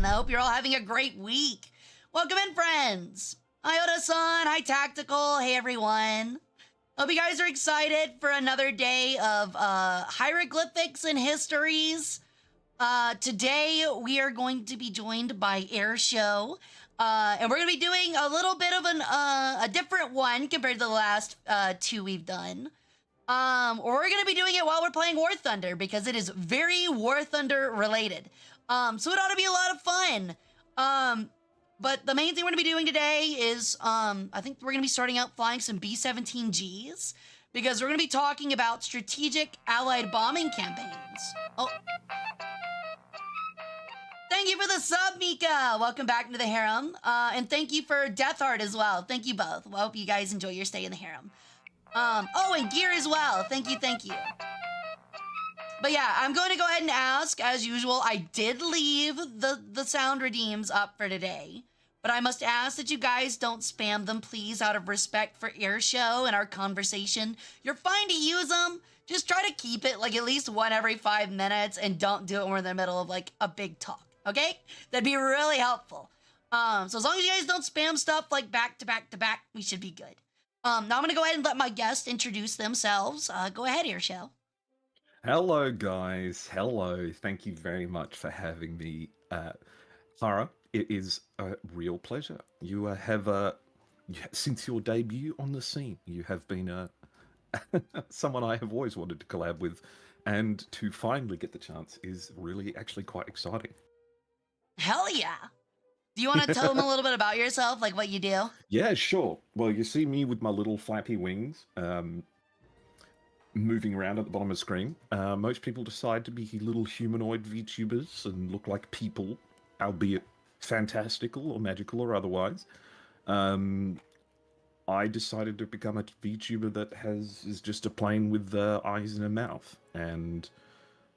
everyone. I hope you're all having a great week. Welcome in, friends. Hi, Oda-san. Hi, Tactical. Hey, everyone. Hope you guys are excited for another day of hieroglyphics and histories. Today, we are going to be joined by Airshow. And we're going to be doing a little bit of a different one compared to the last two we've done. Or we're gonna be doing it while we're playing War Thunder because it is very War Thunder related. So it ought to be a lot of fun. But the main thing we're gonna be doing today is, I think we're gonna be starting out flying some B-17Gs because we're gonna be talking about strategic allied bombing campaigns. Oh. Thank you for the sub, Mika. Welcome back to the harem. And thank you for Death Heart as well. Thank you both. Well, I hope you guys enjoy your stay in the harem. Oh, and gear as well. Thank you, thank you. But yeah, I'm going to go ahead and ask, as usual, I did leave the sound redeems up for today, but I must ask that you guys don't spam them, please, out of respect for Airshow and our conversation. You're fine to use them. Just try to keep it like at least one every 5 minutes and don't do it when we're in the middle of like a big talk, okay? That'd be really helpful. So as long as you guys don't spam stuff like back to back to back, we should be good. Now I'm going to go ahead and let my guests introduce themselves. Go ahead, Airshow. Hello, guys. Hello. Thank you very much for having me. Hara, it is a real pleasure. You have, since your debut on the scene, you have been someone I have always wanted to collab with, and to finally get the chance is really actually quite exciting. Hell yeah. Do you want to tell them a little bit about yourself, like what you do? Yeah, sure. Well, you see me with my little flappy wings, moving around at the bottom of the screen. Most people decide to be little humanoid VTubers and look like people, albeit fantastical or magical or otherwise. I decided to become a VTuber that is just a plane with eyes and a mouth, and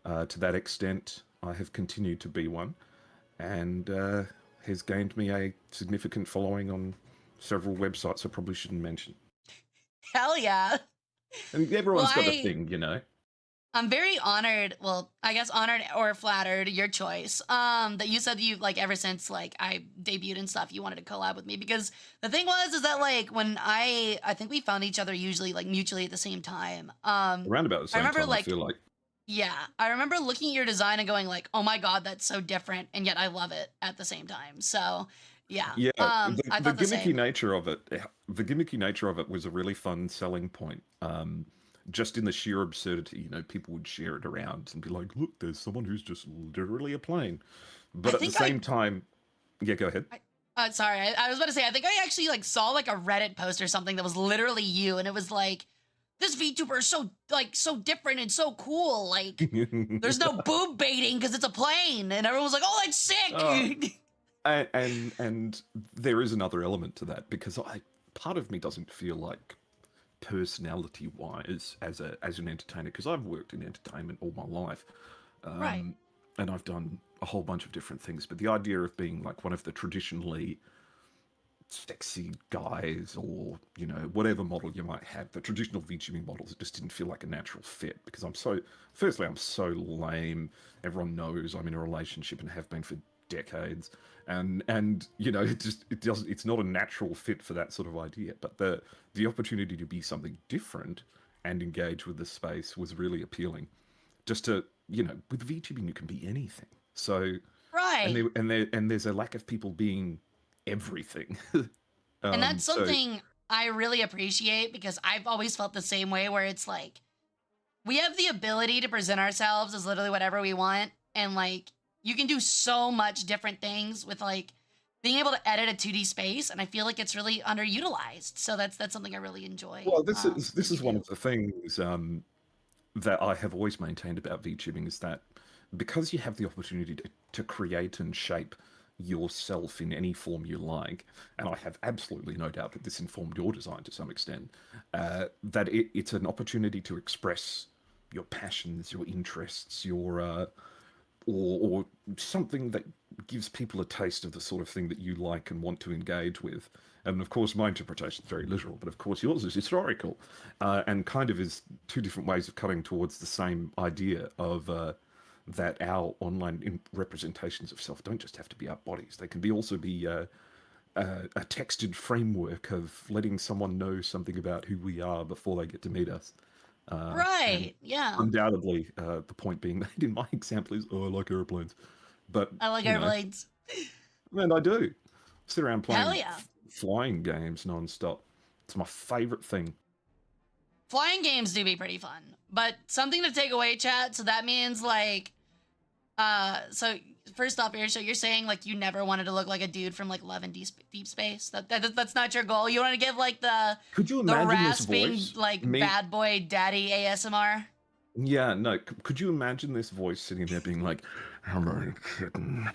to that extent, I have continued to be one, and has gained me a significant following on several websites I probably shouldn't mention. Hell yeah. I mean, everyone's got a thing, you know. I'm very honored, well, I guess honored or flattered, your choice, that you said you, like, ever since, like, I debuted and stuff, you wanted to collab with me, because the thing is that, like, when I think we found each other usually, like, mutually at the same time. Around about the same time, like, I feel like. Yeah, I remember looking at your design and going like, oh my god, that's so different, and yet I love it at the same time. So, yeah. Yeah, I the thought the gimmicky same. nature of it, the gimmicky nature of it was a really fun selling point. Just in the sheer absurdity, you know, people would share it around and be like, look, there's someone who's just literally a plane. But at the same time, yeah, go ahead. Sorry, I was about to say, I think I actually like saw like a Reddit post or something that was literally you, and it was like, this VTuber is so different and so cool. Like, there's no boob baiting because it's a plane, and everyone was like, "Oh, that's sick." And there is another element to that, because part of me doesn't feel like personality-wise as an entertainer, because I've worked in entertainment all my life, Right. and I've done a whole bunch of different things. But the idea of being like one of the traditionally sexy guys, or you know, whatever model you might have, the traditional VTubing models, it just didn't feel like a natural fit, because I'm so lame. Everyone knows I'm in a relationship and have been for decades, and you know, it's not a natural fit for that sort of idea. But the opportunity to be something different and engage with the space was really appealing. Just to, you know, with VTubing you can be anything. So Right. and there's a lack of people being everything. And that's something I really appreciate, because I've always felt the same way, where it's like, we have the ability to present ourselves as literally whatever we want, and like, you can do so much different things with like being able to edit a 2D space, and I feel like it's really underutilized. So that's something I really enjoy. Well, this is one of the things that I have always maintained about VTubing, is that because you have the opportunity to create and shape yourself in any form you like, and I have absolutely no doubt that this informed your design to some extent, that it's an opportunity to express your passions, your interests, your or something that gives people a taste of the sort of thing that you like and want to engage with. And of course, my interpretation is very literal, but of course yours is historical, and kind of is two different ways of cutting towards the same idea of that our online representations of self don't just have to be our bodies. They can be also be a textured framework of letting someone know something about who we are before they get to meet us. And Right. Yeah. undoubtedly, the point being made in my example is, oh, I like airplanes. But, I like you know, airplanes. and I do. Sit around Hell playing yeah. flying games non-stop. It's my favorite thing. Flying games do be pretty fun, but something to take away, chat. So that means like, so first off here, so you're saying like you never wanted to look like a dude from like Love and Deep Space. That's not your goal. You want to give like Could you the imagine this rasping voice? like Me? bad boy daddy ASMR. Yeah, no. Could you imagine this voice sitting there being like, "Hello, kitten.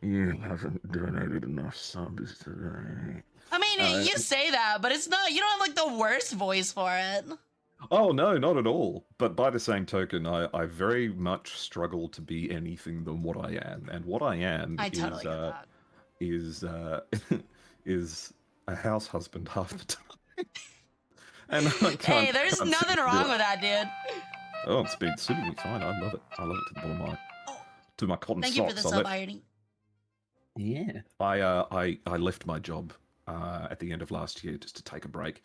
You haven't donated enough subs today." I mean, you say that, but it's not. You don't have like the worst voice for it. Oh no, not at all. But by the same token, I very much struggle to be anything than what I am, and what I am I totally get that. is is a house husband half the time. And I Hey, there's can't nothing wrong with that, dude. Oh, it's been suiting me fine. I love it. I love it to the bottom of my cotton Thank socks. you for the sub ironing. Yeah. I left my job at the end of last year just to take a break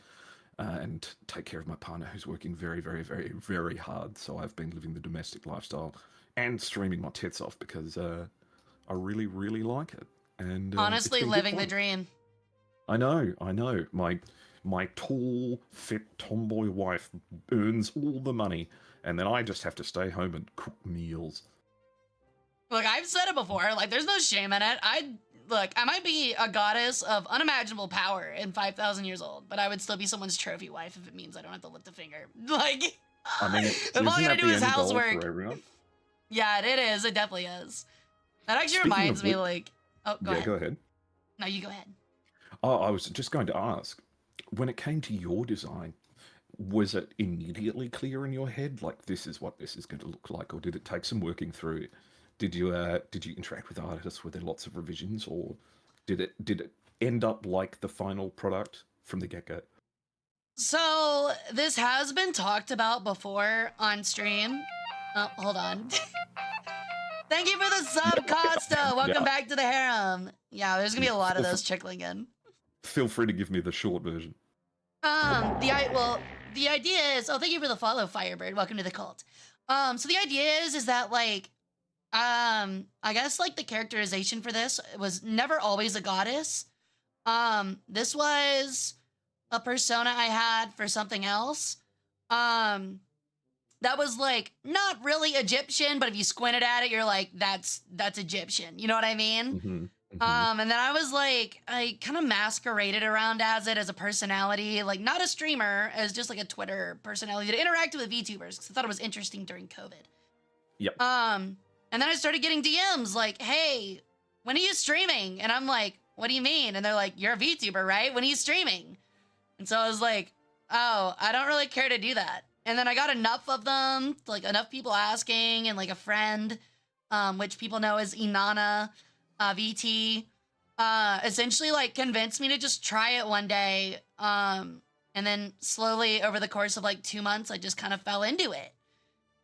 and take care of my partner who's working very, very, very, very hard. So I've been living the domestic lifestyle and streaming my tits off because I really, really like it. And Honestly, living the dream. I know. My tall, fit tomboy wife earns all the money, and then I just have to stay home and cook meals. Look, I've said it before. Like, there's no shame in it. I might be a goddess of unimaginable power in 5,000 years old, but I would still be someone's trophy wife if it means I don't have to lift a finger. Like, I mean, if all I gotta do is housework. Yeah, it is. It definitely is. That actually reminds me, like, oh, go ahead. Go ahead. No, you go ahead. Oh, I was just going to ask, when it came to your design, was it immediately clear in your head, like this is what this is going to look like, or did it take some working through? Did you interact with artists? Were there lots of revisions, or did it end up like the final product from the get-go? So this has been talked about before on stream. Oh, hold on. Thank you for the sub, Costa. Welcome back to the harem. Yeah, there's gonna be a lot of those trickling in. Feel free to give me the short version. The idea is, thank you for the follow, Firebird. Welcome to the cult. So the idea is that like, I guess like the characterization for this was never always a goddess. This was a persona I had for something else. That was like not really Egyptian, but if you squinted at it, you're like, that's Egyptian. You know what I mean? Mm-hmm. And then I was like, I kind of masqueraded around as it as a personality, like not a streamer, as just like a Twitter personality that interacted with VTubers because I thought it was interesting during COVID. Yep. And then I started getting DMs like, hey, when are you streaming? And I'm like, what do you mean? And they're like, you're a VTuber, right? When are you streaming? And so I was like, oh, I don't really care to do that. And then I got enough of them, like enough people asking, and like a friend, which people know as Inanna, VT, essentially like convinced me to just try it one day. And then slowly over the course of like 2 months, I just kind of fell into it.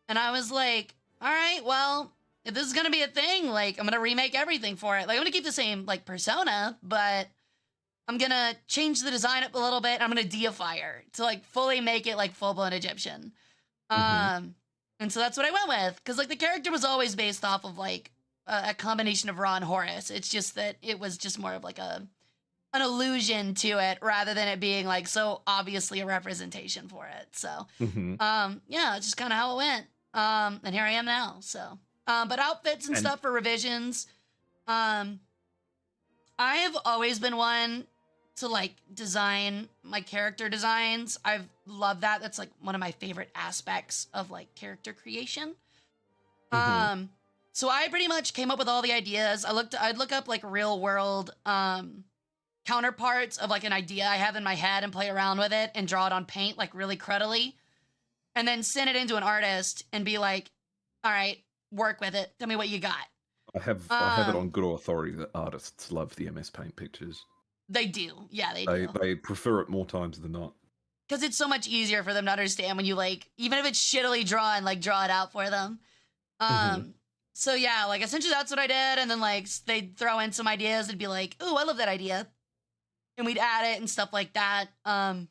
And I was like, all right, well, if this is going to be a thing, like I'm going to remake everything for it. Like I'm going to keep the same like persona, but I'm going to change the design up a little bit. I'm going to deify her to like fully make it like full-blown Egyptian. And so that's what I went with. Cause like the character was always based off of like a combination of Ra and Horus. It's just that it was just more of like an allusion to it rather than it being like so obviously a representation for it. So, yeah, it's just kind of how it went. And here I am now. So, but outfits and stuff for revisions. I have always been one to like design my character designs. I've loved that. That's like one of my favorite aspects of like character creation. So I pretty much came up with all the ideas. I'd look up like real world counterparts of like an idea I have in my head and play around with it and draw it on paint like really cruddily. And then send it into an artist and be like, all right, work with it. Tell me what you got. I have it on good authority that artists love the MS Paint pictures. They do. Yeah, they do. They prefer it more times than not. Because it's so much easier for them to understand when you like, even if it's shittily drawn, like draw it out for them. So yeah, like essentially that's what I did, and then like they'd throw in some ideas and be like, "Ooh, I love that idea," and we'd add it and stuff like that. And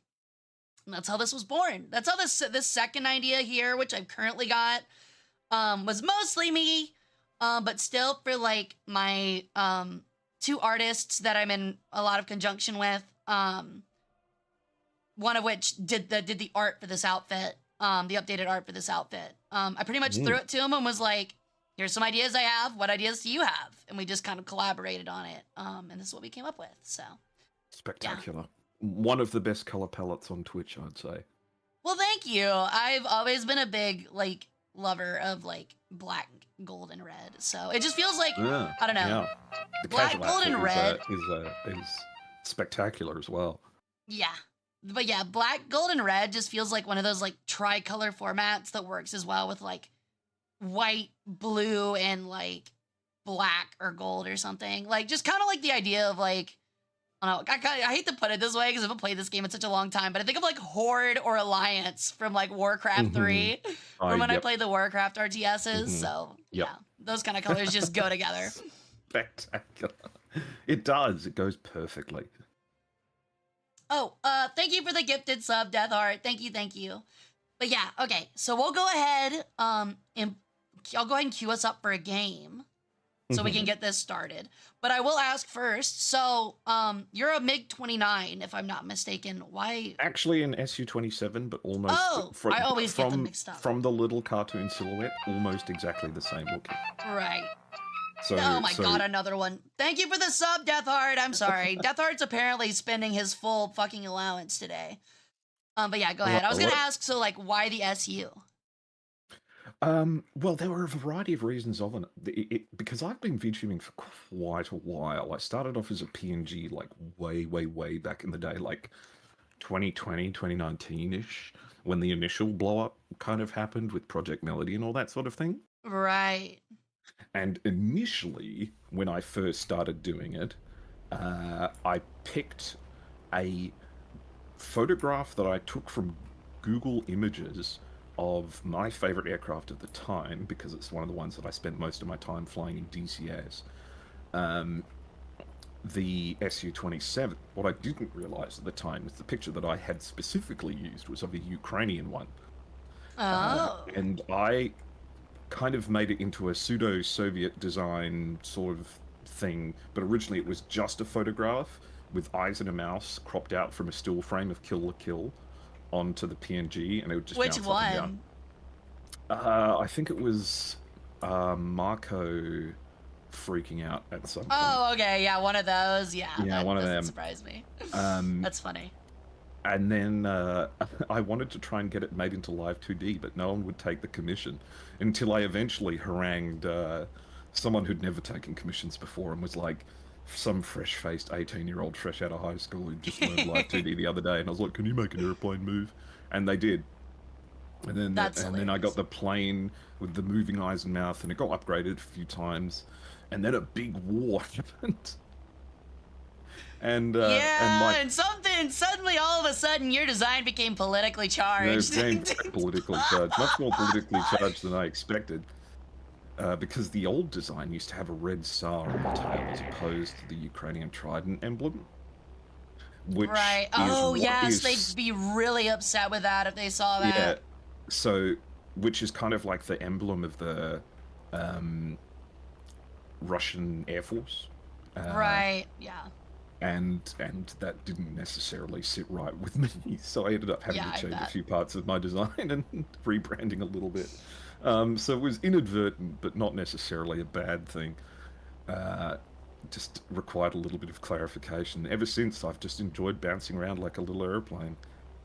that's how this was born. That's how this second idea here, which I've currently got, was mostly me, but still for like my two artists that I'm in a lot of conjunction with. One of which did the art for this outfit, the updated art for this outfit. I pretty much threw it to him and was like, "Here's some ideas I have. What ideas do you have?" And we just kind of collaborated on it. And this is what we came up with. So Spectacular. Yeah. One of the best color palettes on Twitch, I'd say. Well, thank you. I've always been a big like lover of like black, gold, and red. So it just feels like I don't know. Yeah. The black, gold, and red is spectacular as well. Yeah. But yeah, black, gold, and red just feels like one of those like tricolor formats that works as well with like white, blue, and like black or gold or something. Like just kind of like the idea of like, I don't know, I hate to put it this way because I haven't played this game in such a long time, but I think of like Horde or Alliance from like Warcraft 3 from when I played the Warcraft RTSs. So yeah, those kind of colors just go together. Spectacular. It does. It goes perfectly. Oh, thank you for the gifted sub, Death Heart. Thank you. But yeah, okay. So we'll go ahead, and I'll go ahead and queue us up for a game so we can get this started. But I will ask first. So, you're a MiG-29, if I'm not mistaken. Why? Actually, an Su-27, but almost. Oh, I always get them mixed up. From the little cartoon silhouette, almost exactly the same looking. Right. So, oh my god, another one. Thank you for the sub, Death Heart. I'm sorry. Death Heart's apparently spending his full fucking allowance today. But yeah, go ahead. I was gonna ask, so like, why the SU? Well, there were a variety of reasons of it. Because I've been VTubing for quite a while. I started off as a PNG like way back in the day, like 2020, 2019-ish, when the initial blow up kind of happened with Project Melody and all that sort of thing. Right. And initially, when I first started doing it, I picked a photograph that I took from Google Images of my favorite aircraft at the time, because it's one of the ones that I spent most of my time flying in DCS. The Su-27. What I didn't realize at the time is the picture that I had specifically used was of a Ukrainian one. Oh. And I kind of made it into a pseudo-Soviet design sort of thing, but originally it was just a photograph with eyes and a mouse cropped out from a still frame of Kill la Kill onto the PNG, and it would just Which bounce one? up and down. I think it was Marco freaking out at some point. Oh, okay, yeah, one of those. Yeah, one of them. Surprise me. That's funny. And then I wanted to try and get it made into Live 2D, but no one would take the commission until I eventually harangued someone who'd never taken commissions before and was like some fresh-faced 18-year-old fresh out of high school who just learned Live 2D the other day, and I was like, "Can you make an airplane move?" And they did. And then I got the plane with the moving eyes and mouth, and it got upgraded a few times, and then a big war happened. And and something suddenly, all of a sudden, your design became politically charged. It became very politically charged, much more politically charged than I expected. Because the old design used to have a red star on the tail as opposed to the Ukrainian trident emblem. Which right. Oh, yes, they'd be really upset with that if they saw that. Yeah. So, which is kind of like the emblem of the Russian Air Force. Right. Yeah. And that didn't necessarily sit right with me, so I ended up having to change a few parts of my design and rebranding a little bit. So it was inadvertent, but not necessarily a bad thing. Just required a little bit of clarification. Ever since, I've just enjoyed bouncing around like a little airplane.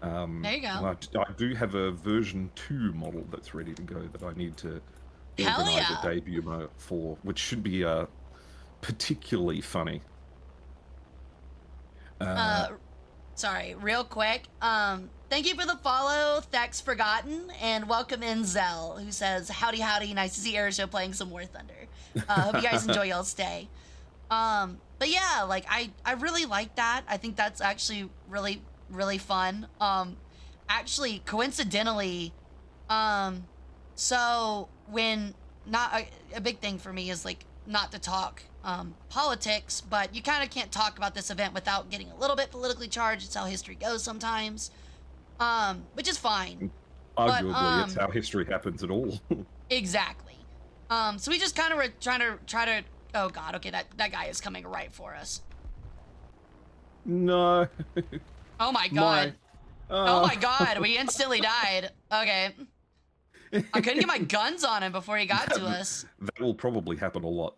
There you go. I do have a version 2 model that's ready to go that I need to organize a debut for, which should be particularly funny. Sorry, real quick. Thank you for the follow, Thex Forgotten, and welcome in Zell, who says, howdy, nice to see Airoshow playing some War Thunder. Hope you guys enjoy y'all's stay. But yeah, like, I really like that. I think that's actually really, really fun. Actually, coincidentally, so when not a big thing for me is like not to talk politics, but you kind of can't talk about this event without getting a little bit politically charged. It's how history goes sometimes, which is fine. Arguably, it's how history happens at all. Exactly. So we just kind of were trying to. Oh God. Okay, that guy is coming right for us. No. Oh my God. Oh my God. We instantly died. Okay. I couldn't get my guns on him before he got to us. That will probably happen a lot.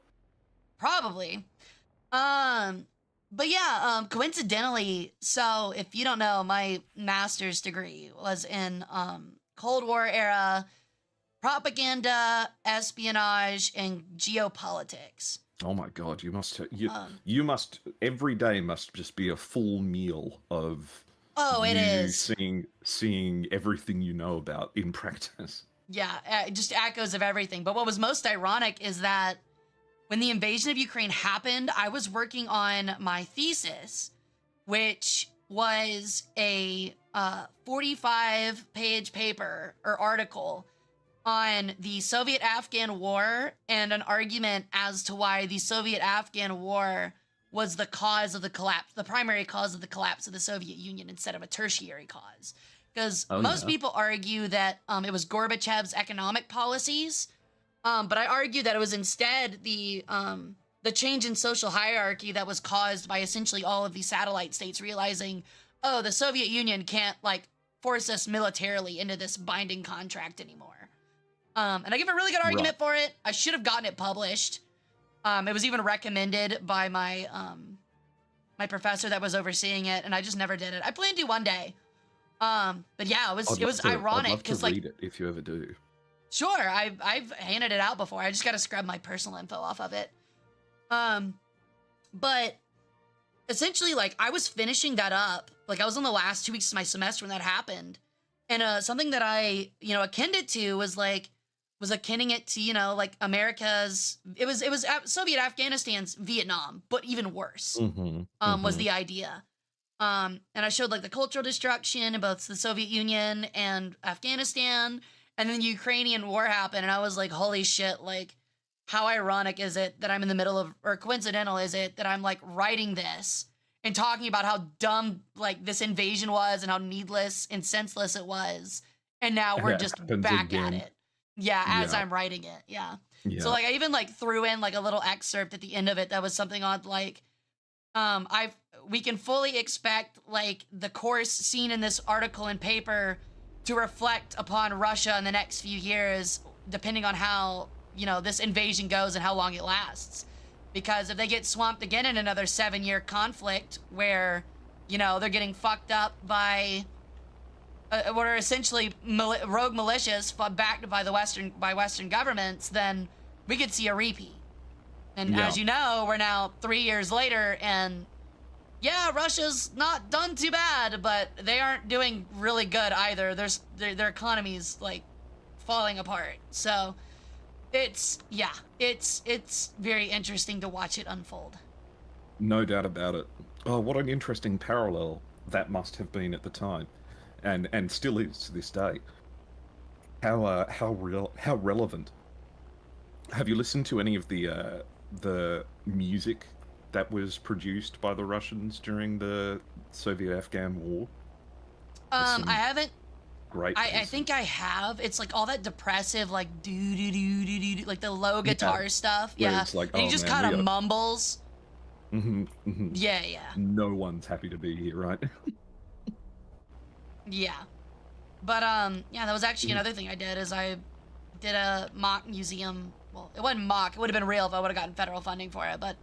Probably. But yeah, coincidentally, so if you don't know, my master's degree was in Cold War era propaganda, espionage, and geopolitics. Oh my God, you must every day must just be a full meal of it is seeing everything you know about in practice. Yeah, just echoes of everything. But what was most ironic is that when the invasion of Ukraine happened, I was working on my thesis, which was a 45-page paper or article on the Soviet-Afghan War and an argument as to why the Soviet-Afghan War was the cause of the collapse, the primary cause of the collapse of the Soviet Union instead of a tertiary cause. Because most people argue that it was Gorbachev's economic policies, but I argue that it was instead the change in social hierarchy that was caused by essentially all of these satellite states realizing, oh, the Soviet Union can't like force us militarily into this binding contract anymore. And I give a really good argument for it. I should have gotten it published. It was even recommended by my my professor that was overseeing it, and I just never did it. I plan to one day. But yeah, it was ironic because like, read it if you ever do. Sure, I've handed it out before. I just got to scrub my personal info off of it. But essentially, like, I was finishing that up. Like, I was in the last 2 weeks of my semester when that happened, and something that I akined it to was akinning it to like America's. It was Soviet Afghanistan's Vietnam, but even worse. Was the idea. And I showed like the cultural destruction in both the Soviet Union and Afghanistan, and then the Ukrainian war happened, and I was like, holy shit, like, how ironic is it that I'm in the middle of, or coincidental is it that I'm like writing this and talking about how dumb like this invasion was and how needless and senseless it was, and now we're just back at it. Yeah, as I'm writing it. Yeah. So like I even like threw in like a little excerpt at the end of it that was something on like, we can fully expect like the course seen in this article and paper to reflect upon Russia in the next few years, depending on how, this invasion goes and how long it lasts. Because if they get swamped again in another 7-year conflict where, they're getting fucked up by what are essentially rogue militias backed by Western governments, then we could see a repeat. And as you know, we're now 3 years later, and yeah, Russia's not done too bad, but they aren't doing really good either. Their economy's like falling apart. So it's very interesting to watch it unfold. No doubt about it. Oh, what an interesting parallel that must have been at the time, and still is to this day. How relevant. Have you listened to any of the music that was produced by the Russians during the Soviet-Afghan War? I haven't. Great. I think I have. It's like all that depressive, like do like the low guitar stuff. Yeah. It's like, and he just kind of mumbles. Yeah. No one's happy to be here, right? Yeah. But that was actually another thing I did is I did a mock museum. Well, it wasn't mock. It would have been real if I would have gotten federal funding for it, but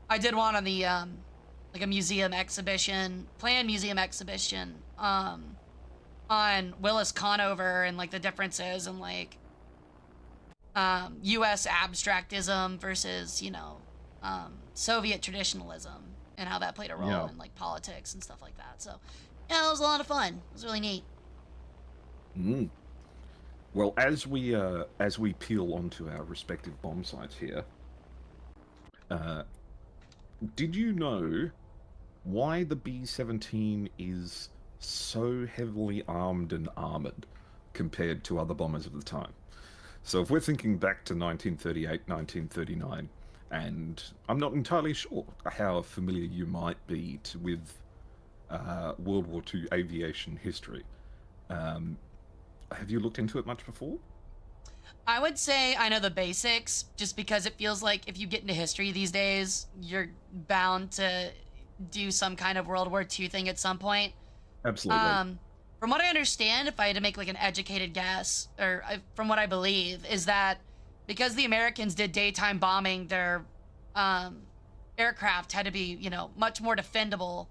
I did one on the like a museum exhibition, planned museum exhibition on Willis Conover and like the differences and like U.S. abstractism versus Soviet traditionalism and how that played a role in like politics and stuff like that. So yeah, it was a lot of fun. It was really neat. Well, as we peel onto our respective bomb sites here, did you know why the B-17 is so heavily armed and armored compared to other bombers of the time? So if we're thinking back to 1938, 1939, and I'm not entirely sure how familiar you might be with World War II aviation history. Um, have you looked into it much before? I would say I know the basics just because it feels like if you get into history these days, you're bound to do some kind of World War II thing at some point. Absolutely. Um, from what I understand, if I had to make like an educated guess, or from what I believe, is that because the Americans did daytime bombing, their um, aircraft had to be, much more defendable,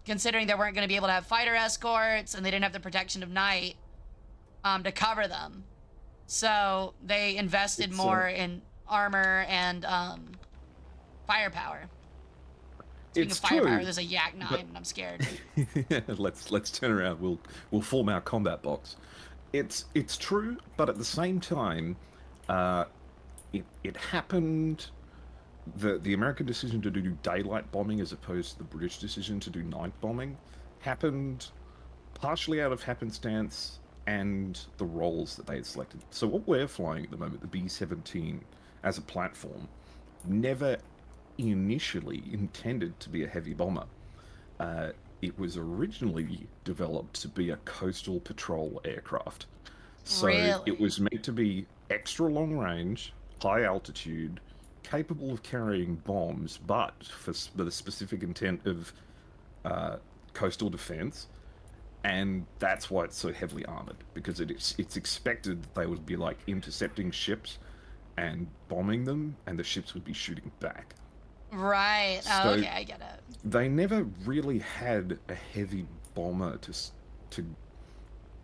considering they weren't going to be able to have fighter escorts and they didn't have the protection of night to cover them. So they invested It's more in armor and firepower. Speaking of it's firepower, true, there's a Yak 9 but and I'm scared. let's turn around. We'll form our combat box. It's true, but at the same time, uh, it happened. The American decision to do daylight bombing as opposed to the British decision to do night bombing happened partially out of happenstance and the roles that they had selected. So what we're flying at the moment, the B-17 as a platform, never initially intended to be a heavy bomber. It was originally developed to be a coastal patrol aircraft. So it Really? was meant to be extra long range, high altitude, capable of carrying bombs, but for the specific intent of uh, coastal defense. And that's why it's so heavily armored, because it's expected that they would be like intercepting ships and bombing them, and the ships would be shooting back. Right. Oh, So okay, I get it. they never really had a heavy bomber to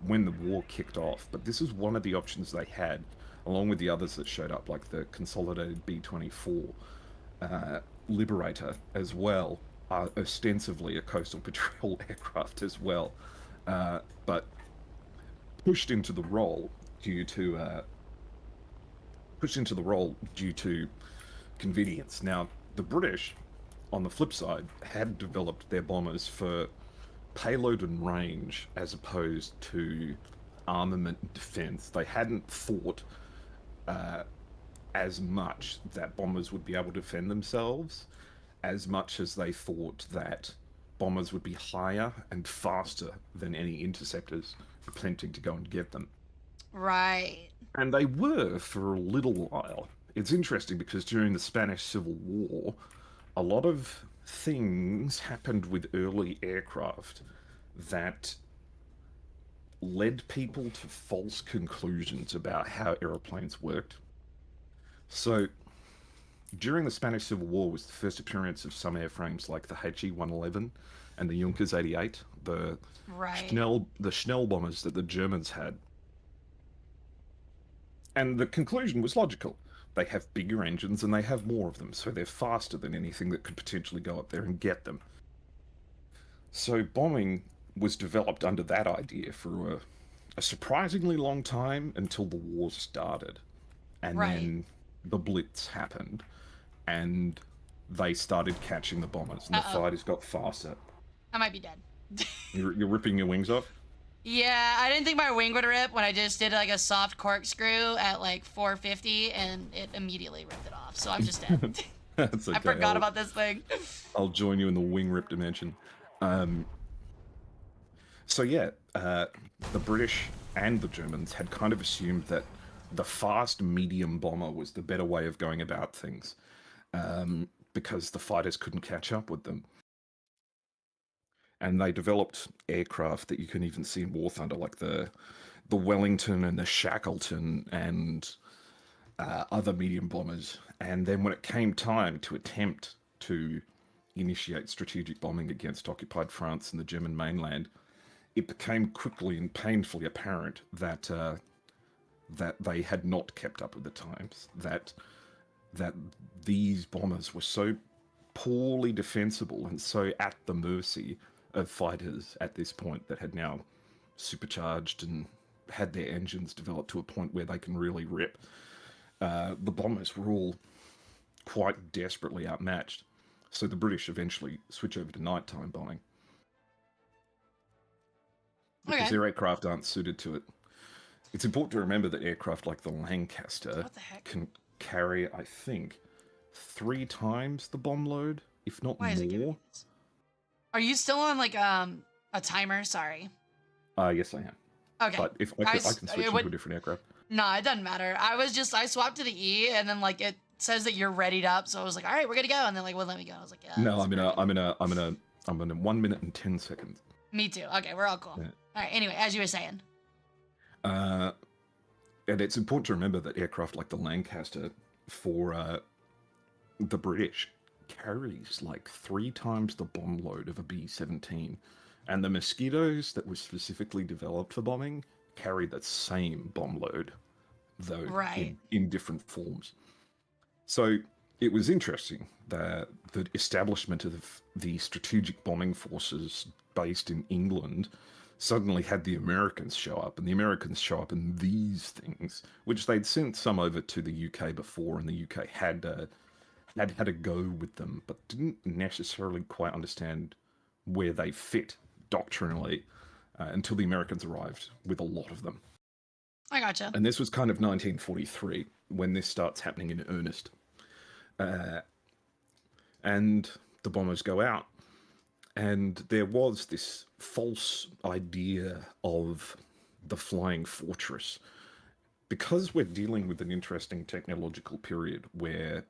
when the war kicked off, but this is one of the options they had, along with the others that showed up, like the consolidated B-24 Liberator as well, are ostensibly a coastal patrol aircraft as well, but pushed into the role due to convenience. Now, the British, on the flip side, had developed their bombers for payload and range as opposed to armament and defense. They hadn't thought as much that bombers would be able to defend themselves as much as they thought that bombers would be higher and faster than any interceptors attempting to go and get them. Right. And they were for a little while. It's interesting because during the Spanish Civil War, a lot of things happened with early aircraft that led people to false conclusions about how aeroplanes worked. So, during the Spanish Civil War was the first appearance of some airframes like the HE-111 and the Junkers 88, Right. The Schnell bombers that the Germans had. And the conclusion was logical. They have bigger engines and they have more of them, so they're faster than anything that could potentially go up there and get them. So bombing was developed under that idea for a surprisingly long time until the war started. And Right. then the Blitz happened, and they started catching the bombers, and the Uh-oh. fighters got faster. I might be dead. You're ripping your wings off? Yeah, I didn't think my wing would rip when I just did like a soft corkscrew at like 450 and it immediately ripped it off. So I'm just dead. That's I okay. forgot about this thing. I'll join you in the wing rip dimension. Um, so yeah, the British and the Germans had kind of assumed that the fast medium bomber was the better way of going about things, because the fighters couldn't catch up with them. And they developed aircraft that you can even see in War Thunder, like the Wellington and the Shackleton and other medium bombers. And then when it came time to attempt to initiate strategic bombing against occupied France and the German mainland, it became quickly and painfully apparent that that they had not kept up with the times. That these bombers were so poorly defensible and so at the mercy of fighters at this point that had now supercharged and had their engines developed to a point where they can really rip. The bombers were all quite desperately outmatched. So the British eventually switch over to nighttime bombing because Okay. their aircraft aren't suited to it. It's important to remember that aircraft like the Lancaster What the heck? can carry, I think, 3 times the bomb load, if not Why is it giving me more. this? Are you still on like a timer? Sorry. Yes, I am. Okay. But if I can switch into a different aircraft. No, it doesn't matter. I swapped to the E, and then like it says that you're readied up, so I was like, all right, we're gonna go, and then like, well, let me go. I was like, yeah. No, I'm in a 1 minute and 10 seconds. Me too. Okay, we're all cool. Yeah. All right. Anyway, as you were saying. And it's important to remember that aircraft like the Lancaster, for the British, carries like 3 times the bomb load of a B-17, and the Mosquitoes that were specifically developed for bombing carry that same bomb load, though in different forms. So it was interesting that the establishment of the strategic bombing forces based in England suddenly had the Americans show up, and the Americans show up in these things, which they'd sent some over to the UK before, and the UK had a go with them, but didn't necessarily quite understand where they fit doctrinally until the Americans arrived with a lot of them. I gotcha. And this was kind of 1943 when this starts happening in earnest. And the bombers go out. And there was this false idea of the flying fortress. Because we're dealing with an interesting technological period where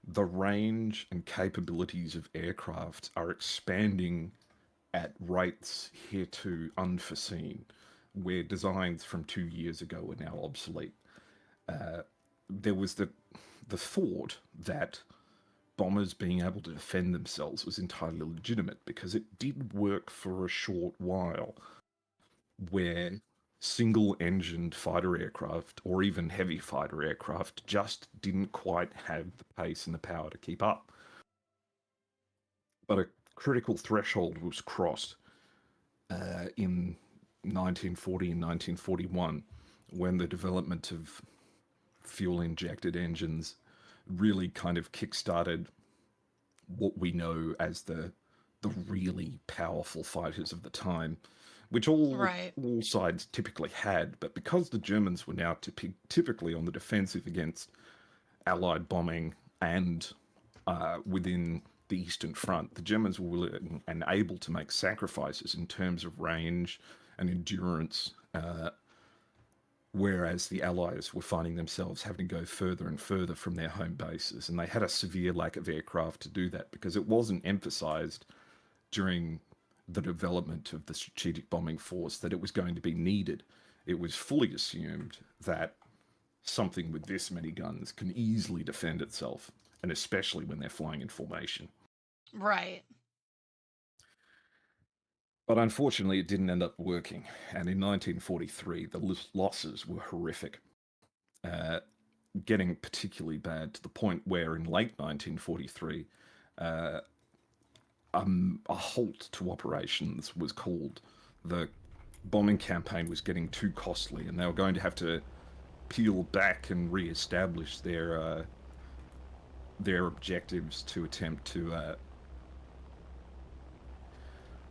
the range and capabilities of aircraft are expanding at rates hereto unforeseen, where designs from 2 years ago are now obsolete. There was the thought that bombers being able to defend themselves was entirely legitimate because it did work for a short while, where single-engined fighter aircraft or even heavy fighter aircraft just didn't quite have the pace and the power to keep up. But a critical threshold was crossed in 1940 and 1941 when the development of fuel-injected engines really kind of kick-started what we know as the really powerful fighters of the time, which all sides typically had. But because the Germans were now typically on the defensive against Allied bombing and within the Eastern Front, the Germans were willing and able to make sacrifices in terms of range and endurance, whereas the Allies were finding themselves having to go further and further from their home bases. And they had a severe lack of aircraft to do that because it wasn't emphasized during the development of the strategic bombing force that it was going to be needed. It was fully assumed that something with this many guns can easily defend itself, and especially when they're flying in formation. Right. But unfortunately, it didn't end up working. And in 1943, the losses were horrific, getting particularly bad to the point where in late 1943, a halt to operations was called. The bombing campaign was getting too costly, and they were going to have to peel back and re-establish their objectives to attempt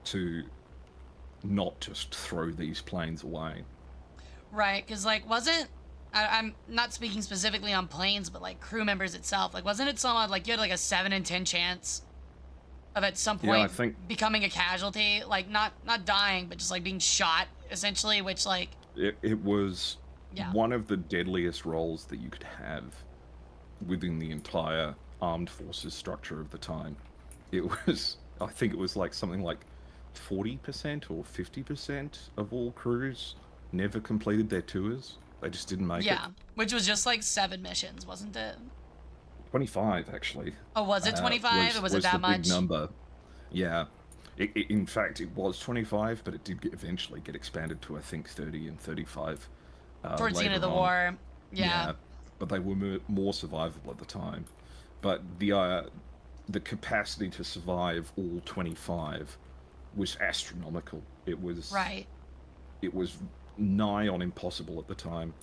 to not just throw these planes away. Right, because like I'm not speaking specifically on planes, but like crew members itself. Like wasn't it someone like you had like a 7 in 10 chance of at some point becoming a casualty, like not dying, but just like being shot essentially, which like it was one of the deadliest roles that you could have within the entire armed forces structure of the time. It was, I think it was like something like 40% or 50% of all crews never completed their tours. They just didn't make it. Yeah, which was just like 7 missions, wasn't it? 25, actually. Oh, was it 25? Was it that much? Big number. Yeah. In fact, it was 25, but it did eventually get expanded to, I think, 30 and 35. Towards the end of the war. Yeah. But they were more survivable at the time. But the capacity to survive all 25 was astronomical. It was It was nigh on impossible at the time.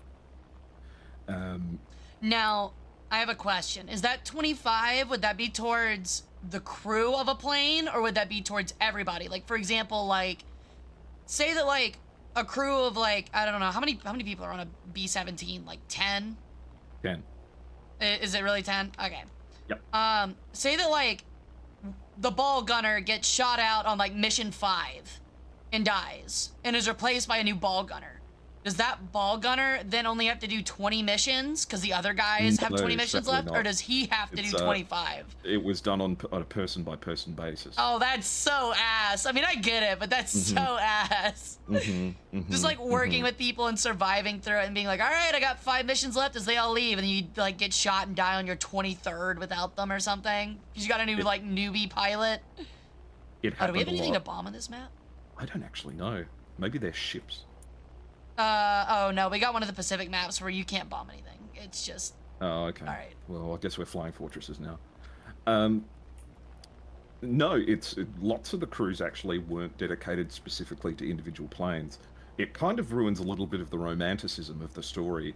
Now, I have a question. Is that 25? Would that be towards the crew of a plane, or would that be towards everybody? Like, for example, like, say that like a crew of like, I don't know, how many people are on a B-17? Like 10? 10. Is it really 10? Okay. Yep. Say that like the ball gunner gets shot out on like mission 5 and dies and is replaced by a new ball gunner. Does that ball gunner then only have to do 20 missions because the other guys have 20 missions left? not. Or does he have to do 25? It was done on a person-by-person basis. Oh, that's so ass. I mean, I get it, but that's so ass. Just like working with people and surviving through it and being like, all right, I got 5 missions left as they all leave. And then you like get shot and die on your 23rd without them or something. Because you got a new like newbie pilot. It Oh, do we have happened a anything lot. to bomb on this map? I don't actually know. Maybe they're ships. Oh no, we got one of the Pacific maps where you can't bomb anything. It's just... Oh, okay. All right. Well, I guess we're flying fortresses now. No, lots of the crews actually weren't dedicated specifically to individual planes. It kind of ruins a little bit of the romanticism of the story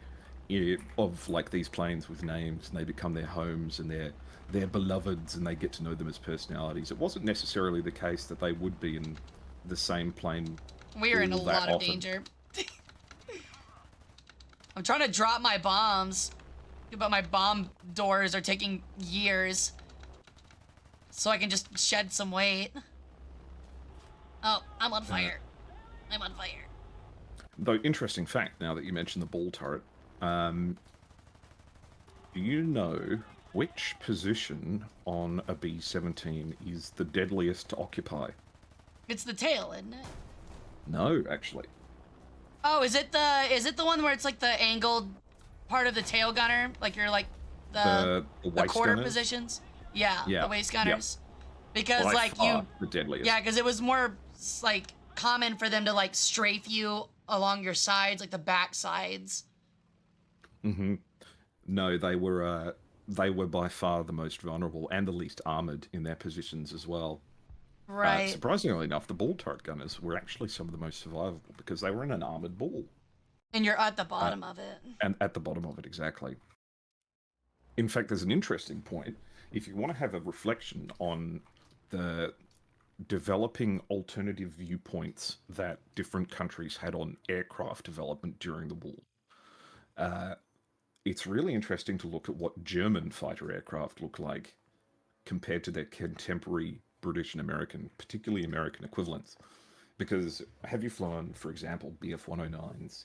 of like these planes with names, and they become their homes and their beloveds, and they get to know them as personalities. It wasn't necessarily the case that they would be in the same plane. We're in a all that lot of often. danger. I'm trying to drop my bombs, but my bomb doors are taking years. So I can just shed some weight. Oh, I'm on fire. I'm on fire. Though, interesting fact, now that you mention the ball turret, do you know which position on a B-17 is the deadliest to occupy? It's the tail, isn't it? No, actually. Oh, is it the one where it's like the angled part of the tail gunner? Like you're like the waist quarter gunners? positions? Yeah, Yeah, the waist gunners. Because By like far you... the deadliest. Yeah, because it was more like common for them to like strafe you along your sides, like the back sides. No, they were by far the most vulnerable and the least armored in their positions as well. Right. Surprisingly enough, the ball turret gunners were actually some of the most survivable because they were in an armored ball. And you're at the bottom of it. And at the bottom of it, exactly. In fact, there's an interesting point. If you want to have a reflection on the developing alternative viewpoints that different countries had on aircraft development during the war, it's really interesting to look at what German fighter aircraft look like compared to their contemporary British and American, particularly American equivalents. Because have you flown, for example, Bf-109s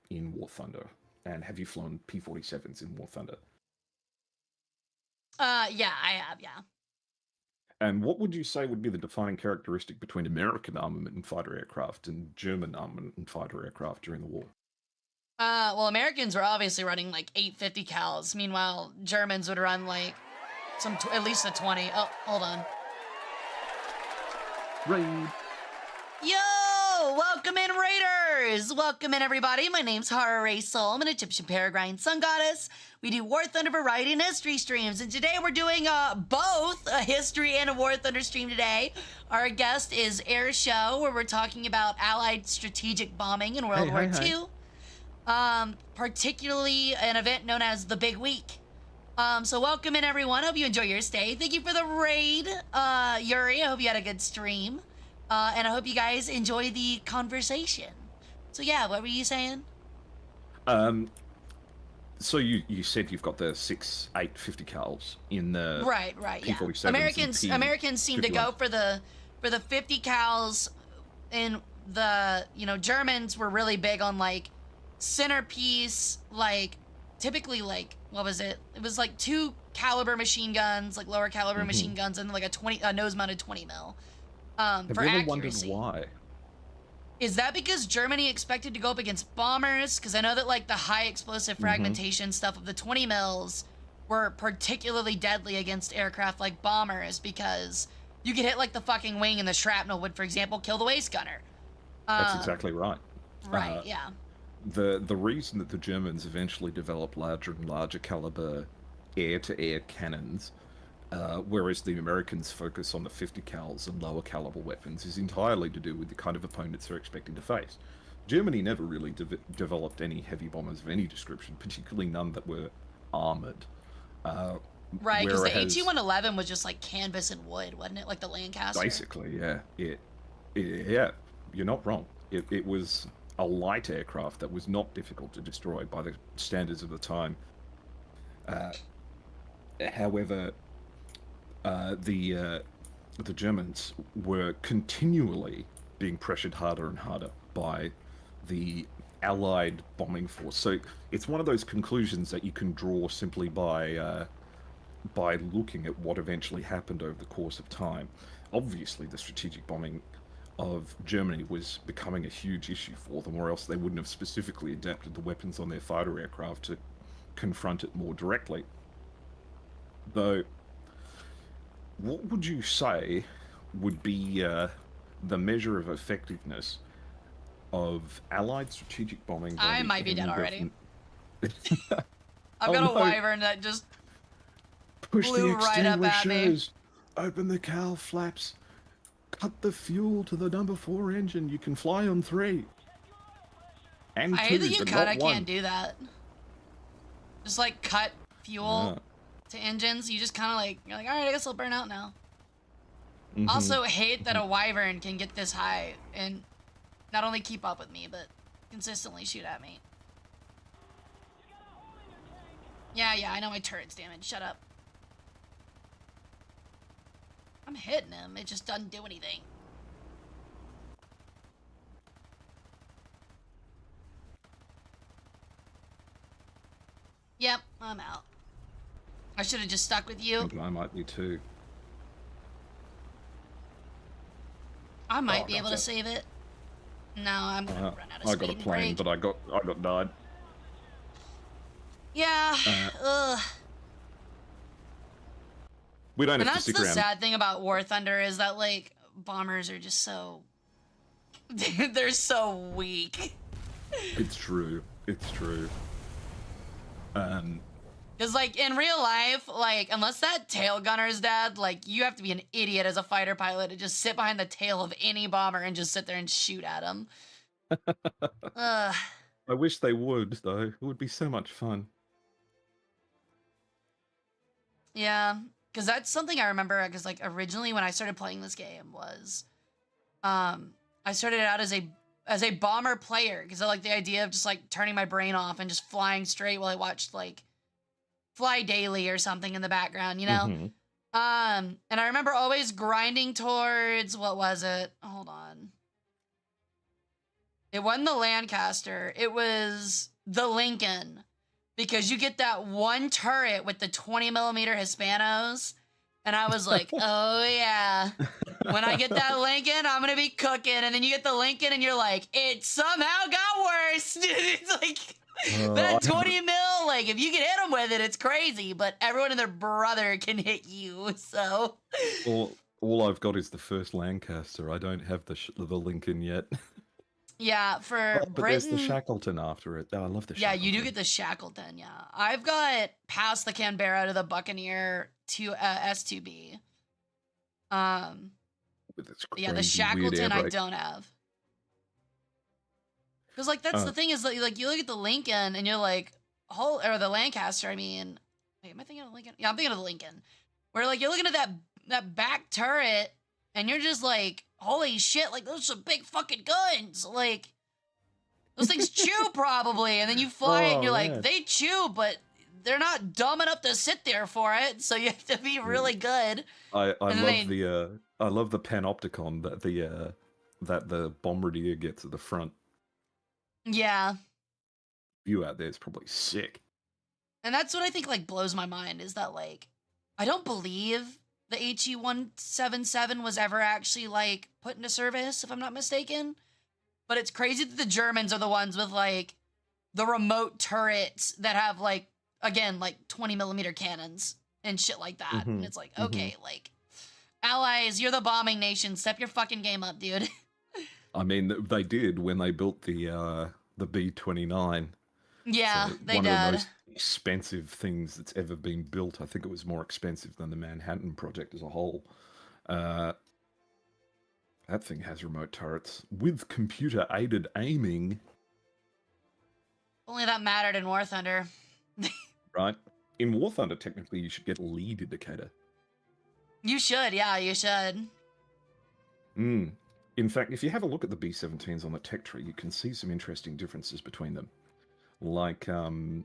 in War Thunder? And have you flown P-47s in War Thunder? Yeah, I have, yeah. And what would you say would be the defining characteristic between American armament and fighter aircraft and German armament and fighter aircraft during the war? Well, Americans were obviously running like 850 cals. Meanwhile, Germans would run like at least a 20. Oh, hold on. Raid! Yo! Welcome in, Raiders! Welcome in, everybody. My name's Hara Rae Sol. I'm an Egyptian Peregrine sun goddess. We do War Thunder variety and history streams, and today we're doing both a history and a War Thunder stream today. Our guest is Air Show, where we're talking about Allied strategic bombing in World War II. Particularly an event known as the Big Week. So welcome in, everyone. Hope you enjoy your stay. Thank you for the raid, Yuri. I hope you had a good stream. And I hope you guys enjoy the conversation. So yeah, what were you saying? So you said you've got the 6.850 cals in the right, P-47s. Yeah. Americans seem to go for the 50 cals, and the Germans were really big on like centerpiece, like typically like what was it? It was like 2 caliber machine guns, like lower caliber machine guns, and like a nose mounted 20 mil. Have for you ever accuracy. wondered why? Is that because Germany expected to go up against bombers? Because I know that like the high explosive fragmentation stuff of the 20 mils were particularly deadly against aircraft like bombers, because you could hit like the fucking wing and the shrapnel would, for example, kill the waist gunner. That's exactly right. Right, yeah. The reason that the Germans eventually developed larger and larger caliber air-to-air cannons, whereas the Americans focus on the 50 cals and lower caliber weapons, is entirely to do with the kind of opponents they're expecting to face. Germany never really developed any heavy bombers of any description, particularly none that were armored. Right, because the AT-111 was just like canvas and wood, wasn't it? Like the Lancaster. Basically, yeah. Yeah, you're not wrong. It was a light aircraft that was not difficult to destroy by the standards of the time. Uh, However, the Germans were continually being pressured harder and harder by the Allied bombing force. So it's one of those conclusions that you can draw simply by looking at what eventually happened over the course of time. Obviously, the strategic bombing of Germany was becoming a huge issue for them, or else they wouldn't have specifically adapted the weapons on their fighter aircraft to confront it more directly. Though, what would you say would be the measure of effectiveness of Allied strategic bombing by I the might be dead enemy already. government? I've Oh got a no! wyvern that just Push the blew right up at me. extinguishers! Open the cowl flaps! Cut the fuel to the number 4 engine. You can fly on 3. And I 2, hate that you but kinda not 1. can't do that. Just like cut fuel to engines. You just kinda like, you're like, alright, I guess I'll burn out now. Mhm. Also hate that a wyvern can get this high and not only keep up with me, but consistently shoot at me. Yeah, I know my turret's damaged. Shut up. I'm hitting him. It just doesn't do anything. Yep, I'm out. I should have just stuck with I you. think I might be too. I might Oh, be able to gotcha. save it. No, I'm gonna run out of I speed got a and plane, brake. but I got died. Yeah, ugh. We don't And have to that's stick the around. sad thing about War Thunder is that, like, bombers are just so... they're so weak. It's true. It's true. Because, like, in real life, like, unless that tail gunner's dead, like, you have to be an idiot as a fighter pilot to just sit behind the tail of any bomber and just sit there and shoot at him. Ugh. I wish they would, though. It would be so much fun. Yeah, because that's something I remember, because, like, originally when I started playing this game was, I started out as a bomber player, because I like the idea of just, like, turning my brain off and just flying straight while I watched, like, Fly Daily or something in the background, you know? Mhm. And I remember always grinding towards, what was it? Hold on. It wasn't the Lancaster. It was the Lincoln. Because you get that one turret with the 20mm Hispanos. And I was like, oh yeah. When I get that Lincoln, I'm going to be cooking. And then you get the Lincoln and you're like, it somehow got worse. It's like, that 20 mil, like, if you can hit them with it, it's crazy. But everyone and their brother can hit you, so. All I've got is the first Lancaster. I don't have the Lincoln yet. Yeah, for But there's the Britain. Shackleton after it. Oh, I love the Yeah, Shackleton. you do get the Shackleton, yeah. I've got past the Canberra to the Buccaneer to S2B. With its Yeah, the crazy, weird air Shackleton I brake. don't have. Because, like, that's the thing is, like, you look at the Lincoln and you're like, or the Lancaster, I mean. Wait, am I thinking of the Lincoln? Yeah, I'm thinking of the Lincoln. Where, like, you're looking at that back turret and you're just like, holy shit, like, those are some big fucking guns. Like, those things chew probably. And then you fly it and you're like, they chew, but they're not dumb enough to sit there for it. So you have to be really good. I love the panopticon that the bombardier gets at the front. Yeah. View out there is probably sick. And that's what I think, like, blows my mind is that, like, I don't believe the HE-177 was ever actually, like, put into service, if I'm not mistaken. But it's crazy that the Germans are the ones with, like, the remote turrets that have, like, again, like, 20mm cannons and shit like that. And it's like, okay, like, allies, you're the bombing nation. Step your fucking game up, dude. I mean, they did when they built the B-29. Yeah, So they one did. of the most expensive things that's ever been built. I think it was more expensive than the Manhattan Project as a whole. That thing has remote turrets with computer-aided aiming. Only that mattered in War Thunder. Right? In War Thunder, technically, you should get a lead indicator. You should, yeah, you should. In fact, if you have a look at the B-17s on the tech tree, you can see some interesting differences between them. Like, and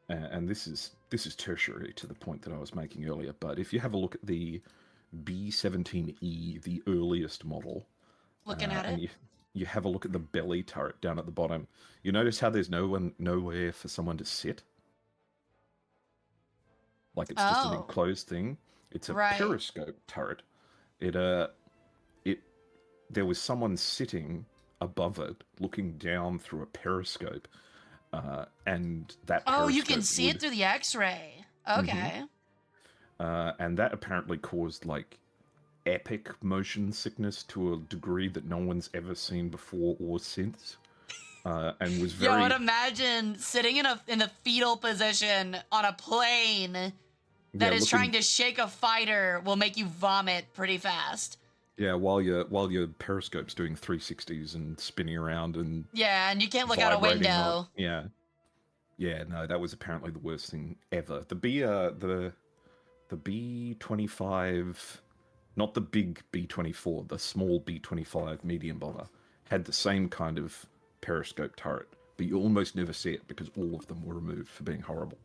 this is tertiary to the point that I was making earlier, but if you have a look at the B-17E, the earliest model, Looking at and it. you have a look at the belly turret down at the bottom, you notice how there's nowhere for someone to sit? Like it's just an Oh, enclosed thing. It's a right. periscope turret. There was someone sitting above it, looking down through a periscope, and that Oh, you periscope can see it through the X-ray. Okay. and that apparently caused like epic motion sickness to a degree that no one's ever seen before or since, and was Yeah, I would very imagine sitting in a fetal position on a plane that is trying to shake a fighter will make you vomit pretty fast. yeah, while your periscope's doing 360s and spinning around and Yeah, and you can't look out a vibrating on, window. yeah, no, that was apparently the worst thing ever. The B-25, not the big B-24, the small B-25 medium bomber, had the same kind of periscope turret, but you almost never see it because all of them were removed for being horrible.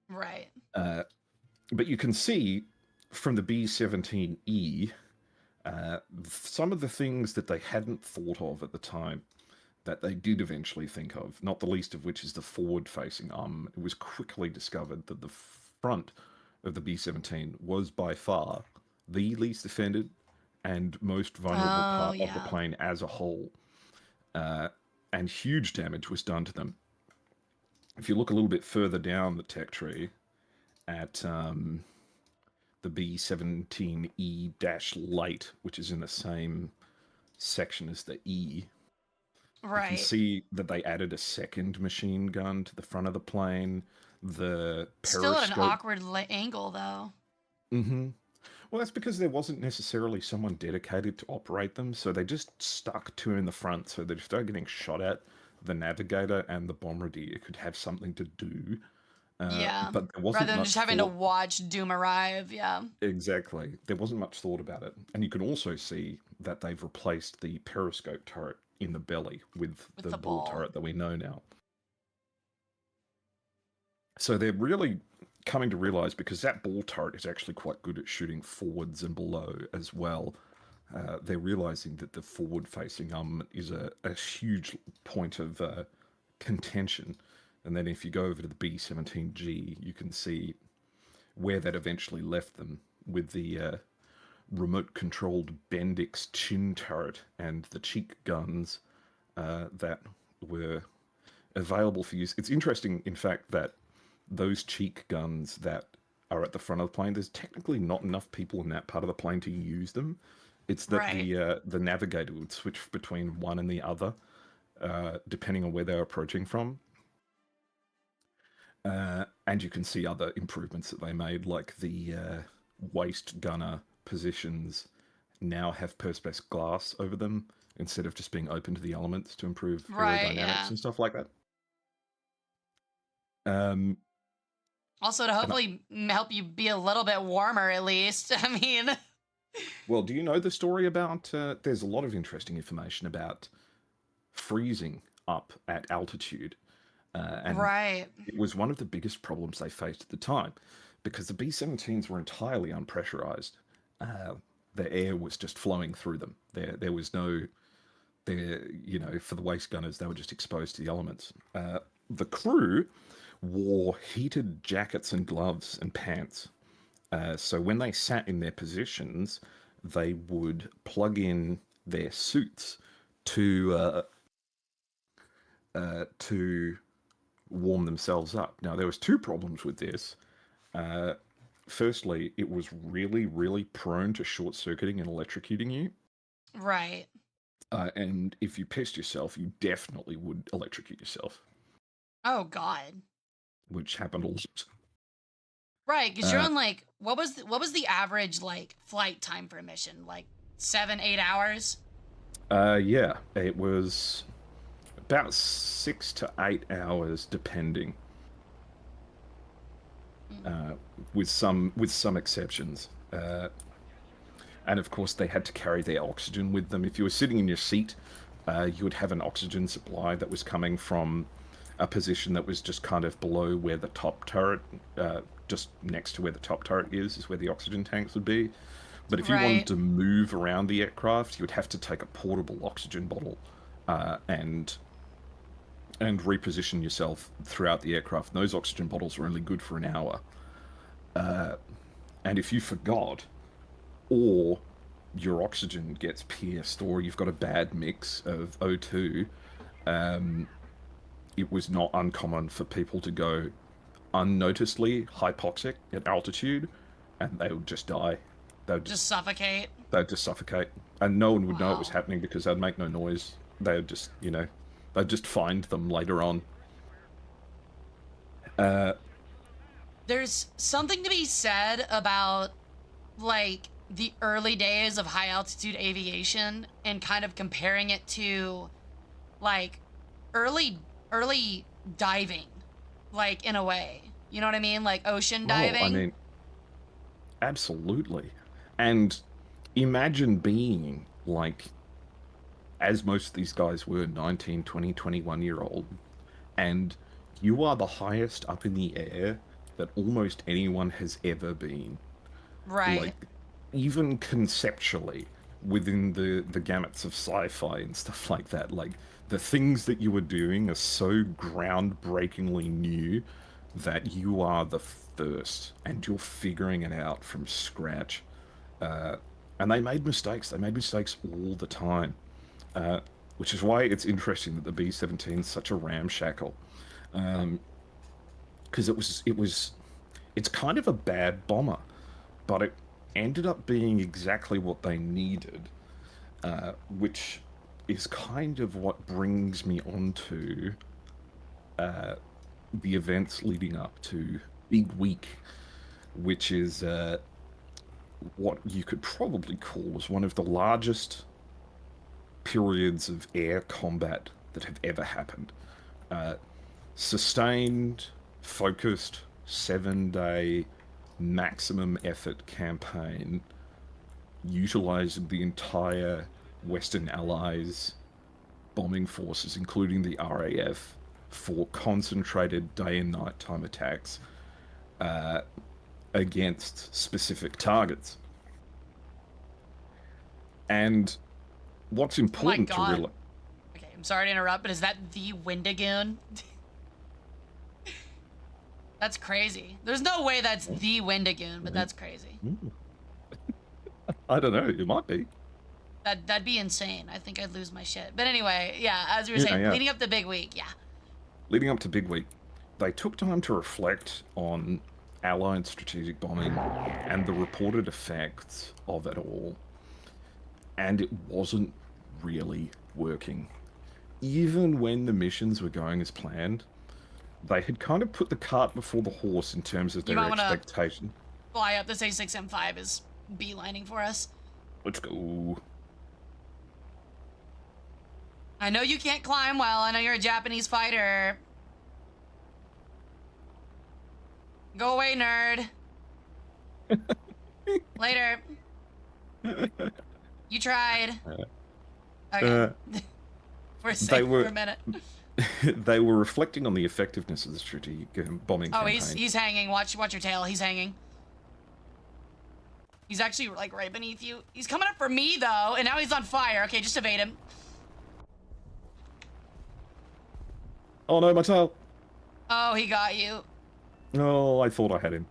Right. But you can see from the B-17E some of the things that they hadn't thought of at the time that they did eventually think of, not the least of which is the forward-facing arm. It was quickly discovered that the front of the B-17 was by far the least defended and most vulnerable part of the plane as a whole. And huge damage was done to them. If you look a little bit further down the tech tree at the B-17E-Lite, which is in the same section as the E, Right. you can see that they added a second machine gun to the front of the plane. The Still periscope... at an awkward angle, though. Well, that's because there wasn't necessarily someone dedicated to operate them, so they just stuck two in the front so that if they're getting shot at, the navigator and the bombardier could have something to do. Yeah. But there wasn't Rather than much just having to watch doom arrive, yeah. Exactly. There wasn't much thought about it. And you can also see that they've replaced the periscope turret in the belly with the ball turret that we know now. So they're really coming to realize, because that ball turret is actually quite good at shooting forwards and below as well, they're realizing that the forward-facing armament is a huge point of contention. And then if you go over to the B-17G, you can see where that eventually left them with the remote-controlled Bendix chin turret and the cheek guns that were available for use. It's interesting, in fact, that those cheek guns that are at the front of the plane, there's technically not enough people in that part of the plane to use them. It's that the navigator would switch between one and the other, depending on where they're approaching from. And you can see other improvements that they made, like the waist gunner positions now have perspex glass over them instead of just being open to the elements to improve aerodynamics and stuff like that. Also, to hopefully help you be a little bit warmer, at least. I mean... Well, do you know the story about... there's a lot of interesting information about freezing up at altitude. And it was one of the biggest problems they faced at the time, because the B-17s were entirely unpressurized. The air was just flowing through them. There was no... you know, for the waist gunners, they were just exposed to the elements. The crew wore heated jackets and gloves and pants. So when they sat in their positions, they would plug in their suits to warm themselves up. Now, there was two problems with this. Firstly, it was really, really prone to short-circuiting and electrocuting you. Right. And if you pissed yourself, you definitely would electrocute yourself. Oh, God. Which happened a lot. Right, because you're on, like, what was the average, like, flight time for a mission? Like, 7-8 hours? Yeah, it was about 6 to 8 hours, depending. With some exceptions. And of course, they had to carry their oxygen with them. If you were sitting in your seat, you would have an oxygen supply that was coming from a position that was just kind of below where the top turret, just next to where the top turret is where the oxygen tanks would be. But if you wanted to move around the aircraft, you would have to take a portable oxygen bottle and reposition yourself throughout the aircraft. And those oxygen bottles were only good for an hour. And if you forgot, or your oxygen gets pierced, or you've got a bad mix of O2, it was not uncommon for people to go unnoticedly hypoxic at altitude, and they would just die. They would just suffocate. They'd just suffocate, and no one would know it was happening because they'd make no noise. They would just, they'd just find them later on. There's something to be said about, like, the early days of high-altitude aviation and kind of comparing it to, like, early diving, like, in a way. You know what I mean? Like, ocean diving. Oh, I mean, absolutely. And imagine being, like, as most of these guys were, 19, 20, 21-year-old, and you are the highest up in the air that almost anyone has ever been. Right. Like, even conceptually, within the gamuts of sci-fi and stuff like that, like, the things that you were doing are so groundbreakingly new that you are the first, and you're figuring it out from scratch. And they made mistakes. They made mistakes all the time. Which is why it's interesting that the B-17 is such a ramshackle. Because it's kind of a bad bomber, but it ended up being exactly what they needed, which is kind of what brings me on to the events leading up to Big Week, which is what you could probably call as one of the largest periods of air combat that have ever happened. Sustained, focused, 7-day, maximum effort campaign, utilizing the entire Western Allies bombing forces, including the RAF, for concentrated day and nighttime attacks against specific targets. And what's important to realize... Okay, I'm sorry to interrupt, but is that the Wendigoon? That's crazy. There's no way that's the Wendigoon, but that's crazy. I don't know. It might be. That'd be insane. I think I'd lose my shit. But anyway, yeah, as you were saying, leading up to Big Week, yeah. Leading up to Big Week, they took time to reflect on Allied strategic bombing and the reported effects of it all. And it wasn't really working. Even when the missions were going as planned, they had kind of put the cart before the horse in terms of their expectation. Fly up. This A6M5 is beelining for us. Let's go. I know you can't climb well. I know you're a Japanese fighter. Go away, nerd. Later. You tried. Okay. We're safe for a minute. They were reflecting on the effectiveness of the strategic bombing campaign. Oh, he's hanging. Watch your tail. He's hanging. He's actually, like, right beneath you. He's coming up for me, though, and now he's on fire. Okay, just evade him. Oh, no, my tail. Oh, he got you. Oh, I thought I had him.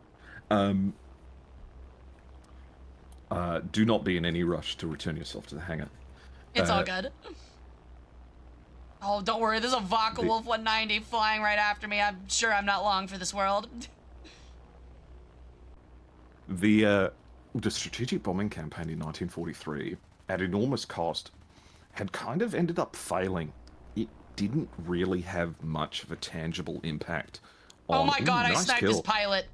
Do not be in any rush to return yourself to the hangar. It's all good. Oh, don't worry. There's a Vaka Wolf 190 flying right after me. I'm sure I'm not long for this world. The strategic bombing campaign in 1943, at enormous cost, had kind of ended up failing. It didn't really have much of a tangible impact on... Oh my god, I nice sniped kill. his pilot.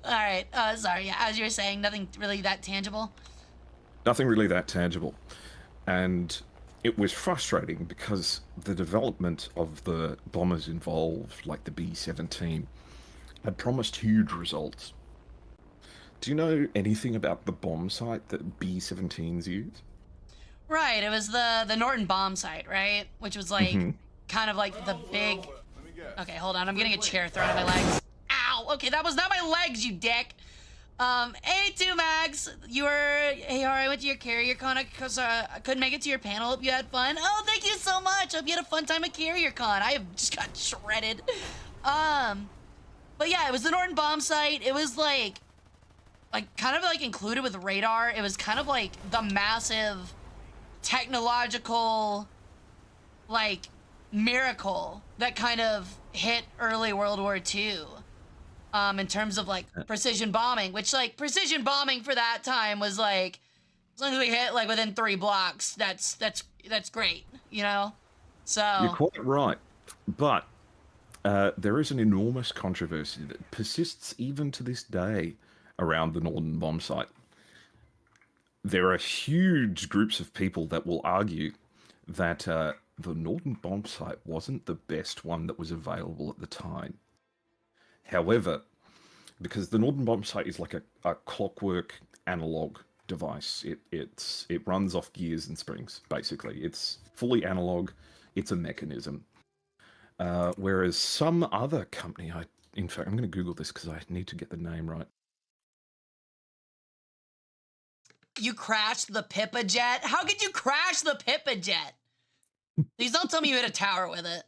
Alright, sorry, yeah, as you were saying, nothing really that tangible? Nothing really that tangible. And it was frustrating because the development of the bombers involved, like the B-17, had promised huge results. Do you know anything about the bomb site that B-17s use? Right, it was the Norton bomb site, right? Which was like, kind of like the big... Okay, hold on, I'm getting a chair thrown at my legs. Ow! Okay, that was not my legs, you dick! A2 Max, you were... Hey, Hara, I went to your carrier con because I couldn't make it to your panel. Hope you had fun. Oh, thank you so much! Hope you had a fun time at carrier con. I have just got shredded. But yeah, it was the Norton bomb site. It was like kind of like included with radar. It was kind of like the massive technological like miracle that kind of hit early World War II. In terms of like precision bombing, which like precision bombing for that time was like, as long as we hit like within 3 blocks, that's great, you know? So You're quite right. But there is an enormous controversy that persists even to this day around the Norton bomb site. There are huge groups of people that will argue that the Norton bomb site wasn't the best one that was available at the time. However, because the Norton bomb site is like a clockwork analog device, it runs off gears and springs, basically. It's fully analog, it's a mechanism. Whereas some other company, in fact, I'm going to Google this because I need to get the name right. you crashed the Pippa jet? How could you crash the Pippa jet? Please don't tell me you hit a tower with it.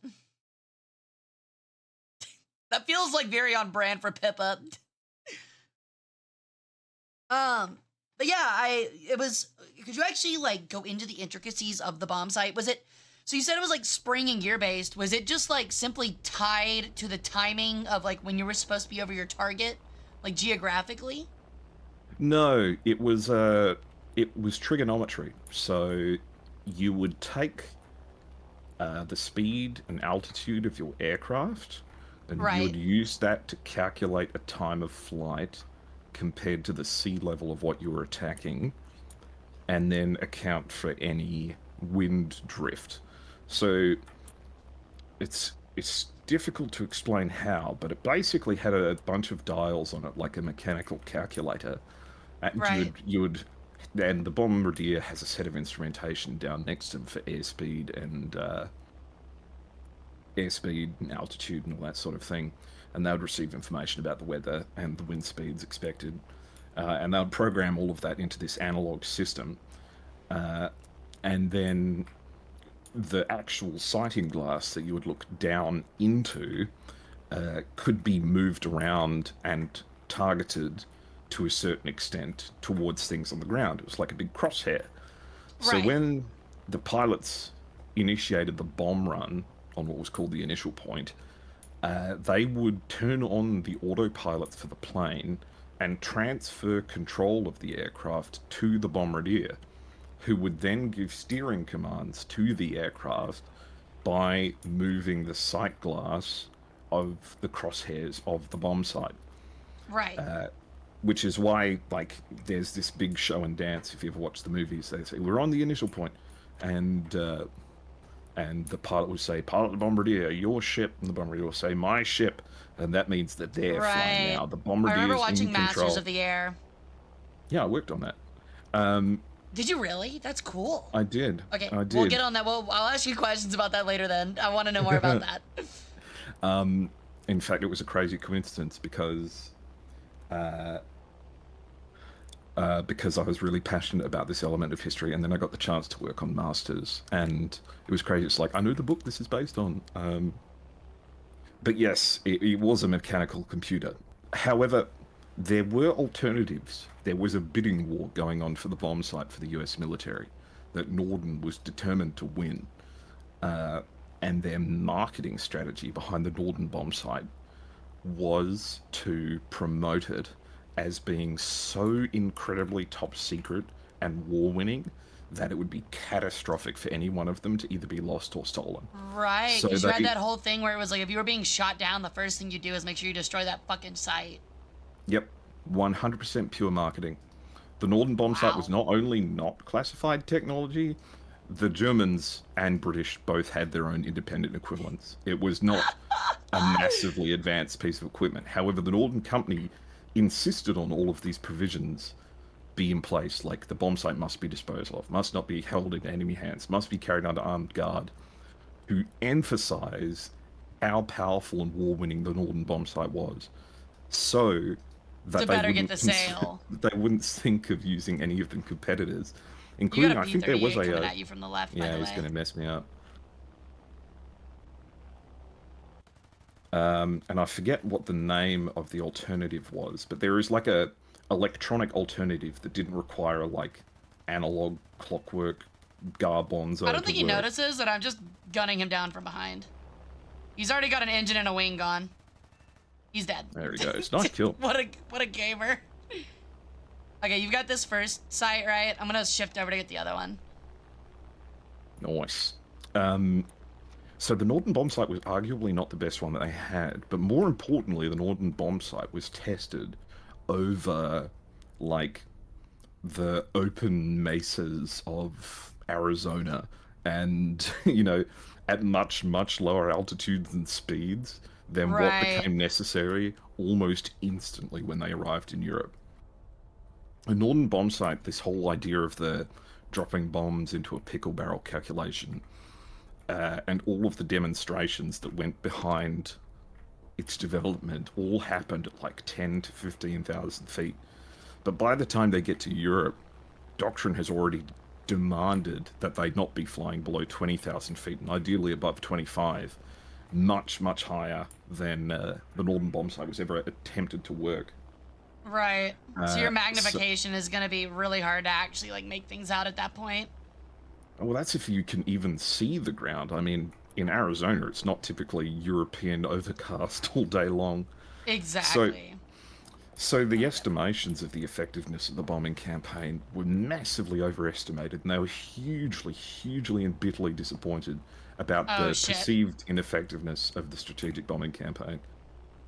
That feels like very on brand for Pippa. But yeah, could you actually like go into the intricacies of the bomb site? Was it, so you said it was like spring and gear based. Was it just like simply tied to the timing of like when you were supposed to be over your target, like geographically? No, it was trigonometry. So you would take the speed and altitude of your aircraft, and you would use that to calculate a time of flight compared to the sea level of what you were attacking, and then account for any wind drift. So it's difficult to explain how, but it basically had a bunch of dials on it, like a mechanical calculator. And and the bombardier has a set of instrumentation down next to them for airspeed and altitude and all that sort of thing. And they would receive information about the weather and the wind speeds expected. And they would program all of that into this analog system. And then the actual sighting glass that you would look down into could be moved around and targeted to a certain extent towards things on the ground. It was like a big crosshair. So when the pilots initiated the bomb run on what was called the initial point, they would turn on the autopilot for the plane and transfer control of the aircraft to the bombardier, who would then give steering commands to the aircraft by moving the sight glass of the crosshairs of the bomb site. Right. Which is why, like, there's this big show and dance. If you ever watch the movies, they say, we're on the initial point, and the pilot would say, pilot the bombardier, your ship, and the bombardier will say, my ship, and that means that they're flying now. The bombardier's in control. I remember watching Masters of the Air. Yeah, I worked on that. Did you really? That's cool. I did. Okay, I did. We'll get on that. I'll ask you questions about that later then. I want to know more about that. In fact, it was a crazy coincidence because I was really passionate about this element of history, and then I got the chance to work on Masters, and it was crazy. It's like, I know the book this is based on. But yes, it was a mechanical computer. However, there were alternatives. There was a bidding war going on for the bomb site for the US military that Norton was determined to win. And their marketing strategy behind the Norton bomb site was to promote it as being so incredibly top secret and war-winning that it would be catastrophic for any one of them to either be lost or stolen. Right, because you had that whole thing where it was like, if you were being shot down, the first thing you do is make sure you destroy that fucking site. Yep, 100% pure marketing. The Norton bomb site was not only not classified technology, the Germans and British both had their own independent equivalents. It was not a massively advanced piece of equipment. However, the Norton company insisted on all of these provisions be in place, like the bomb site must be disposed of, must not be held in enemy hands, must be carried under armed guard, to emphasize how powerful and war-winning the Norden bomb site was, so that to better get the sale. they wouldn't think of using any of the competitors, You including got a I think there was P-38 a coming at you from the left, by yeah, the he's way. gonna mess me up. And I forget what the name of the alternative was, but there is like a electronic alternative that didn't require like analog clockwork garbonzo. I don't think he notices that I'm just gunning him down from behind. He's already got an engine and a wing gone. He's dead. There he goes. Nice kill. What a gamer. Okay, you've got this first site, right? I'm gonna shift over to get the other one. Nice. So the Norden bomb site was arguably not the best one that they had, but more importantly, the Norden bomb site was tested over, like, the open mesas of Arizona, and, you know, at much, much lower altitudes and speeds than what became necessary almost instantly when they arrived in Europe. The Norden bomb site, this whole idea of the dropping bombs into a pickle barrel calculation, and all of the demonstrations that went behind its development all happened at like 10 to 15,000 feet. But by the time they get to Europe, doctrine has already demanded that they not be flying below 20,000 feet, and ideally above 25, much, much higher than the Norden bomb site was ever attempted to work. Right. So your magnification is going to be really hard to actually like make things out at that point. Well, that's if you can even see the ground. I mean, in Arizona, it's not typically European overcast all day long. Exactly. So the estimations of the effectiveness of the bombing campaign were massively overestimated, and they were hugely, hugely and bitterly disappointed about the perceived ineffectiveness of the strategic bombing campaign.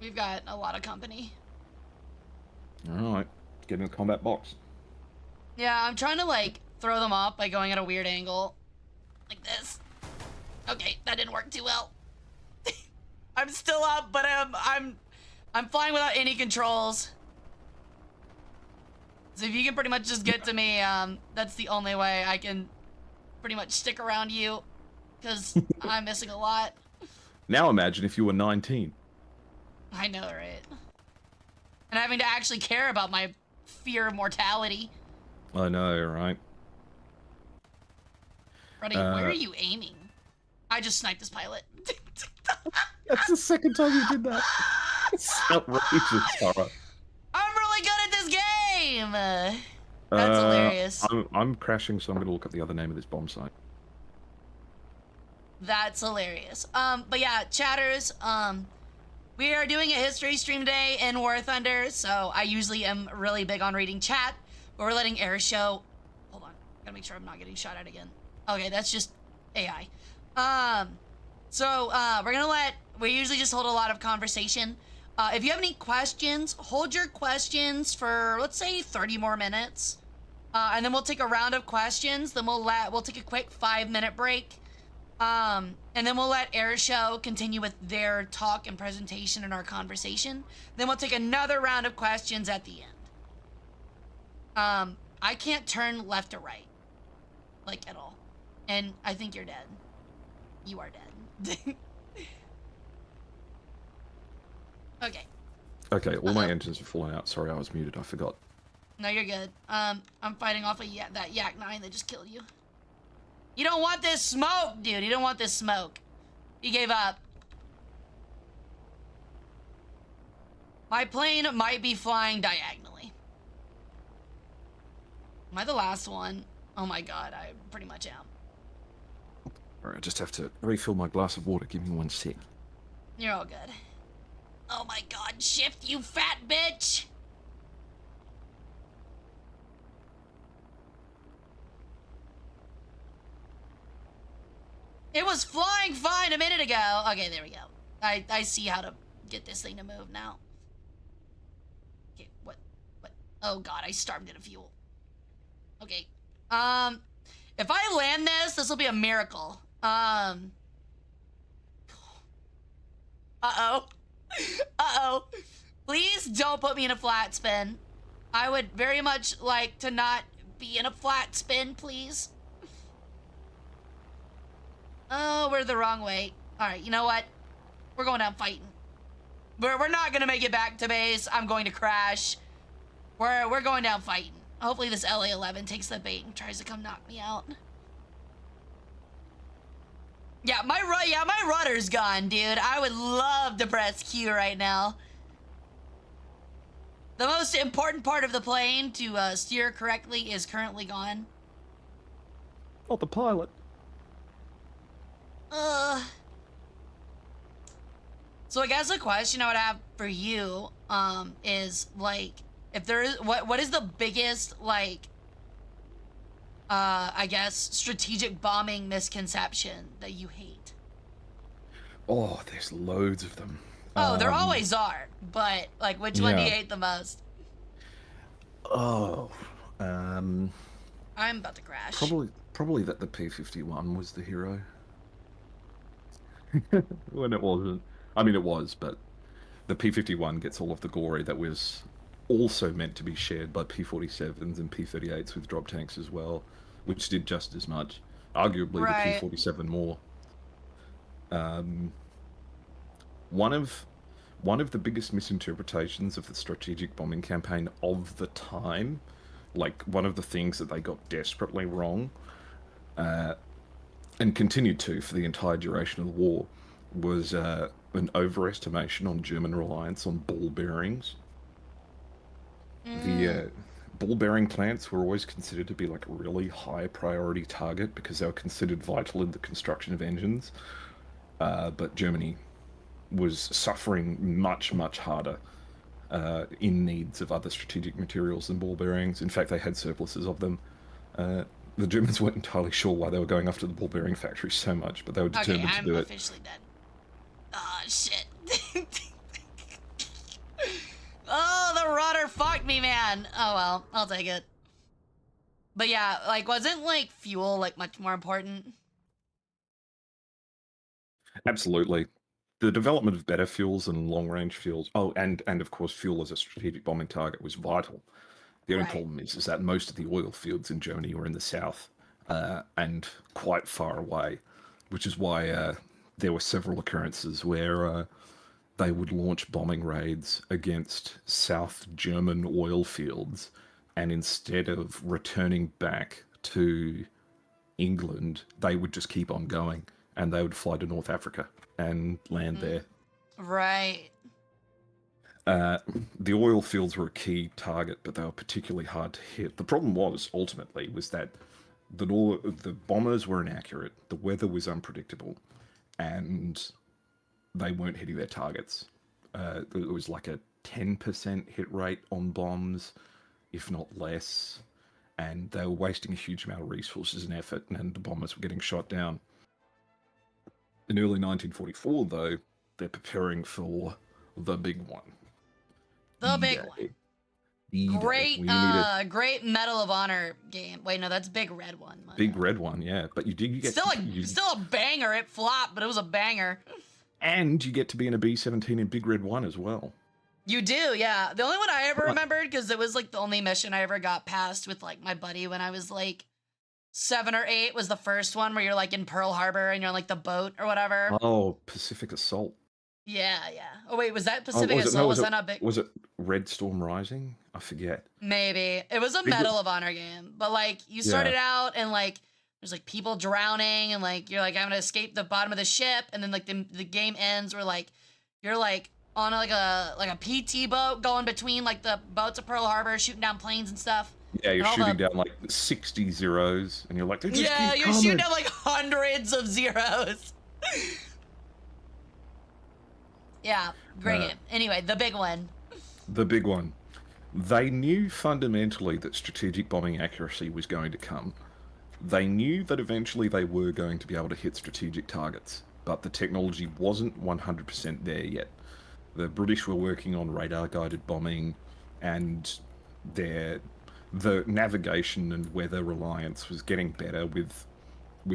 We've got a lot of company. All right, get in the combat box. Yeah, I'm trying to like throw them up by going at a weird angle, like this. Okay, that didn't work too well. I'm still up, but I'm flying without any controls. So if you can pretty much just get to me, that's the only way I can pretty much stick around you, because I'm missing a lot. Now imagine if you were 19. I know, right? And having to actually care about my fear of mortality. I know, right? Buddy, where are you aiming? I just sniped this pilot. That's the second time you did that. It's outrageous, Hara. I'm really good at this game! That's hilarious. I'm crashing, so I'm going to look up the other name of this bomb site. That's hilarious. But yeah, chatters, we are doing a history stream today in War Thunder, so I usually am really big on reading chat, but we're letting air show... Hold on, gotta make sure I'm not getting shot at again. Okay, that's just AI. We usually just hold a lot of conversation. If you have any questions, hold your questions for, let's say, 30 more minutes. And then we'll take a round of questions, then we'll take a quick 5-minute break. And then we'll let Airshow continue with their talk and presentation and our conversation. Then we'll take another round of questions at the end. I can't turn left or right, like at all. And I think you're dead. You are dead. Okay. Okay, all my engines are falling out. Sorry, I was muted. I forgot. No, you're good. I'm fighting off that Yak 9 that just killed you. You don't want this smoke, dude. You don't want this smoke. He gave up. My plane might be flying diagonally. Am I the last one? Oh my god, I pretty much am. Alright, I just have to refill my glass of water. Give me 1 sec. You're all good. Oh my god, shift, you fat bitch! It was flying fine a minute ago. Okay, there we go. I see how to get this thing to move now. Okay, what? Oh god, I starved it of fuel. Okay. If I land this will be a miracle. Uh-oh. Uh-oh. Please don't put me in a flat spin. I would very much like to not be in a flat spin, please. Oh, we're the wrong way. All right, you know what? We're going down fighting. We're not gonna make it back to base. I'm going to crash. We're going down fighting. Hopefully this LA-11 takes the bait and tries to come knock me out. Yeah, my rudder's gone, dude. I would love to press Q right now. The most important part of the plane to steer correctly is currently gone. Not the pilot. So I guess the question I would have for you, is like, if there is, what is the biggest, like, I guess, strategic bombing misconception that you hate? Oh, there's loads of them. Oh, there always are, but, like, which one do you hate the most? Oh, I'm about to crash. Probably that the P-51 was the hero. When it wasn't. I mean, it was, but the P-51 gets all of the glory that was also meant to be shared by P-47s and P-38s with drop tanks as well, which did just as much. Arguably the P-47 more. One of the biggest misinterpretations of the strategic bombing campaign of the time, like one of the things that they got desperately wrong, and continued to for the entire duration of the war, was an overestimation on German reliance on ball bearings. The ball bearing plants were always considered to be like a really high priority target because they were considered vital in the construction of engines. But Germany was suffering much harder in needs of other strategic materials than ball bearings. In fact, they had surpluses of them. The Germans weren't entirely sure why they were going after the ball bearing factories so much, but they were determined to do it. I'm officially dead. Oh, shit. Oh, the rudder fucked me, man. Oh, well, I'll take it. But yeah, like, wasn't, like, fuel, like, much more important? Absolutely. The development of better fuels and long-range fuels, oh, and of course fuel as a strategic bombing target was vital. The only problem is that most of the oil fields in Germany were in the south, and quite far away, which is why there were several occurrences where they would launch bombing raids against South German oil fields, and instead of returning back to England, they would just keep on going, and they would fly to North Africa and land there. Right. The oil fields were a key target, but they were particularly hard to hit. The problem was that the bombers were inaccurate, the weather was unpredictable, and they weren't hitting their targets. It was like a 10% hit rate on bombs, if not less, and they were wasting a huge amount of resources and effort, and the bombers were getting shot down. In early 1944, though, they're preparing for the big one. The big one. Great Medal of Honor game. Wait, no, that's Big Red One. Big Red One, yeah. But you get still a banger. It flopped, but it was a banger. And you get to be in a B-17 in Big Red One as well. You do, yeah. The only one I ever remembered, because it was like the only mission I ever got past with like my buddy when I was like 7 or 8, was the first one where you're like in Pearl Harbor and you're on like the boat or whatever. Oh, Pacific Assault. Yeah. Oh wait, was that Pacific Assault? Was that not big? Was it Red Storm Rising? I forget. Maybe. It was a Medal of Honor game, but like you started out and like there's like people drowning and like you're like I'm gonna escape the bottom of the ship, and then like the game ends where like you're like on like a PT boat going between like the boats of Pearl Harbor, shooting down planes and stuff. Yeah, you're shooting down like 60 zeros, and you're like, you're shooting down like hundreds of zeros. Yeah, great game. Anyway, the big one. The big one. They knew fundamentally that strategic bombing accuracy was going to come. They knew that eventually they were going to be able to hit strategic targets, but the technology wasn't 100% there yet. The British were working on radar-guided bombing, and the navigation and weather reliance was getting better with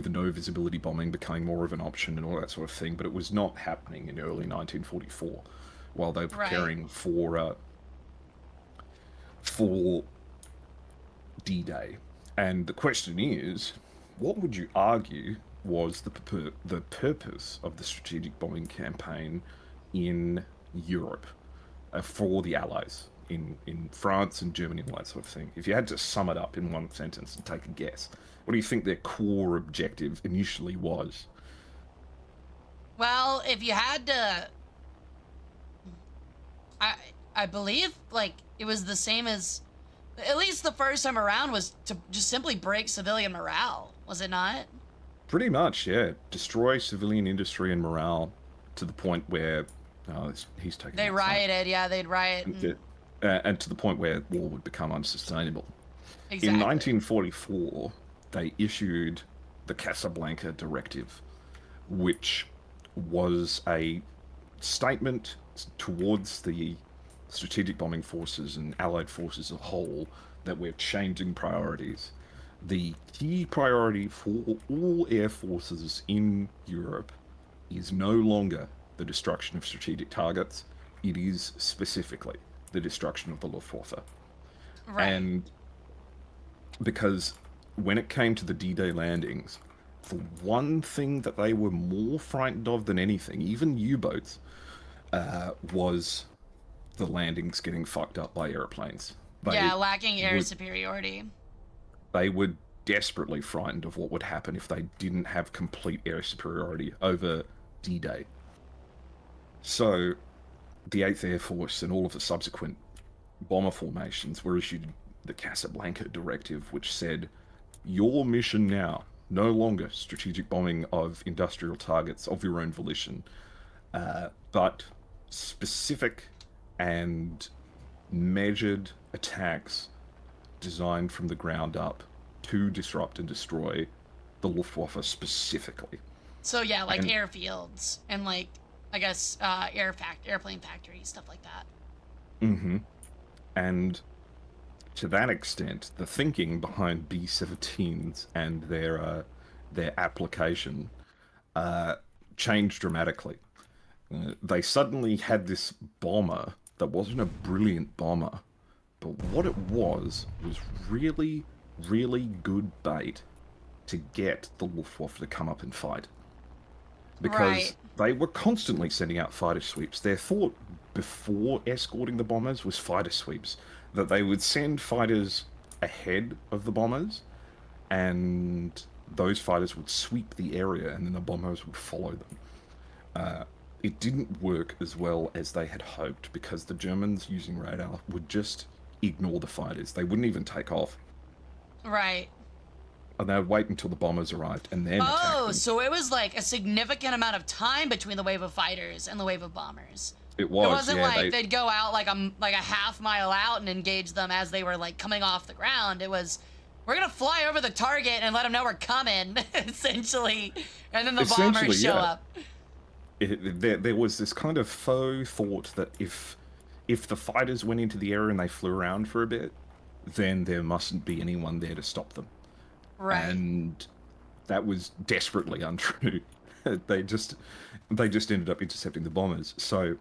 no visibility bombing becoming more of an option and all that sort of thing, but it was not happening in early 1944. while they were Right. preparing for D-Day. And the question is, what would you argue was the purpose of the strategic bombing campaign in Europe for the Allies, in France and Germany and all that sort of thing? If you had to sum it up in one sentence and take a guess, what do you think their core objective initially was? Well, if you had to, I believe like it was the same as, at least the first time around, was to just simply break civilian morale, was it not? Pretty much, yeah. Destroy civilian industry and morale to the point where he's taking. They rioted, yeah, they'd riot. And to the point where war would become unsustainable. Exactly. In 1944, they issued the Casablanca Directive, which was a statement towards the strategic bombing forces and allied forces as a whole that we're changing priorities. The key priority for all air forces in Europe is no longer the destruction of strategic targets. It is specifically the destruction of the Luftwaffe. Right. And because when it came to the D-Day landings, the one thing that they were more frightened of than anything, even U-boats, was the landings getting fucked up by airplanes. Lacking air superiority. They were desperately frightened of what would happen if they didn't have complete air superiority over D-Day. So, the 8th Air Force and all of the subsequent bomber formations were issued the Casablanca Directive, which said, your mission now, no longer strategic bombing of industrial targets of your own volition, but specific and measured attacks designed from the ground up to disrupt and destroy the Luftwaffe specifically. So yeah, like airfields and like, I guess, airplane factories, stuff like that. Mm-hmm. And to that extent, the thinking behind B-17s and their application changed dramatically. They suddenly had this bomber that wasn't a brilliant bomber, but what it was really, really good bait to get the Luftwaffe to come up and fight. Because they were constantly sending out fighter sweeps. Their thought before escorting the bombers was fighter sweeps. That they would send fighters ahead of the bombers, and those fighters would sweep the area, and then the bombers would follow them. It didn't work as well as they had hoped, because the Germans, using radar, would just ignore the fighters. They wouldn't even take off. Right. And they would wait until the bombers arrived, and then attack them. So it was like a significant amount of time between the wave of fighters and the wave of bombers. It was. It wasn't like they'd go out like a half mile out and engage them as they were like coming off the ground. It was, we're gonna fly over the target and let them know we're coming, essentially, and then the bombers show up. There was this kind of faux thought that if the fighters went into the area and they flew around for a bit, then there mustn't be anyone there to stop them. Right. And that was desperately untrue. They just ended up intercepting the bombers. So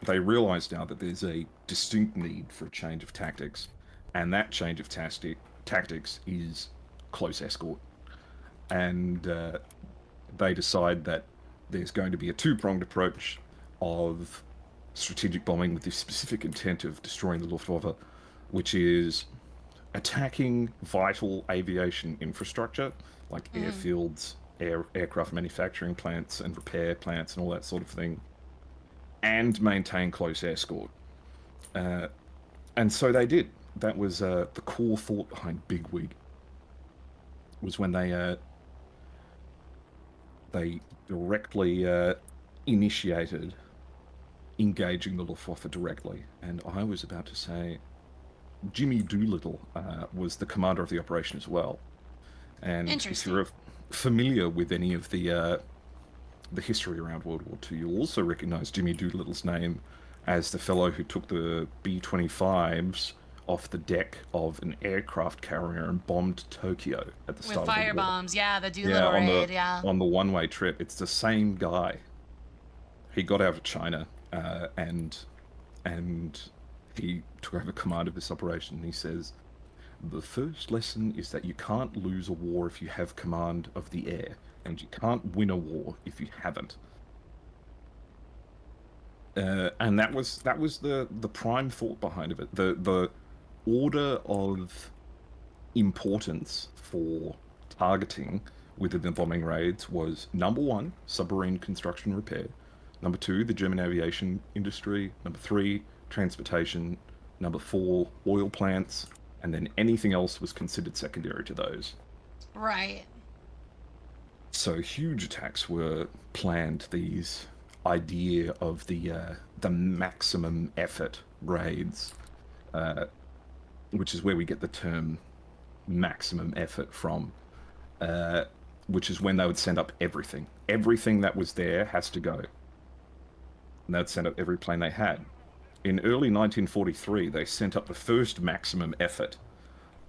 they realized now that there's a distinct need for a change of tactics, and that change of tactics is close escort. And they decide that there's going to be a two-pronged approach of strategic bombing with the specific intent of destroying the Luftwaffe, which is attacking vital aviation infrastructure, like airfields, aircraft manufacturing plants and repair plants and all that sort of thing, and maintain close escort. And so they did. That was the core thought behind Bigwig, was when they directly initiated engaging the Luftwaffe directly. And I was about to say Jimmy Doolittle was the commander of the operation as well. And if you're familiar with any of the history around World War II, you'll also recognize Jimmy Doolittle's name as the fellow who took the B-25s off the deck of an aircraft carrier and bombed Tokyo at the start of the war. With firebombs, yeah, the Doolittle raid, on the one-way trip. It's the same guy. He got out of China, and he took over command of this operation. And he says, the first lesson is that you can't lose a war if you have command of the air, and you can't win a war if you haven't. And that was the prime thought behind it. The order of importance for targeting within the bombing raids was number 1, submarine construction repair. Number 2, the German aviation industry. Number 3, transportation. Number 4, oil plants. And then anything else was considered secondary to those. Right. So huge attacks were planned. These idea of the maximum effort raids, which is where we get the term maximum effort from, which is when they would send up everything. Everything that was there has to go. And they'd send up every plane they had. In early 1943, they sent up the first maximum effort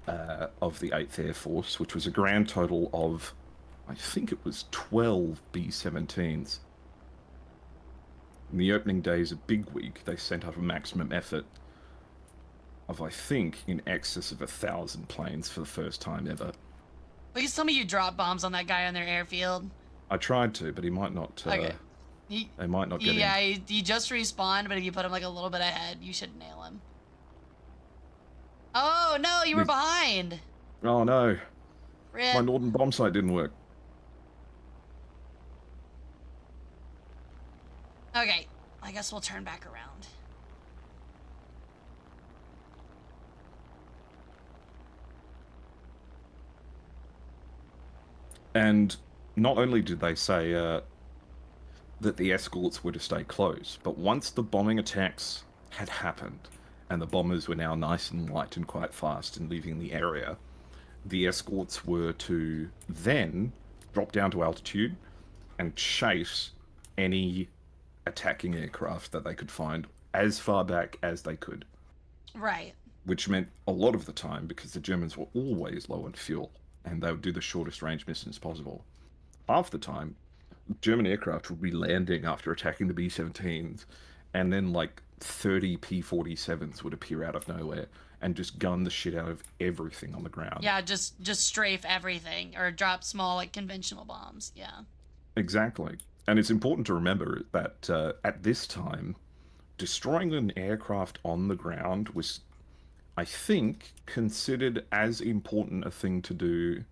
of the 8th Air Force, which was a grand total of, I think it was 12 B-17s. In the opening days of Big Week, they sent up a maximum effort of, I think, in excess of 1,000 planes for the first time ever. Please tell me you drop bombs on that guy on their airfield. I tried to, but he might not. Okay. They might not get in. Yeah, he just respawned, but if you put him like a little bit ahead, you should nail him. Oh no, you were behind. Oh no. Rip. My Norden bomb sight didn't work. Okay, I guess we'll turn back around. And not only did they say that the escorts were to stay close, but once the bombing attacks had happened, and the bombers were now nice and light and quite fast and leaving the area, the escorts were to then drop down to altitude and chase any attacking aircraft that they could find as far back as they could. Right. Which meant a lot of the time, because the Germans were always low on fuel, and they would do the shortest range missions possible. Half the time, German aircraft would be landing after attacking the B-17s, and then like 30 P-47s would appear out of nowhere and just gun the shit out of everything on the ground. Yeah, just strafe everything, or drop small like conventional bombs. Yeah. Exactly. And it's important to remember that at this time, destroying an aircraft on the ground was, I think, considered as important a thing to do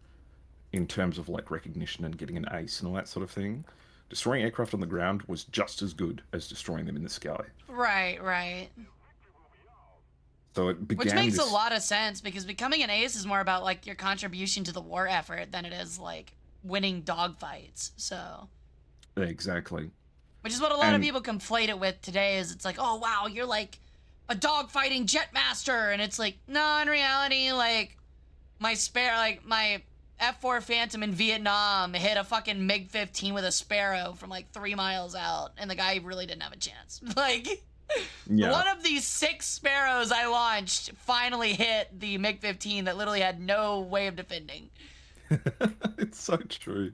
in terms of like recognition and getting an ace and all that sort of thing. Destroying aircraft on the ground was just as good as destroying them in the sky. Right, right. So it began. Which makes a lot of sense, because becoming an ace is more about like your contribution to the war effort than it is like winning dogfights. So. Exactly. Which is what a lot of people conflate it with today. Is it's like, oh wow, you're like a dogfighting jetmaster, and it's like, no, in reality, like my F4 Phantom in Vietnam hit a fucking MiG-15 with a Sparrow from like 3 miles out, and the guy really didn't have a chance. Like, yeah. One of these 6 Sparrows I launched finally hit the MiG-15 that literally had no way of defending. It's so true.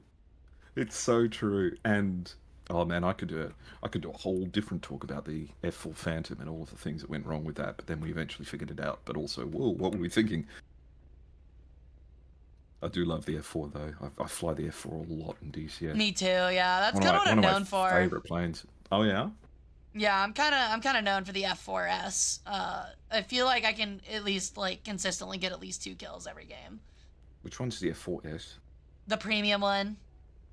It's so true. And oh man, I could do a whole different talk about the F4 Phantom and all of the things that went wrong with that, but then we eventually figured it out. But also, whoa, what were we thinking? I do love the F4 though. I fly the F4 a lot in DCS. Me too. Yeah, that's kind of what I'm known for. Favorite planes. Oh yeah. Yeah, I'm kind of known for the F4S. I feel like I can at least like consistently get at least 2 kills every game. Which one's the F4S? The premium one,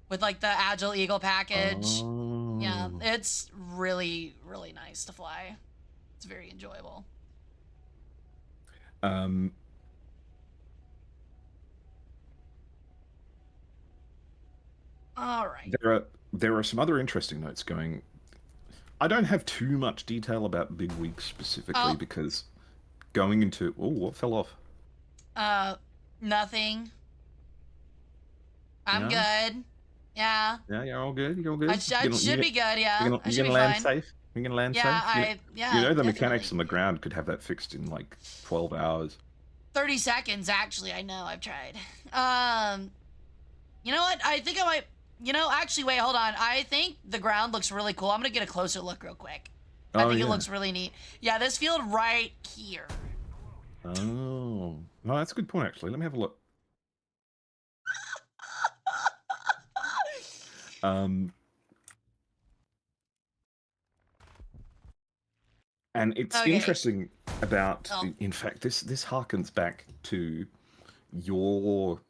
with like the Agile Eagle package. Oh. Yeah, it's really, really nice to fly. It's very enjoyable. All right. There are some other interesting notes going. I don't have too much detail about Big Week specifically because going into what fell off? Nothing. I'm good. Yeah. Yeah, you're all good. You're all good. I should be good. Yeah. You're gonna land safe. You're gonna land safe. Yeah. You know the definitely. mechanics on the ground could have that fixed in like 12 hours. 30 seconds, actually. I know. I've tried. You know what? I think I might. You know, actually, wait, hold on. I think the ground looks really cool. I'm gonna get a closer look real quick. I Oh, think it yeah. looks really neat. Yeah, this field right here. Oh. No, that's a good point, actually. Let me have a look. And it's Okay. interesting about, Oh. in fact, this harkens back to your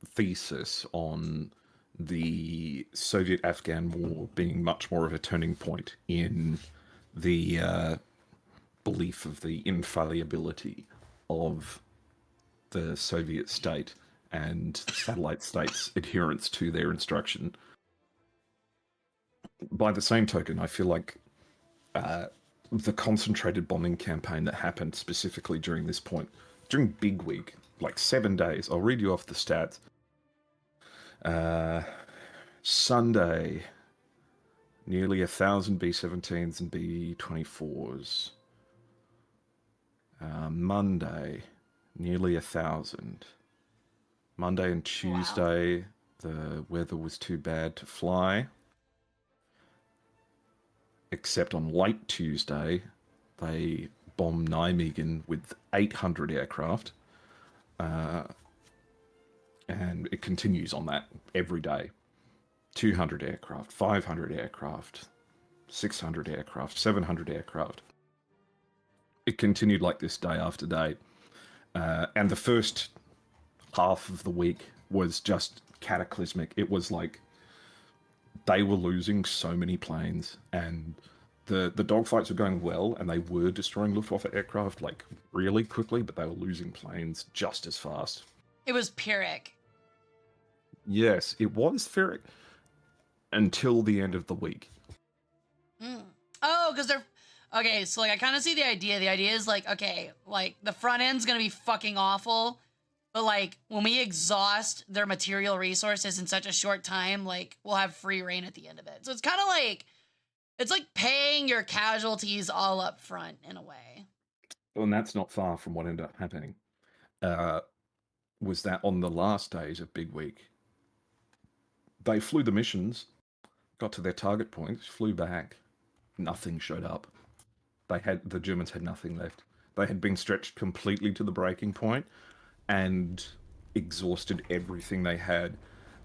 thesis on the Soviet-Afghan War being much more of a turning point in the belief of the infallibility of the Soviet state and satellite states' adherence to their instruction. By the same token, I feel like the concentrated bombing campaign that happened specifically during this point, during Big Week, like 7 days, I'll read you off the stats. Sunday, nearly 1,000 B-17s and B-24s. Monday, nearly 1,000. Monday and Tuesday, wow. The weather was too bad to fly. Except on late Tuesday, they bombed Nijmegen with 800 aircraft. And it continues on that every day. 200 aircraft, 500 aircraft, 600 aircraft, 700 aircraft. It continued like this day after day. And the first half of the week was just cataclysmic. It was like they were losing so many planes, and the dogfights were going well, and they were destroying Luftwaffe aircraft like really quickly, but they were losing planes just as fast. It was Pyrrhic. Yes, it was Pyrrhic until the end of the week. Oh, because they're... Okay, so like I kind of see the idea. The idea is like, okay, like the front end's going to be fucking awful, but like when we exhaust their material resources in such a short time, like we'll have free reign at the end of it. So it's kind of like, it's like paying your casualties all up front in a way. Well, and that's not far from what ended up happening. Was that on the last days of Big Week, they flew the missions, got to their target points, flew back, nothing showed up. The Germans had nothing left. They had been stretched completely to the breaking point and exhausted everything they had.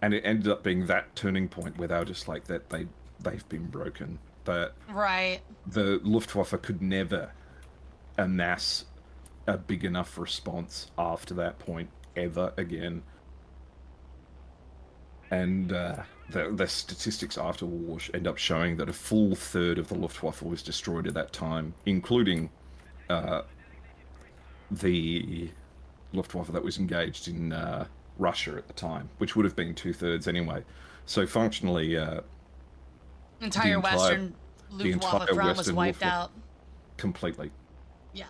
And it ended up being that turning point where they were just like that they've been broken. Right. The Luftwaffe could never amass a big enough response after that point ever again. And the statistics after war end up showing that a full third of the Luftwaffe was destroyed at that time, including the Luftwaffe that was engaged in Russia at the time, which would have been 2/3 anyway. So functionally, entire Western Luftwaffe front was wiped out completely. Yeah.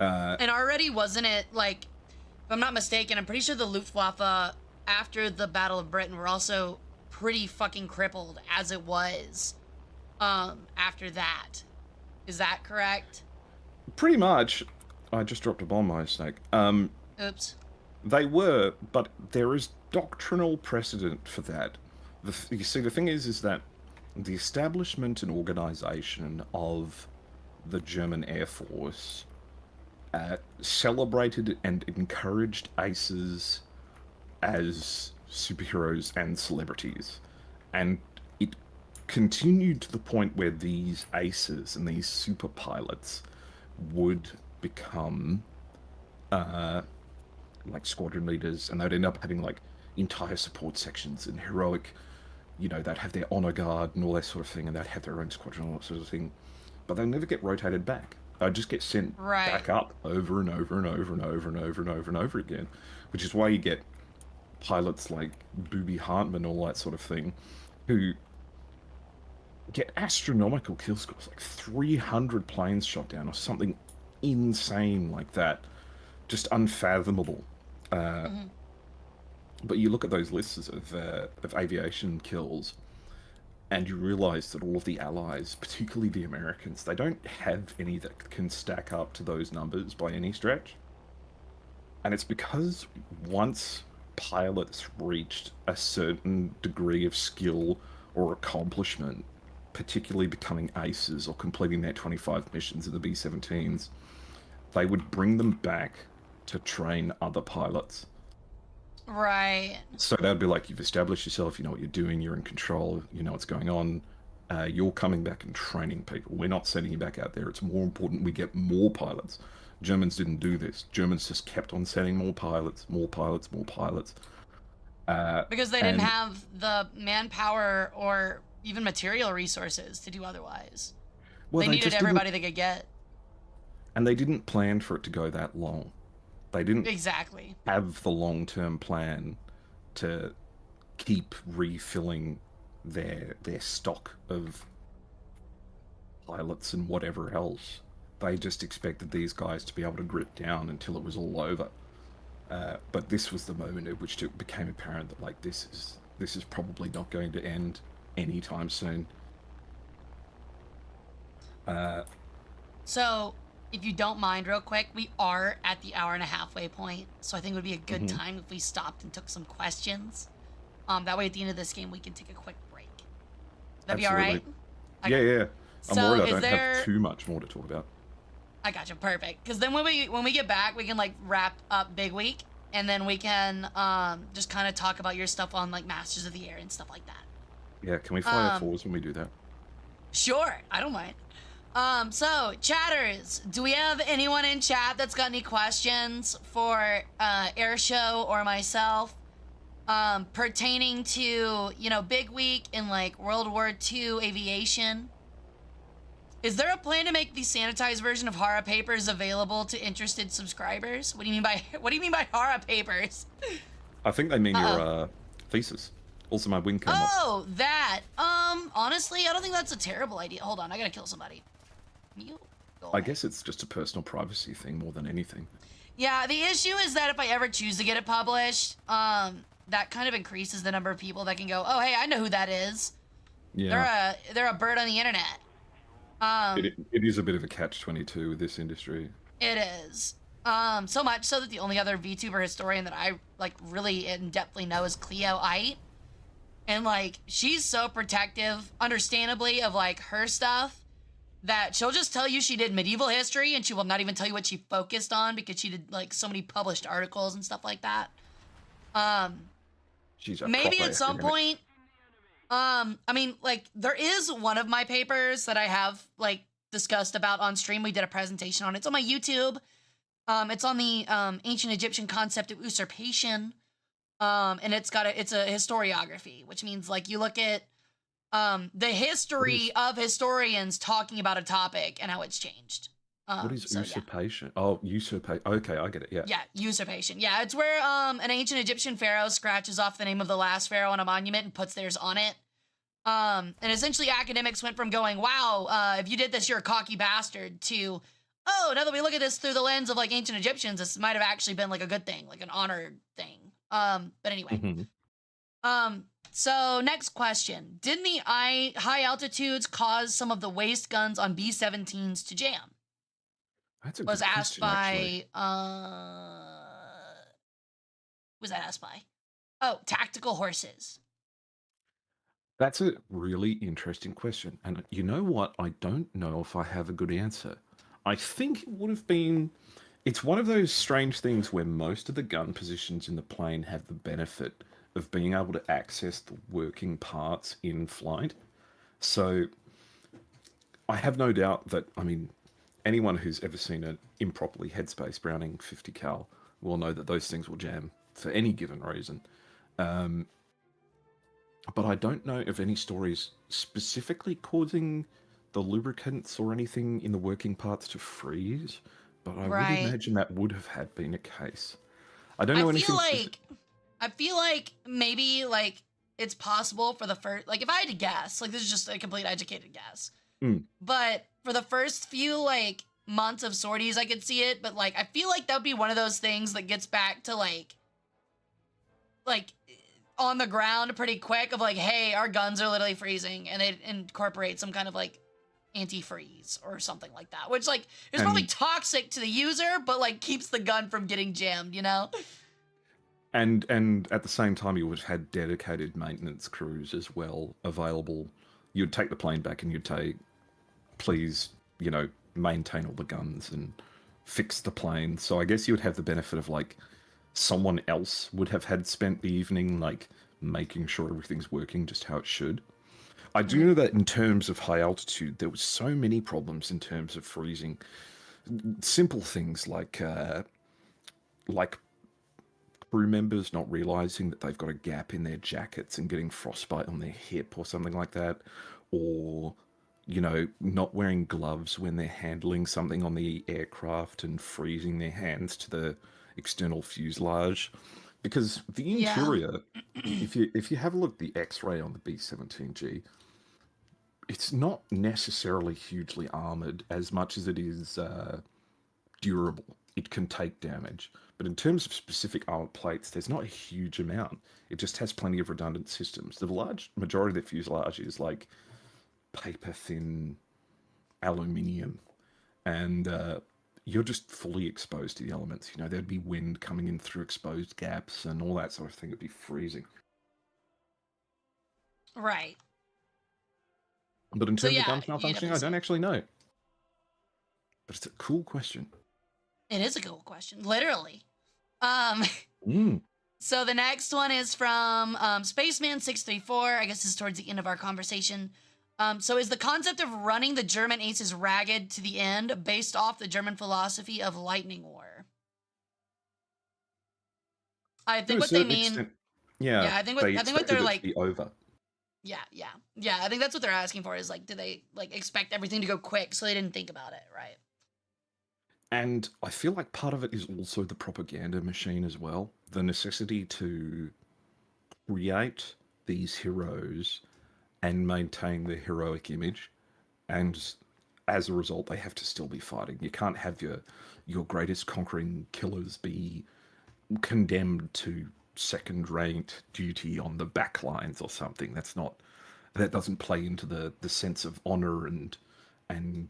And already wasn't it like, if I'm not mistaken, I'm pretty sure the Luftwaffe after the Battle of Britain were also pretty fucking crippled as it was after that. Is that correct? Pretty much. I just dropped a bomb by mistake. Oops. They were, but there is doctrinal precedent for that. You see, the thing is that the establishment and organization of the German Air Force celebrated and encouraged aces as superheroes and celebrities. And it continued to the point where these aces and these super pilots would become like squadron leaders, and they'd end up having like entire support sections and heroic, they'd have their honor guard and all that sort of thing, and they'd have their own squadron and all that sort of thing. But they'll never get rotated back. They'll just get sent back up over and over and over and over and over and over and over again, which is why you get pilots like Booby Hartman, all that sort of thing, who get astronomical kill scores, like 300 planes shot down or something insane like that, just unfathomable. But you look at those lists of aviation kills, and you realize that all of the allies, particularly the Americans, they don't have any that can stack up to those numbers by any stretch. And it's because once pilots reached a certain degree of skill or accomplishment particularly becoming aces or completing their 25 missions in the B-17s, they would bring them back to train other pilots. Right. So they'd be like, you've established yourself, you know what you're doing, you're in control, you know what's going on. You're coming back and training people. We're not sending you back out there. It's more important we get more pilots. Germans didn't do this. Germans just kept on sending more pilots, more pilots, more pilots. Because they didn't have the manpower or even material resources to do otherwise. Well, they needed everybody they could get. And they didn't plan for it to go that long. They didn't exactly have the long-term plan to keep refilling their stock of pilots and whatever else. They just expected these guys to be able to grit down until it was all over. But this was the moment at which it became apparent that, like, this is probably not going to end anytime soon. So, if you don't mind, real quick, we are at the hour and a halfway point, so I think it would be a good time if we stopped and took some questions. That way, at the end of this game, we can take a quick break. That'd be all right? Okay. Yeah. I'm worried I don't have too much more to talk about. I gotcha, perfect. Because then when we get back, we can like wrap up Big Week, and then we can just kind of talk about your stuff on like Masters of the Air and stuff like that. Yeah, can we fly F4s when we do that? Sure, I don't mind. So chatters, do we have anyone in chat that's got any questions for Airshow or myself pertaining to, you know, Big Week in like World War II aviation? Is there a plan to make the sanitized version of Hara Papers available to interested subscribers? What do you mean by Hara Papers? I think they mean your thesis. Also, my wing came up. Oh, that. Honestly, I don't think that's a terrible idea. Hold on, I gotta kill somebody. I guess it's just a personal privacy thing more than anything. Yeah, the issue is that if I ever choose to get it published, that kind of increases the number of people that can go, oh, hey, I know who that is. Yeah. They're a bird on the internet. It is a bit of a catch-22 with this industry. It is. So much so that the only other VTuber historian that I like really in-depthly know is Cleo Ite. And like, she's so protective, understandably, of like her stuff that she'll just tell you she did medieval history and she will not even tell you what she focused on because she did like so many published articles and stuff like that. Maybe at some point, I mean, like, there is one of my papers that I have, like, discussed about on stream. We did a presentation on it. It's on my YouTube. It's on the ancient Egyptian concept of usurpation. And it's a historiography, which means, like, you look at the history of historians talking about a topic and how it's changed. What is usurpation? Yeah. Oh, usurpation. Okay, I get it, yeah. Yeah, usurpation. Yeah, it's where an ancient Egyptian pharaoh scratches off the name of the last pharaoh on a monument and puts theirs on it. And essentially academics went from going, wow, if you did this, you're a cocky bastard, to, oh, now that we look at this through the lens of, like, ancient Egyptians, this might have actually been, like, a good thing, like an honor thing. But anyway. So next question. Didn't the high altitudes cause some of the waste guns on B-17s to jam? That's a was good asked question, by actually. was that asked by? Oh, Tactical Horses. That's a really interesting question. And you know what? I don't know if I have a good answer. I think it would have been... It's one of those strange things where most of the gun positions in the plane have the benefit of being able to access the working parts in flight. So I have no doubt that, I mean, anyone who's ever seen an improperly headspace Browning 50 cal will know that those things will jam for any given reason. But I don't know of any stories specifically causing the lubricants or anything in the working parts to freeze. But I would imagine that would have been a case. I don't know anything. I feel like maybe like it's possible for the first, like if I had to guess, like this is just a complete educated guess. But for the first few like months of sorties, I could see it. But like I feel like that would be one of those things that gets back to like on the ground pretty quick of like, hey, our guns are literally freezing, and they incorporate some kind of like antifreeze or something like that, which like is probably toxic to the user, but like keeps the gun from getting jammed, you know? And at the same time, you would have had dedicated maintenance crews as well available, you'd take the plane back and you'd say, please, maintain all the guns and fix the plane. So I guess you would have the benefit of like someone else would have had spent the evening like making sure everything's working just how it should. I do know that in terms of high altitude, there was so many problems in terms of freezing. Simple things like crew members not realizing that they've got a gap in their jackets and getting frostbite on their hip or something like that, or not wearing gloves when they're handling something on the aircraft and freezing their hands to the external fuselage. Because the Yeah. interior, if you have a look at the X-ray on the B-17G, it's not necessarily hugely armored as much as it is durable. It can take damage. But in terms of specific armor plates, there's not a huge amount. It just has plenty of redundant systems. The large majority of the fuselage is like paper thin aluminium, and you're just fully exposed to the elements. There'd be wind coming in through exposed gaps and all that sort of thing. It'd be freezing. Right. But in terms yeah, of guns malfunctioning, I don't actually know. But it's a cool question. It is a cool question, literally. Mm. So the next one is from Spaceman634. I guess this is towards the end of our conversation. So is the concept of running the German aces ragged to the end based off the German philosophy of lightning war? I think what they mean. Extent, yeah, I think what they're like. To be over. Yeah. I think that's what they're asking for is like, do they like expect everything to go quick so they didn't think about it, right? And I feel like part of it is also the propaganda machine as well. The necessity to create these heroes and maintain their heroic image. And as a result, they have to still be fighting. You can't have your greatest conquering killers be condemned to second-ranked duty on the back lines or something. That doesn't play into the sense of honor and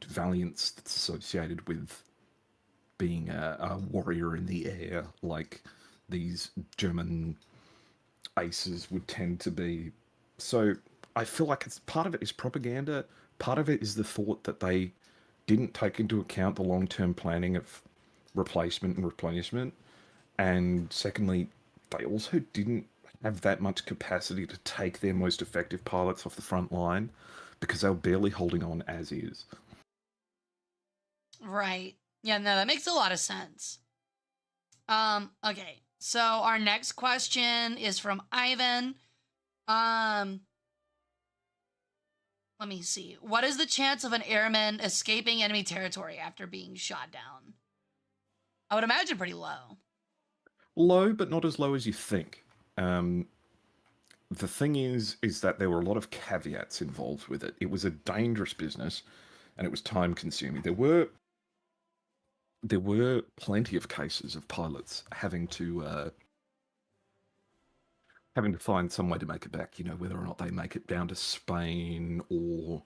valiance that's associated with being a warrior in the air, like these German aces would tend to be. So I feel like part of it is propaganda. Part of it is the thought that they didn't take into account the long-term planning of replacement and replenishment. And secondly, they also didn't have that much capacity to take their most effective pilots off the front line because they were barely holding on as is. Right. Yeah, no, that makes a lot of sense. Okay. So our next question is from Ivan. Let me see. What is the chance of an airman escaping enemy territory after being shot down? I would imagine pretty low. Low, but not as low as you think. The thing is that there were a lot of caveats involved with it. It was a dangerous business, and it was time-consuming. There were plenty of cases of pilots having to find some way to make it back, whether or not they make it down to Spain or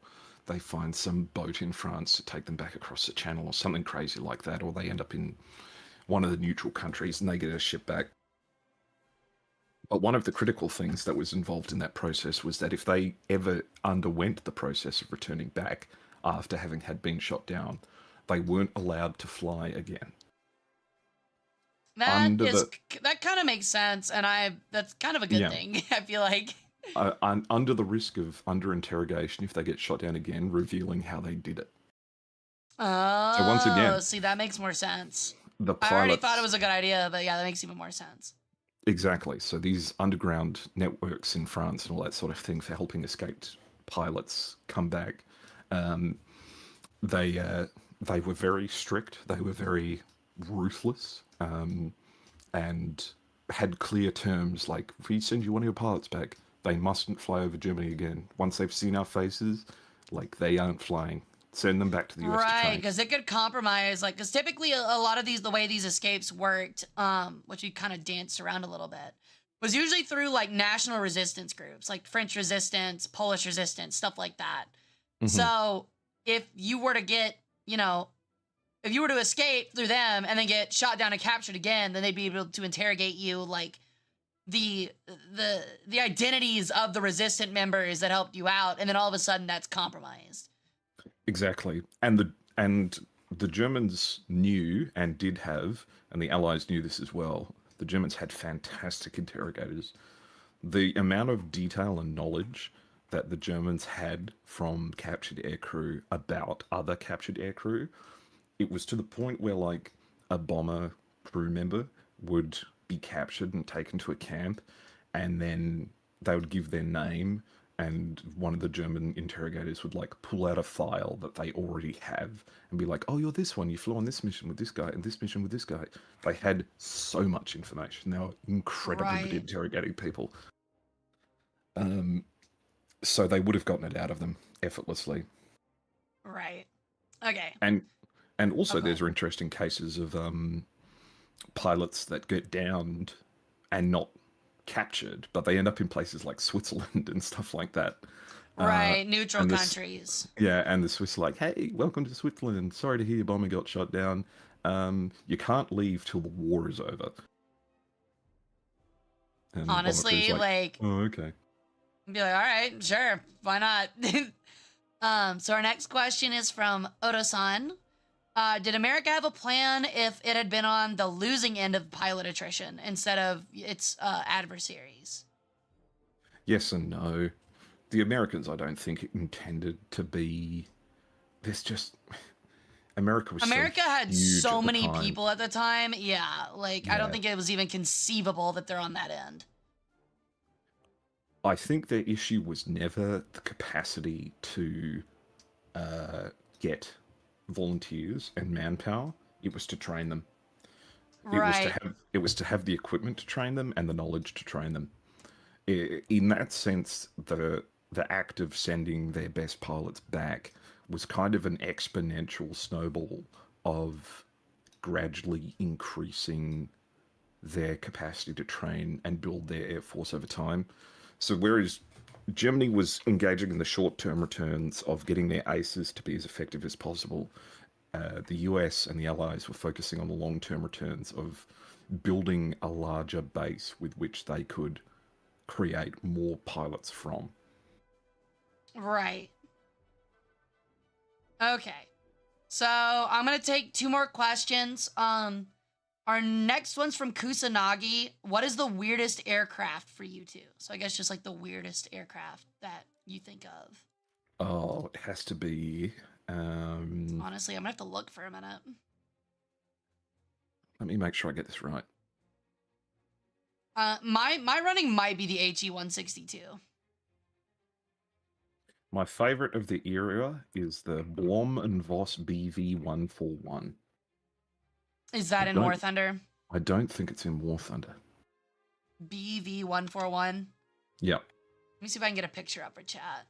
they find some boat in France to take them back across the channel or something crazy like that, or they end up in one of the neutral countries and they get a ship back. But one of the critical things that was involved in that process was that if they ever underwent the process of returning back after having had been shot down, they weren't allowed to fly again. That kind of makes sense, and that's kind of a good thing. I feel like under the risk of under-interrogation if they get shot down again, revealing how they did it. Oh, so once again, see, that makes more sense. I already thought it was a good idea, but yeah, that makes even more sense. Exactly. So these underground networks in France and all that sort of thing for helping escaped pilots come back, they were very strict. They were very ruthless, and had clear terms like, if we send you one of your pilots back, they mustn't fly over Germany again. Once they've seen our faces, like, they aren't flying. Send them back to the US. Right, because it could compromise, like, because typically a lot of the way these escapes worked, which we kind of danced around a little bit, was usually through, like, national resistance groups, like French resistance, Polish resistance, stuff like that. Mm-hmm. So if you were to get, if you were to escape through them and then get shot down and captured again, then they'd be able to interrogate you, like, the identities of the resistant members that helped you out, and then all of a sudden that's compromised. Exactly. And the Germans knew and did have, and the Allies knew this as well. The Germans had fantastic interrogators. The amount of detail and knowledge that the Germans had from captured aircrew about other captured aircrew, it was to the point where like a bomber crew member would be captured and taken to a camp, and then they would give their name, and one of the German interrogators would like pull out a file that they already have and be like, "Oh, you're this one. You flew on this mission with this guy and this mission with this guy." They had so much information. They were incredibly good at Right. interrogating people. So they would have gotten it out of them effortlessly. Right. Okay. And also Okay. there's interesting cases of pilots that get downed and not captured, but they end up in places like Switzerland and stuff like that. Right. Neutral and this countries. Yeah, and the Swiss are like, "Hey, welcome to Switzerland. Sorry to hear your bomber got shot down. You can't leave till the war is over." And the bomber crew's Honestly, like, "Oh, okay." be like, all right, sure, why not? So our next question is from Odo-san. Did America have a plan if it had been on the losing end of pilot attrition instead of its adversaries? Yes and no. The Americans, I don't think, intended to be. There's just America was America so had huge so at the many time. people at the time. Yeah, like, I don't Yeah. think it was even conceivable that they're on that end. I think their issue was never the capacity to get volunteers and manpower. It was to train them. Right. It was to have the equipment to train them and the knowledge to train them. In that sense, the act of sending their best pilots back was kind of an exponential snowball of gradually increasing their capacity to train and build their air force over time. So whereas Germany was engaging in the short-term returns of getting their aces to be as effective as possible, the US and the Allies were focusing on the long-term returns of building a larger base with which they could create more pilots from. Right. Okay. So I'm gonna take two more questions. Our next one's from Kusanagi. What is the weirdest aircraft for you two? So I guess just like the weirdest aircraft that you think of. Oh, it has to be. Honestly, I'm gonna have to look for a minute. Let me make sure I get this right. My running might be the HE-162. My favorite of the era is the Blom and Voss BV-141. Is that in War Thunder? I don't think it's in War Thunder. BV-141. Yep. Let me see if I can get a picture up for chat.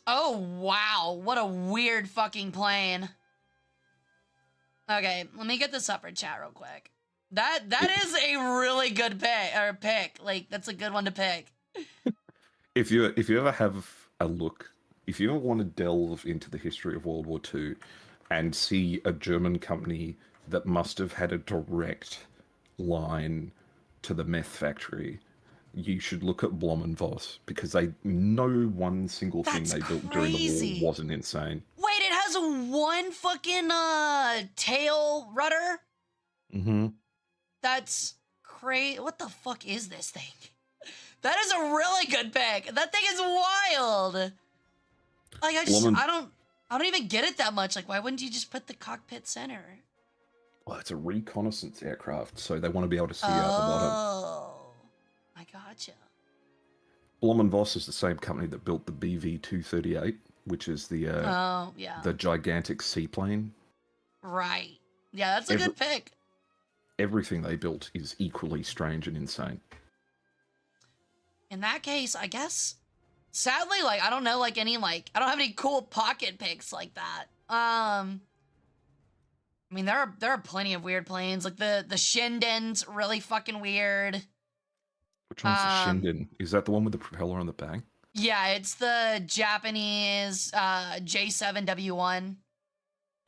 Oh, wow. What a weird fucking plane. Okay, let me get this up for chat real quick. That is a really good pick. Like, that's a good one to pick. If you ever have a look, if you ever want to delve into the history of World War II and see a German company that must have had a direct line to the meth factory, you should look at Blom and Voss, because no one single thing That's they built during the crazy. war wasn't insane. Wait, it has one fucking tail rudder? Mm-hmm. That's crazy. What the fuck is this thing? That is a really good pick. That thing is wild. Like, I don't even get it that much. Like, why wouldn't you just put the cockpit center? Well, it's a reconnaissance aircraft, so they want to be able to see out the bottom. Oh, I gotcha. Blom and Voss is the same company that built the BV-238, which is the gigantic seaplane. Right. Yeah, that's a good pick. Everything they built is equally strange and insane. In that case, I guess, sadly, like, I don't know, like, any, like, I don't have any cool pocket picks like that. I mean, there are plenty of weird planes. Like, the Shinden's really fucking weird. Which one's the Shinden? Is that the one with the propeller on the back? Yeah, it's the Japanese J7W1.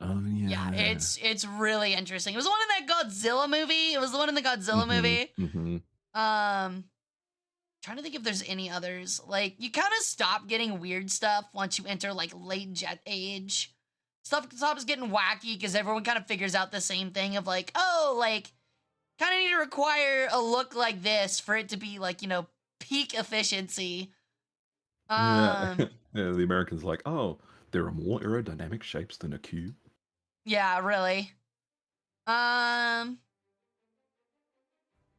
Oh Yeah, yeah. it's really interesting. It was the one in that Godzilla movie. It was the one in the Godzilla Mm-hmm. movie. Mm-hmm. Um, trying to think if there's any others. Like, you kind of stop getting weird stuff once you enter like late jet age. Stuff stops getting wacky because everyone kind of figures out the same thing of like, oh, like, kind of need to require a look like this for it to be like, peak efficiency. Yeah. Um, Yeah, the Americans like, oh, there are more aerodynamic shapes than a cube. yeah, really. Um,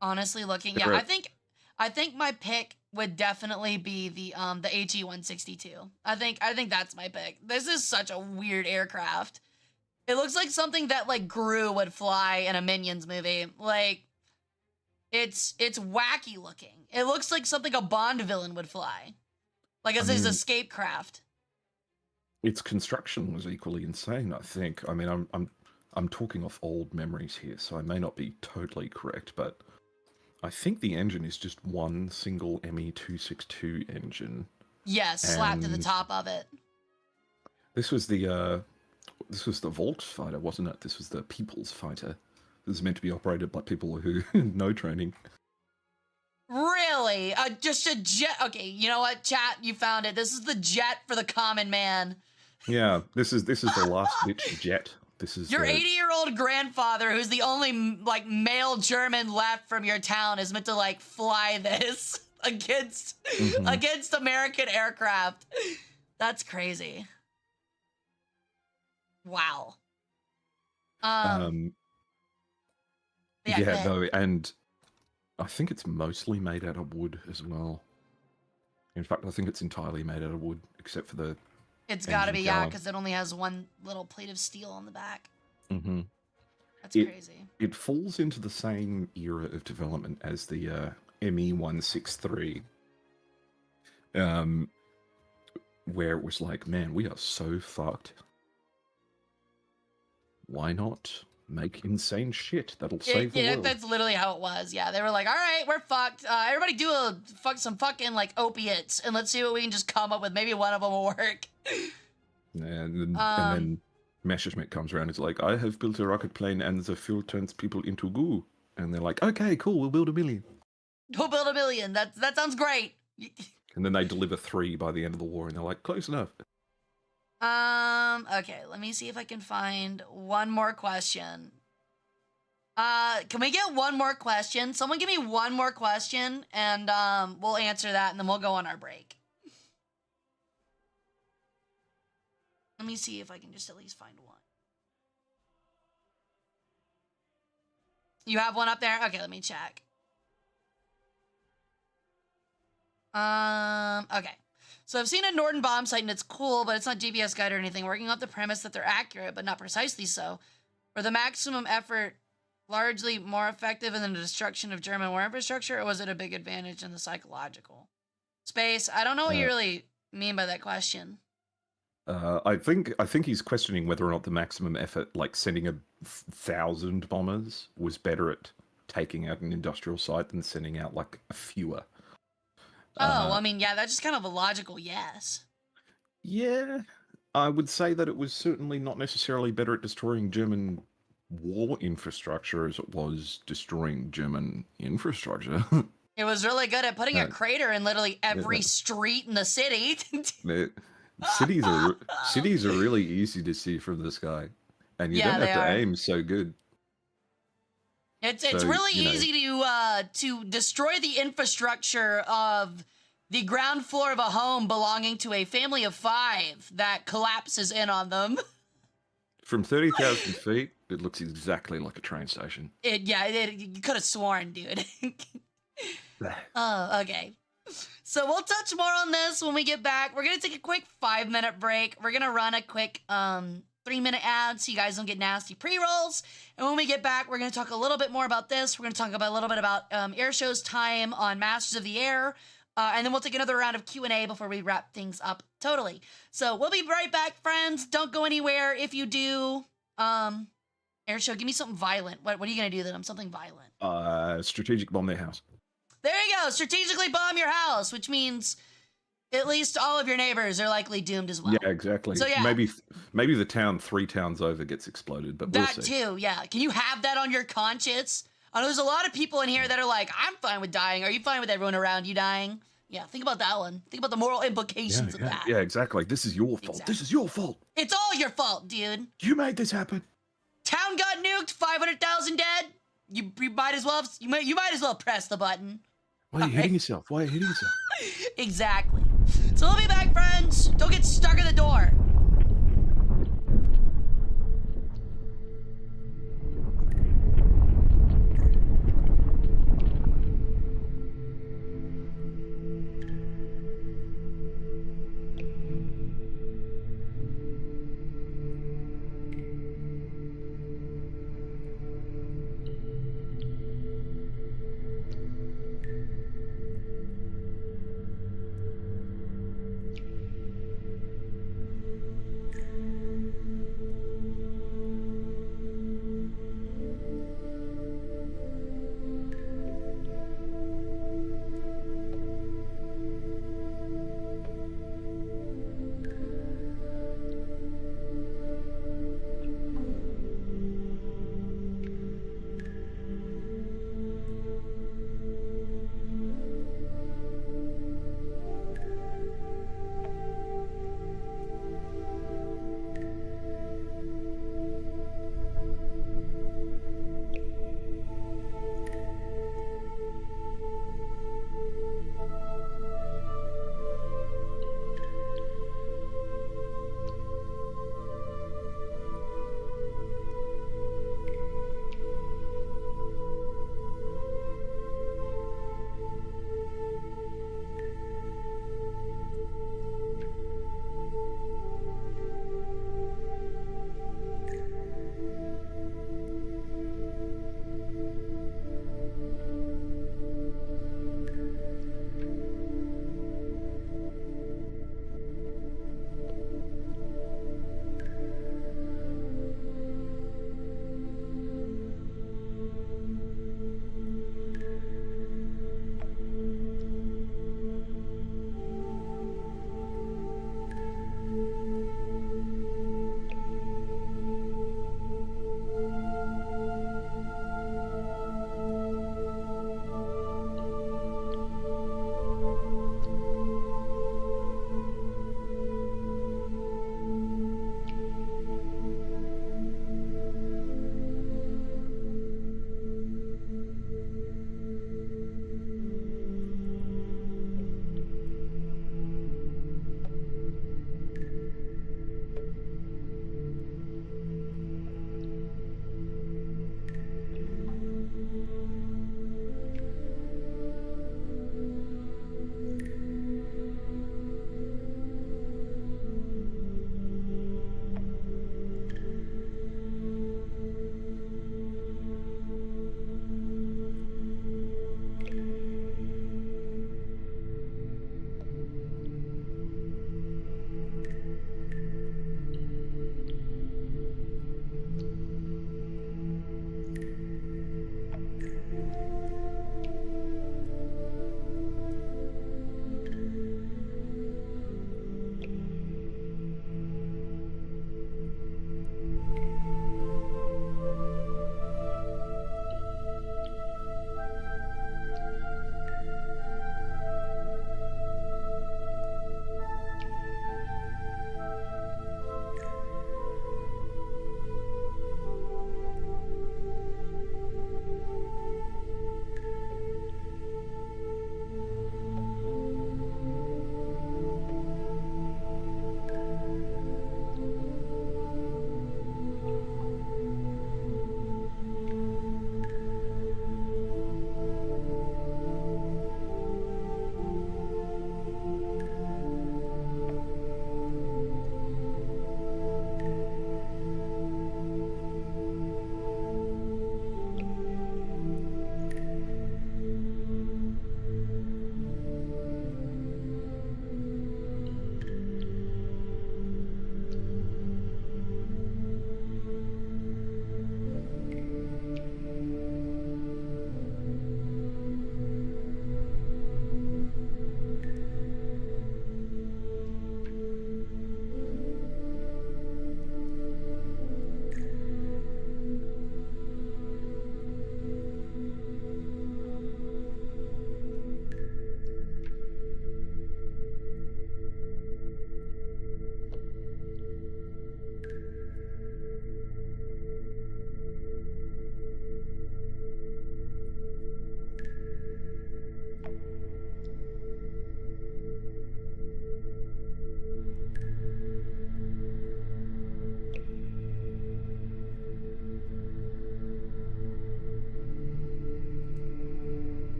honestly looking, yeah, There are, I think my pick would definitely be the HE-162. I think that's my pick. This is such a weird aircraft. It looks like something that like Gru would fly in a Minions movie. Like it's wacky looking. It looks like something a Bond villain would fly. Like I as his mean, escape craft. its construction was equally insane, I think. I mean, I'm talking off old memories here, so I may not be totally correct, but I think the engine is just one single ME-262 engine, Yes, slapped to the and top of it. this was the Volksfighter, wasn't it? This was the People's Fighter. This is meant to be operated by people who no training. Really? Just a jet. Okay, you know what, chat? You found it. This is the jet for the common man. Yeah, this is the last ditch jet. This is Your the 80-year-old grandfather, who's the only like male German left from your town, is meant to like fly this against Mhm. against American aircraft. That's crazy. Wow. Um. Yeah. Go Yeah, ahead. no, and I think it's mostly made out of wood as well. In fact, I think it's entirely made out of wood, except for the It's got to engine be, yeah, tower. because it only has one little plate of steel on the back. Hmm. That's It crazy. it falls into the same era of development as the ME-163, um, where it was like, man, we are so fucked. Why not make insane shit that'll save the world? That's literally how it was. Yeah, they were like, "All right, we're fucked. Everybody do some fucking like opiates, and let's see what we can just come up with. Maybe one of them will work." And then Messerschmitt comes around and is like, I have built a rocket plane and the fuel turns people into goo. And they're like, okay, cool, we'll build 1,000,000. We'll build 1,000,000. That sounds great. And then they deliver 3 by the end of the war, and they're like, close enough. Okay, let me see if I can find one more question. Can we get one more question? Someone give me one more question, and we'll answer that, and then we'll go on our break. Let me see if I can just at least find one. You have one up there? Okay, let me check. Okay. So I've seen a Norden bomb site and it's cool, but it's not GPS guide or anything. Working off the premise that they're accurate, but not precisely so. Were the maximum effort largely more effective in the destruction of German war infrastructure, or was it a big advantage in the psychological space? I don't know what you Uh, really mean by that question. I think he's questioning whether or not the maximum effort, like sending 1,000 bombers, was better at taking out an industrial site than sending out like a fewer. Oh, I mean, yeah, that's just kind of a logical yes. Yeah, I would say that it was certainly not necessarily better at destroying German war infrastructure as it was destroying German infrastructure. It was really good at putting a Uh, crater in literally every yeah, street in the city. the- cities are really easy to see from the sky, and you Yeah, don't they have to are. aim so good. It's So, really easy to destroy the infrastructure of the ground floor of a home belonging to a family of 5 that collapses in on them. from 30,000 feet, it looks exactly like a train station. You could have sworn, dude. Bleh. Oh, okay. So we'll touch more on this when we get back. We're gonna take a quick 5-minute break. We're gonna run a quick 3-minute ad so you guys don't get nasty pre-rolls. And when we get back, we're gonna talk a little bit more about this. We're gonna talk about a little bit about air show's time on Masters of the Air. And then we'll take another round of Q&A before we wrap things up totally. So we'll be right back, friends. Don't go anywhere. If you do, air show, give me something violent. What are you gonna do to them? Something violent. Strategic bomb their house. There you go. Strategically bomb your house, which means At least all of your neighbors are likely doomed as well. Yeah, exactly. So yeah, Maybe the town 3 towns over gets exploded, but we'll that see. too. Yeah, can you have that on your conscience? I know there's a lot of people in here that are like, I'm fine with dying. Are you fine with everyone around you dying? Yeah, think about that one. Think about the moral implications of that. Yeah, exactly. This is your fault. Exactly. This is your fault. It's all your fault, dude. You made this happen. Town got nuked, 500,000 dead. You might as well press the button. Why are you hitting yourself? Why are you hitting yourself? Exactly. So we'll be back, friends. Don't get stuck in the door.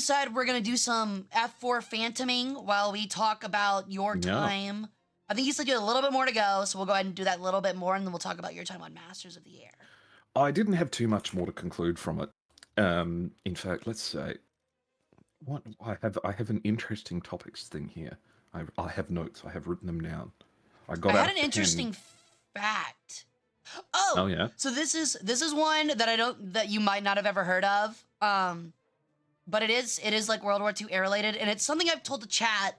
you said we're gonna do some F4 phantoming while we talk about your time. I think you said you had a little bit more to go, so we'll go ahead and do that a little bit more, and then we'll talk about your time on Masters of the Air. I didn't have too much more to conclude from it. In fact, let's say what I have an interesting topics thing here. I have notes. I have written them down. I had an interesting fact. Oh yeah. So this is one that you might not have ever heard of. But it is like World War II air related, and it's something I've told the chat,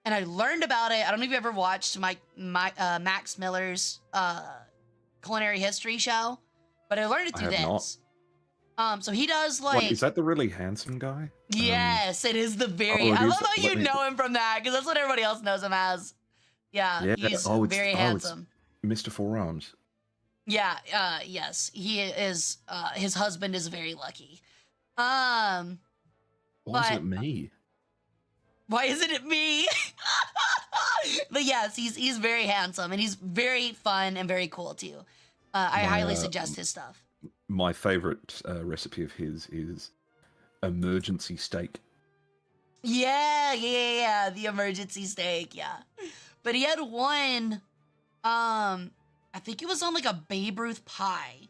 and I learned about it. I don't know if you ever watched Max Miller's culinary history show, but I learned it through this. So he does like. What, is that the really handsome guy? Yes, it is the very. I love how you know him from that, because that's what everybody else knows him as. Yeah. He's very handsome. Mr. Forearms. Yeah. Yes, he is. His husband is very lucky. Why isn't it me? Why isn't it me? But yes, he's very handsome, and he's very fun and very cool too. I highly suggest his stuff. My favorite recipe of his is emergency steak. Yeah, the emergency steak, yeah. But he had one, I think it was on like a Babe Ruth pie.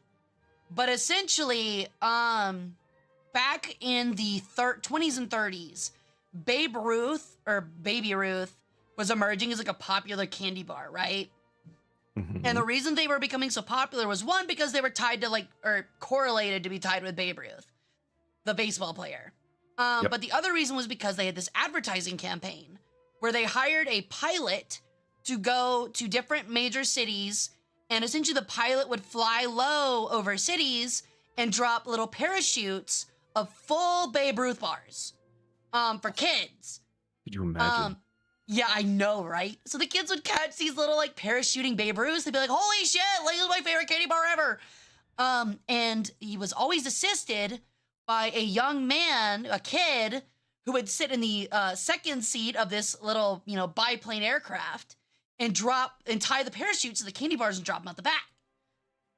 But essentially, back in the 20s and 30s, Babe Ruth, or Baby Ruth, was emerging as like a popular candy bar, right? Mm-hmm. And the reason they were becoming so popular was, one, because they were tied to or correlated to be tied with Babe Ruth, the baseball player. But the other reason was because they had this advertising campaign where they hired a pilot to go to different major cities, and essentially the pilot would fly low over cities and drop little parachutes of full Babe Ruth bars for kids. Could you imagine? Yeah, I know, right? So the kids would catch these little like parachuting Babe Ruths. They'd be like, holy shit, like, this is my favorite candy bar ever. And he was always assisted by a young man, a kid, who would sit in the second seat of this little, biplane aircraft and tie the parachutes to the candy bars and drop them out the back.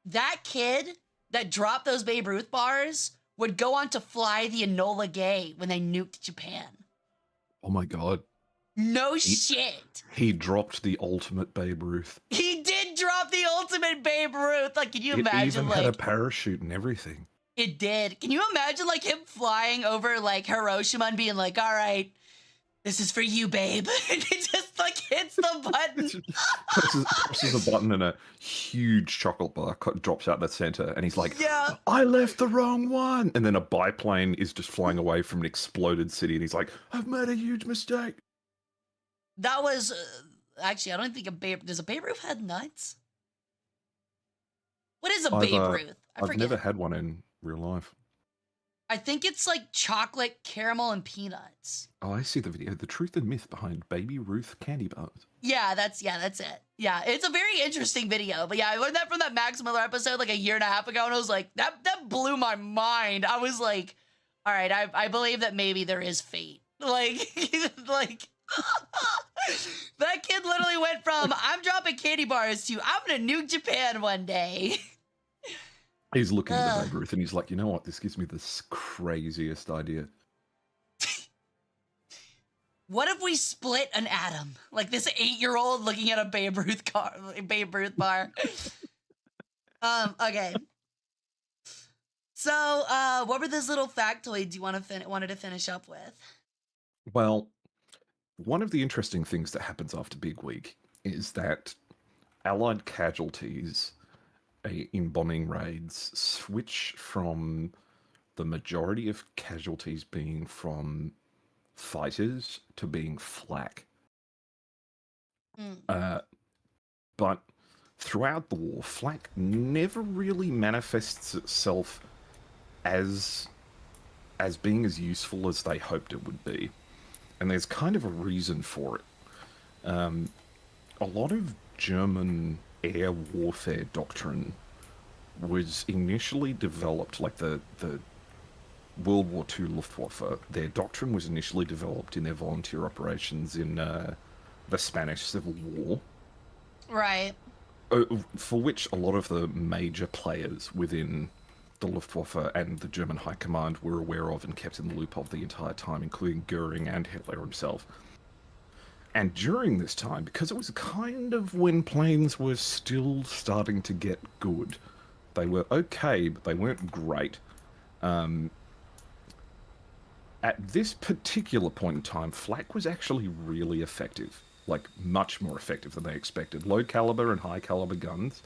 That kid that dropped those Babe Ruth bars would go on to fly the Enola Gay when they nuked Japan. Oh my God. No shit. He dropped the ultimate Babe Ruth. He did drop the ultimate Babe Ruth. Like, can you imagine? It even had a parachute and everything. It did. Can you imagine, like, him flying over, like, Hiroshima and being like, all right, this is for you, babe. And he just, like, hits the button. presses a button and a huge chocolate bar drops out the center. And he's like, yeah, I left the wrong one. And then a biplane is just flying away from an exploded city. And he's like, I've made a huge mistake. That was, actually, I don't think does a Babe Ruth have nuts? What is a Babe Ruth? I forget. I've never had one in real life. I think it's like chocolate, caramel, and peanuts. Oh, I see the video. The truth and myth behind Baby Ruth candy bars. Yeah, that's it. Yeah, it's a very interesting video. But yeah, I learned that from that Max Miller episode like a year and a half ago, and I was like, that blew my mind. I was like, all right, I believe that maybe there is fate. Like, that kid literally went from, I'm dropping candy bars, to I'm gonna nuke Japan one day. He's looking at the Babe Ruth and he's like, you know what? This gives me the craziest idea. What if we split an atom? Like this 8-year-old looking at a Babe Ruth bar. Okay. So, what were those little factoids you wanted to finish up with? Well, one of the interesting things that happens after Big Week is that Allied casualties in bombing raids switch from the majority of casualties being from fighters to being flak. But throughout the war, flak never really manifests itself as being as useful as they hoped it would be. And there's kind of a reason for it. A lot of German air warfare doctrine was initially developed, like the World War II Luftwaffe, their doctrine was initially developed in their volunteer operations in the Spanish Civil War. Right. For which a lot of the major players within the Luftwaffe and the German High Command were aware of and kept in the loop of the entire time, including Goering and Hitler himself. And during this time, because it was kind of when planes were still starting to get good, they were okay, but they weren't great. At this particular point in time, flak was actually really effective, like much more effective than they expected. Low caliber and high caliber guns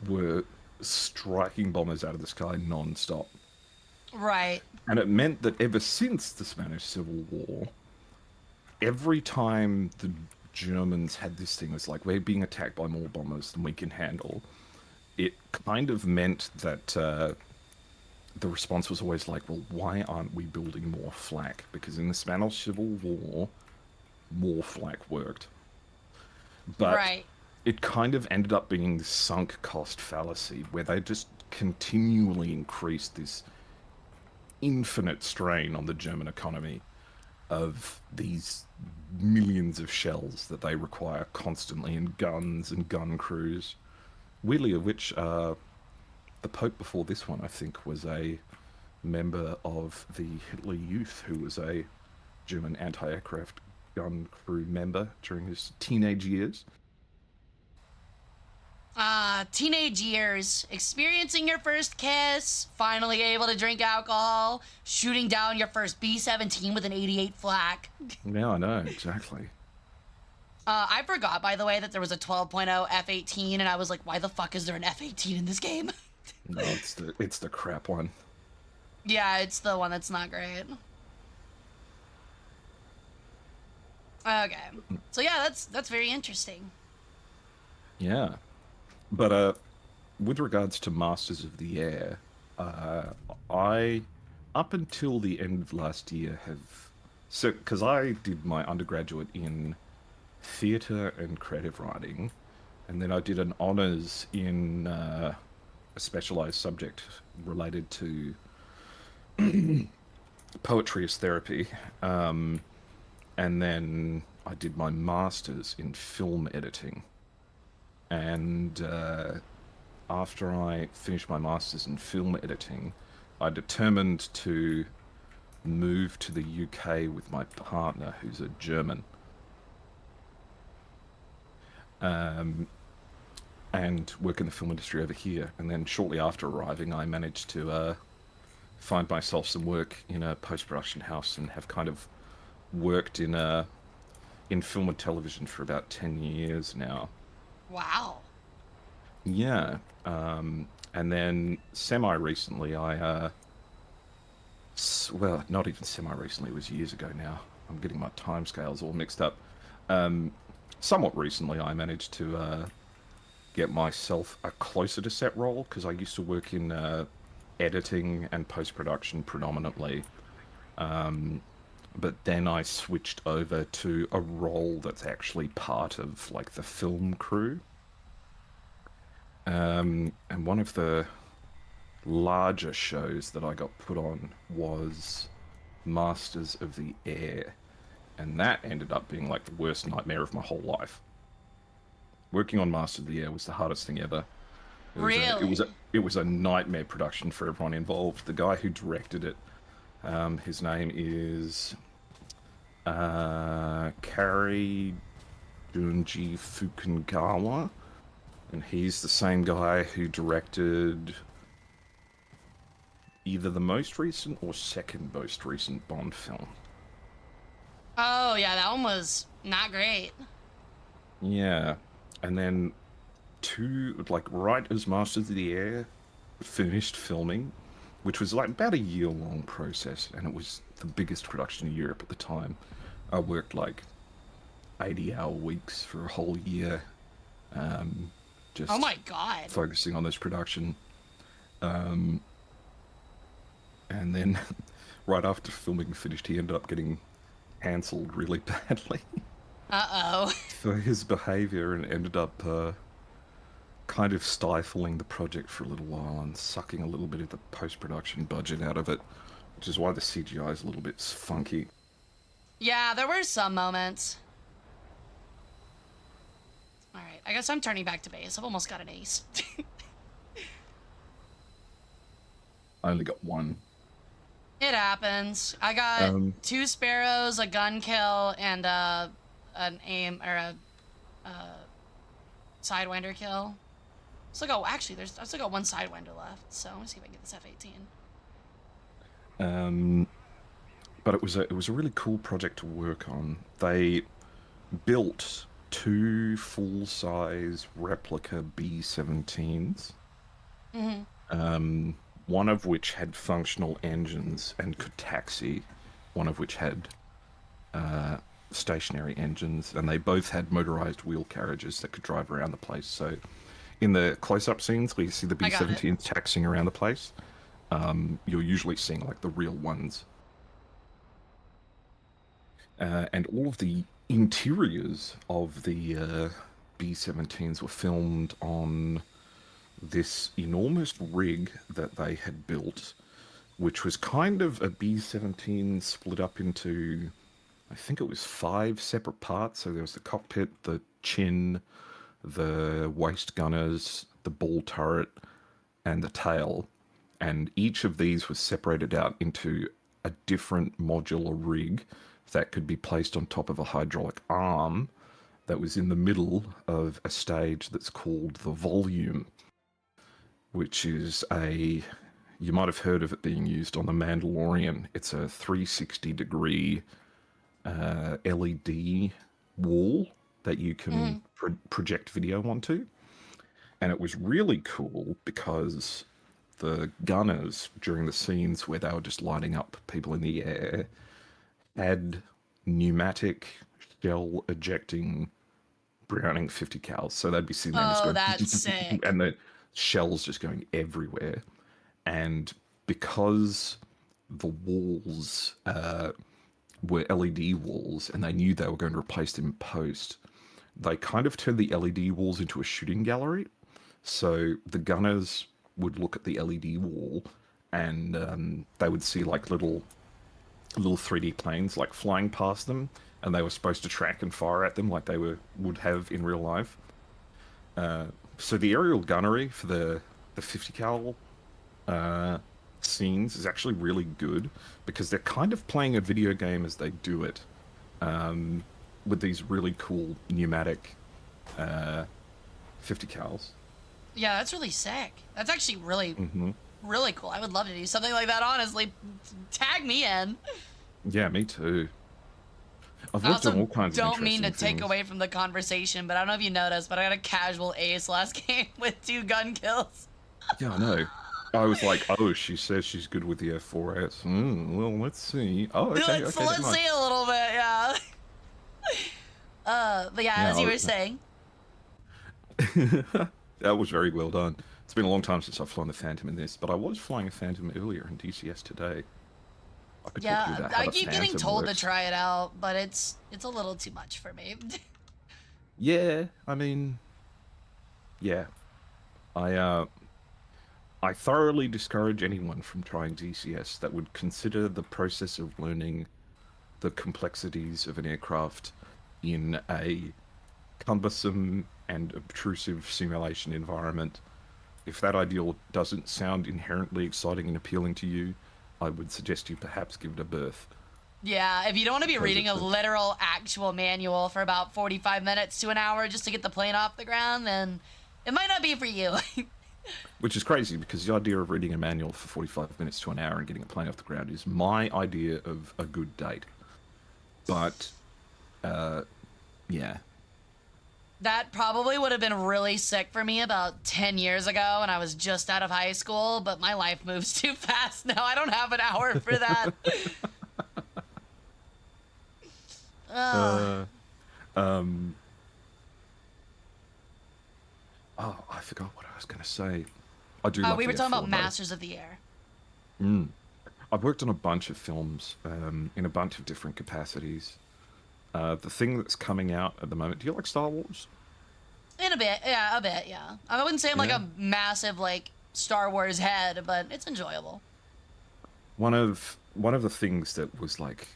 were striking bombers out of the sky non-stop. Right. And it meant that ever since the Spanish Civil War, every time the Germans had this thing, it's like, we're being attacked by more bombers than we can handle, it kind of meant that the response was always like, well, why aren't we building more flak? Because in the Spanish Civil War, more flak worked. But right. it kind of ended up being this sunk cost fallacy where they just continually increased this infinite strain on the German economy of these millions of shells that they require constantly, and guns and gun crews. Weirdly, of which the Pope before this one, I think, was a member of the Hitler Youth, who was a German anti-aircraft gun crew member during his teenage years. Teenage years, experiencing your first kiss, finally able to drink alcohol, shooting down your first B-17 with an 88 flak. Yeah, I know, exactly. I forgot, by the way, that there was a 12.0 F-18, and I was like, why the fuck is there an F-18 in this game? No, it's the crap one. Yeah, it's the one that's not great. Okay. So yeah, that's very interesting. Yeah. But with regards to Masters of the Air, I, up until the end of last year, because I did my undergraduate in theatre and creative writing, and then I did an honours in a specialised subject related to poetry as therapy, and then I did my master's in film editing. And after I finished my master's in film editing, I determined to move to the UK with my partner, who's a German. And work in the film industry over here. And then shortly after arriving, I managed to find myself some work in a post-production house, and have kind of worked in film and television for about 10 years now. Wow. Yeah. And then semi-recently, well, not even semi-recently, it was years ago now. I'm getting my timescales all mixed up. Somewhat recently, I managed to get myself a closer to set role, because I used to work in editing and post-production predominantly. But then I switched over to a role that's actually part of, like, the film crew. And one of the larger shows that I got put on was Masters of the Air. And that ended up being, like, the worst nightmare of my whole life. Working on Masters of the Air was the hardest thing ever. It was a nightmare production for everyone involved. The guy who directed it, his name is Kari Junji Fukunaga, and he's the same guy who directed either the most recent or second most recent Bond film. Oh, yeah, that one was not great. Yeah, and then right as Masters of the Air finished filming, which was like about a year-long process, and it was the biggest production in Europe at the time. I worked like 80-hour weeks for a whole year, just oh my god, focusing on this production. And then right after filming finished, he ended up getting cancelled really badly. Uh-oh. For his behaviour, and ended up kind of stifling the project for a little while and sucking a little bit of the post-production budget out of it, which is why the CGI is a little bit funky. Yeah, there were some moments. Alright, I guess I'm turning back to base. I've almost got an ace. I only got one. It happens. I got 2 sparrows, a gun kill, and an aim or a sidewinder kill. Still got I still got 1 sidewinder left. So let me see if I can get this F-18. But it was a really cool project to work on. They built 2 full-size replica B-17s. One of which had functional engines and could taxi, one of which had stationary engines, and they both had motorized wheel carriages that could drive around the place. So in the close-up scenes where you see the B-17s taxiing around the place, you're usually seeing like the real ones. And all of the interiors of the B-17s were filmed on this enormous rig that they had built, which was kind of a B-17 split up into, I think it was 5 separate parts. So there was the cockpit, the chin, the waist gunners, the ball turret, and the tail. And each of these was separated out into a different modular rig that could be placed on top of a hydraulic arm that was in the middle of a stage that's called the volume, which is you might have heard of it being used on The Mandalorian. It's a 360-degree LED wall that you can project video onto. And it was really cool because the gunners, during the scenes where they were just lighting up people in the air, had pneumatic shell ejecting Browning 50 cals. So they'd be sitting there just going, that's sick. And the shells just going everywhere. And because the walls were LED walls and they knew they were going to replace them in post, they kind of turned the LED walls into a shooting gallery. So the gunners would look at the LED wall and they would see like little 3D planes like flying past them, and they were supposed to track and fire at them like they would have in real life. So the aerial gunnery for the 50 cal scenes is actually really good because they're kind of playing a video game as they do it, with these really cool pneumatic 50 cals. Yeah, that's really sick. That's actually really, really cool. I would love to do something like that, honestly. Tag me in. Yeah, me too. I've worked on all kinds of interesting don't mean to take things. away from the conversation, but I don't know if you noticed, but I got a casual ace last game with 2 gun kills. Yeah, I know. I was like, oh, she says she's good with the F4S. Well, let's see. Oh, okay, let's see a little bit, yeah. But yeah, as you were saying. That was very well done. It's been a long time since I've flown the Phantom in this, but I was flying a Phantom earlier in DCS today. I keep getting told to try it out, but it's a little too much for me. Yeah, I mean, yeah. I thoroughly discourage anyone from trying DCS that would consider the process of learning the complexities of an aircraft in a cumbersome and obtrusive simulation environment. If that ideal doesn't sound inherently exciting and appealing to you, I would suggest you perhaps give it a berth. Yeah, if you don't want to be reading a literal actual manual for about 45 minutes to an hour just to get the plane off the ground, then it might not be for you. Which is crazy, because the idea of reading a manual for 45 minutes to an hour and getting a plane off the ground is my idea of a good date. But, yeah. That probably would have been really sick for me about 10 years ago when I was just out of high school, but my life moves too fast now. I don't have an hour for that. Oh, I forgot what I was going to say. I do love we were the talking F4, about Masters of the Air. I've worked on a bunch of films in a bunch of different capacities. The thing that's coming out at the moment, do you like Star Wars? In a bit, yeah, I wouldn't say I'm like a massive like Star Wars head, but it's enjoyable. One of the things that was like,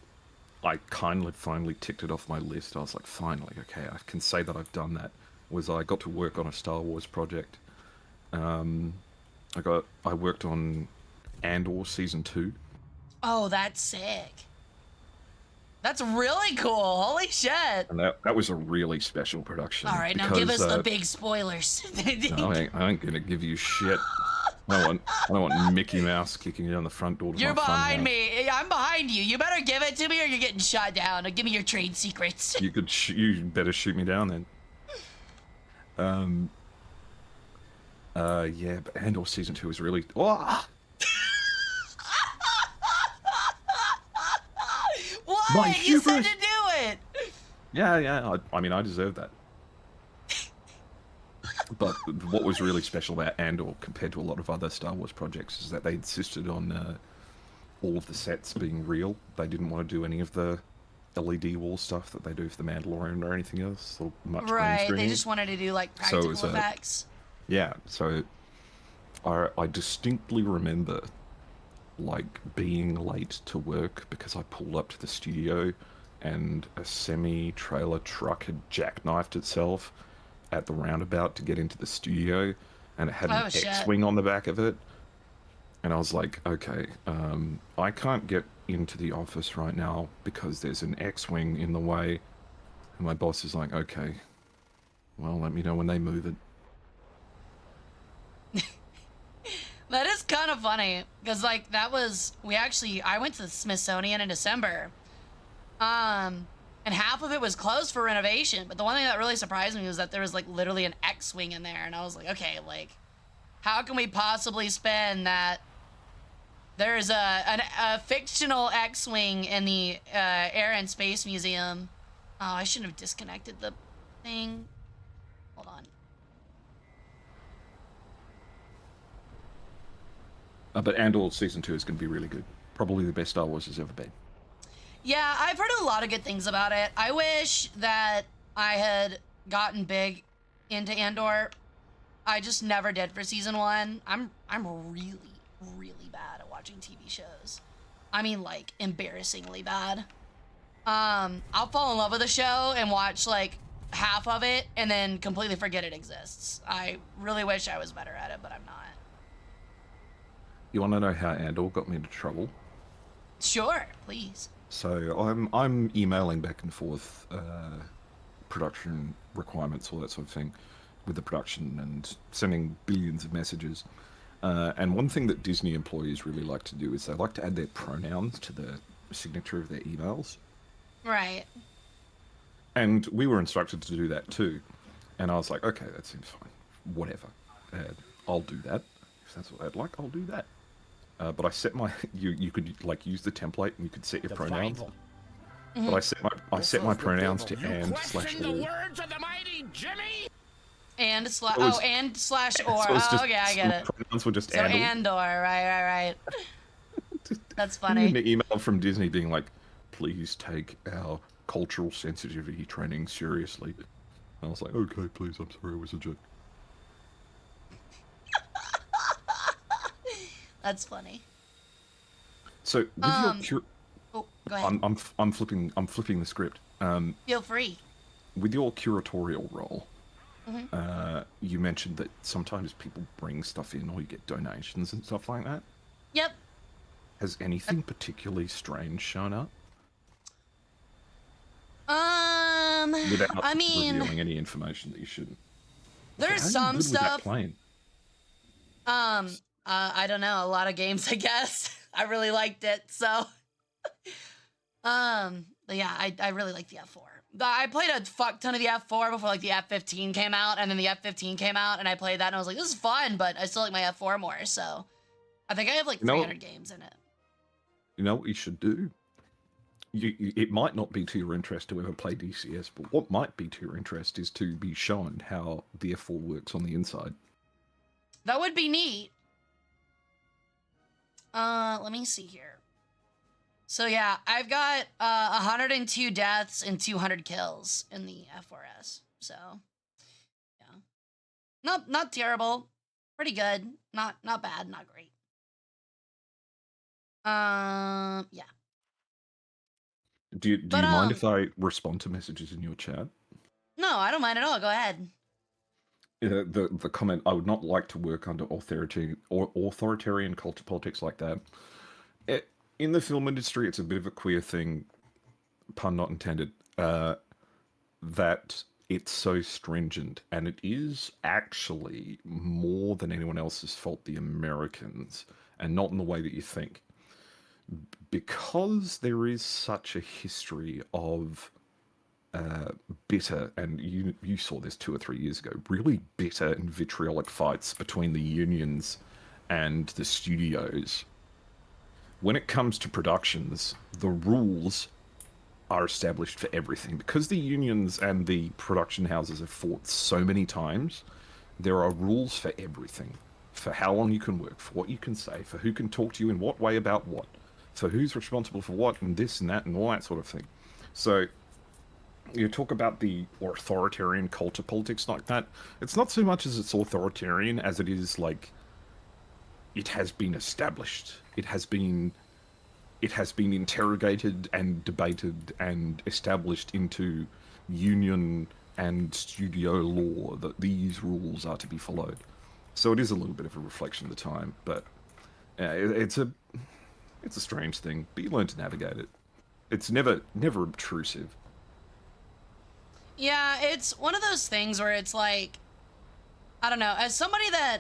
I kindly finally ticked it off my list. I was like, finally, okay, I can say that I've done that. Was I got to work on a Star Wars project. I worked on Andor Season 2. Oh, that's sick. That's really cool. Holy shit. And that was a really special production. All right, now give us the big spoilers. No, I ain't gonna give you shit. I don't want Mickey Mouse kicking down the front door to You're my behind funhouse. me. I'm behind you. You better give it to me or you're getting shot down. Give me your trade secrets. You better shoot me down then. Yeah, but Andor Season 2 is really... Oh! What? My You said hubris! to do it! Yeah, I mean, I deserve that. But what was really special about Andor compared to a lot of other Star Wars projects is that they insisted on all of the sets being real. They didn't want to do any of the LED wall stuff that they do for The Mandalorian or anything else. Or much Right, they just wanted to do like practical effects. Yeah, so I distinctly remember like being late to work because I pulled up to the studio and a semi-trailer truck had jackknifed itself at the roundabout to get into the studio, and it had an X-wing on the back of it. And I was like, okay, I can't get into the office right now because there's an X-wing in the way. And my boss is like, okay, well, let me know when they move it. That is kind of funny because like I went to the Smithsonian in December, and half of it was closed for renovation. But the one thing that really surprised me was that there was like literally an X-wing in there, and I was like, okay, like, how can we possibly spend that? There's a fictional X-wing in the Air and Space Museum. Oh, I shouldn't have disconnected the thing. Hold on. But Andor Season 2 is going to be really good. Probably the best Star Wars has ever been. Yeah, I've heard a lot of good things about it. I wish that I had gotten big into Andor. I just never did for Season 1. I'm really, really bad at watching TV shows. I mean, like, embarrassingly bad. I'll fall in love with a show and watch, like, half of it and then completely forget it exists. I really wish I was better at it, but I'm not. You want to know how Andor got me into trouble? Sure, please. So I'm emailing back and forth production requirements, all that sort of thing, with the production and sending billions of messages. And one thing that Disney employees really like to do is they like to add their pronouns to the signature of their emails. Right. And we were instructed to do that too. And I was like, okay, that seems fine. Whatever. I'll do that. If that's what I'd like, I'll do that. But I set my you could like use the template and you could set your pronouns. But I set my pronouns to and slash or. The words of the mighty Jimmy? And slash or. So Oh, okay, I get it. Pronouns were just So Andor, right. That's funny. An email from Disney being like, please take our cultural sensitivity training seriously. And I was like, okay, please, I'm sorry, it was a joke. That's funny. So with your oh, go ahead. I'm flipping the script. Feel free. With your curatorial role, you mentioned that sometimes people bring stuff in or you get donations and stuff like that. Yep. Has anything particularly strange shown up? Without revealing any information that you shouldn't. There's some stuff. I don't know, a lot of games, I guess. I really liked it, so. But yeah, I really like the F4. I played a fuck ton of the F4 before like the F15 came out, and then the F15 came out, and I played that, and I was like, this is fun, but I still like my F4 more, so. I think I have like 300 games in it. You know what you should do? It might not be to your interest to ever play DCS, but what might be to your interest is to be shown how the F4 works on the inside. That would be neat. Let me see here. So yeah, I've got 102 deaths and 200 kills in the F4S. So yeah, not terrible, pretty good. Not bad, not great. Yeah. Do you mind if I respond to messages in your chat? No, I don't mind at all. Go ahead. the comment, I would not like to work under authoritarian culture politics like that. In the film industry, it's a bit of a queer thing, pun not intended, that it's so stringent, and it is actually more than anyone else's fault, the Americans, and not in the way that you think. Because there is such a history of bitter, and you saw this 2 or 3 years ago, really bitter and vitriolic fights between the unions and the studios. When it comes to productions, the rules are established for everything. Because the unions and the production houses have fought so many times, there are rules for everything. For how long you can work, for what you can say, for who can talk to you in what way about what, for who's responsible for what, and this and that, and all that sort of thing. So, you talk about the authoritarian culture politics like that. It's not so much as it's authoritarian as it is like it has been established. It has been interrogated and debated and established into union and studio law that these rules are to be followed. So it is a little bit of a reflection of the time, but it's a strange thing. But you learn to navigate it. It's never obtrusive. Yeah, it's one of those things where it's like, I don't know, as somebody that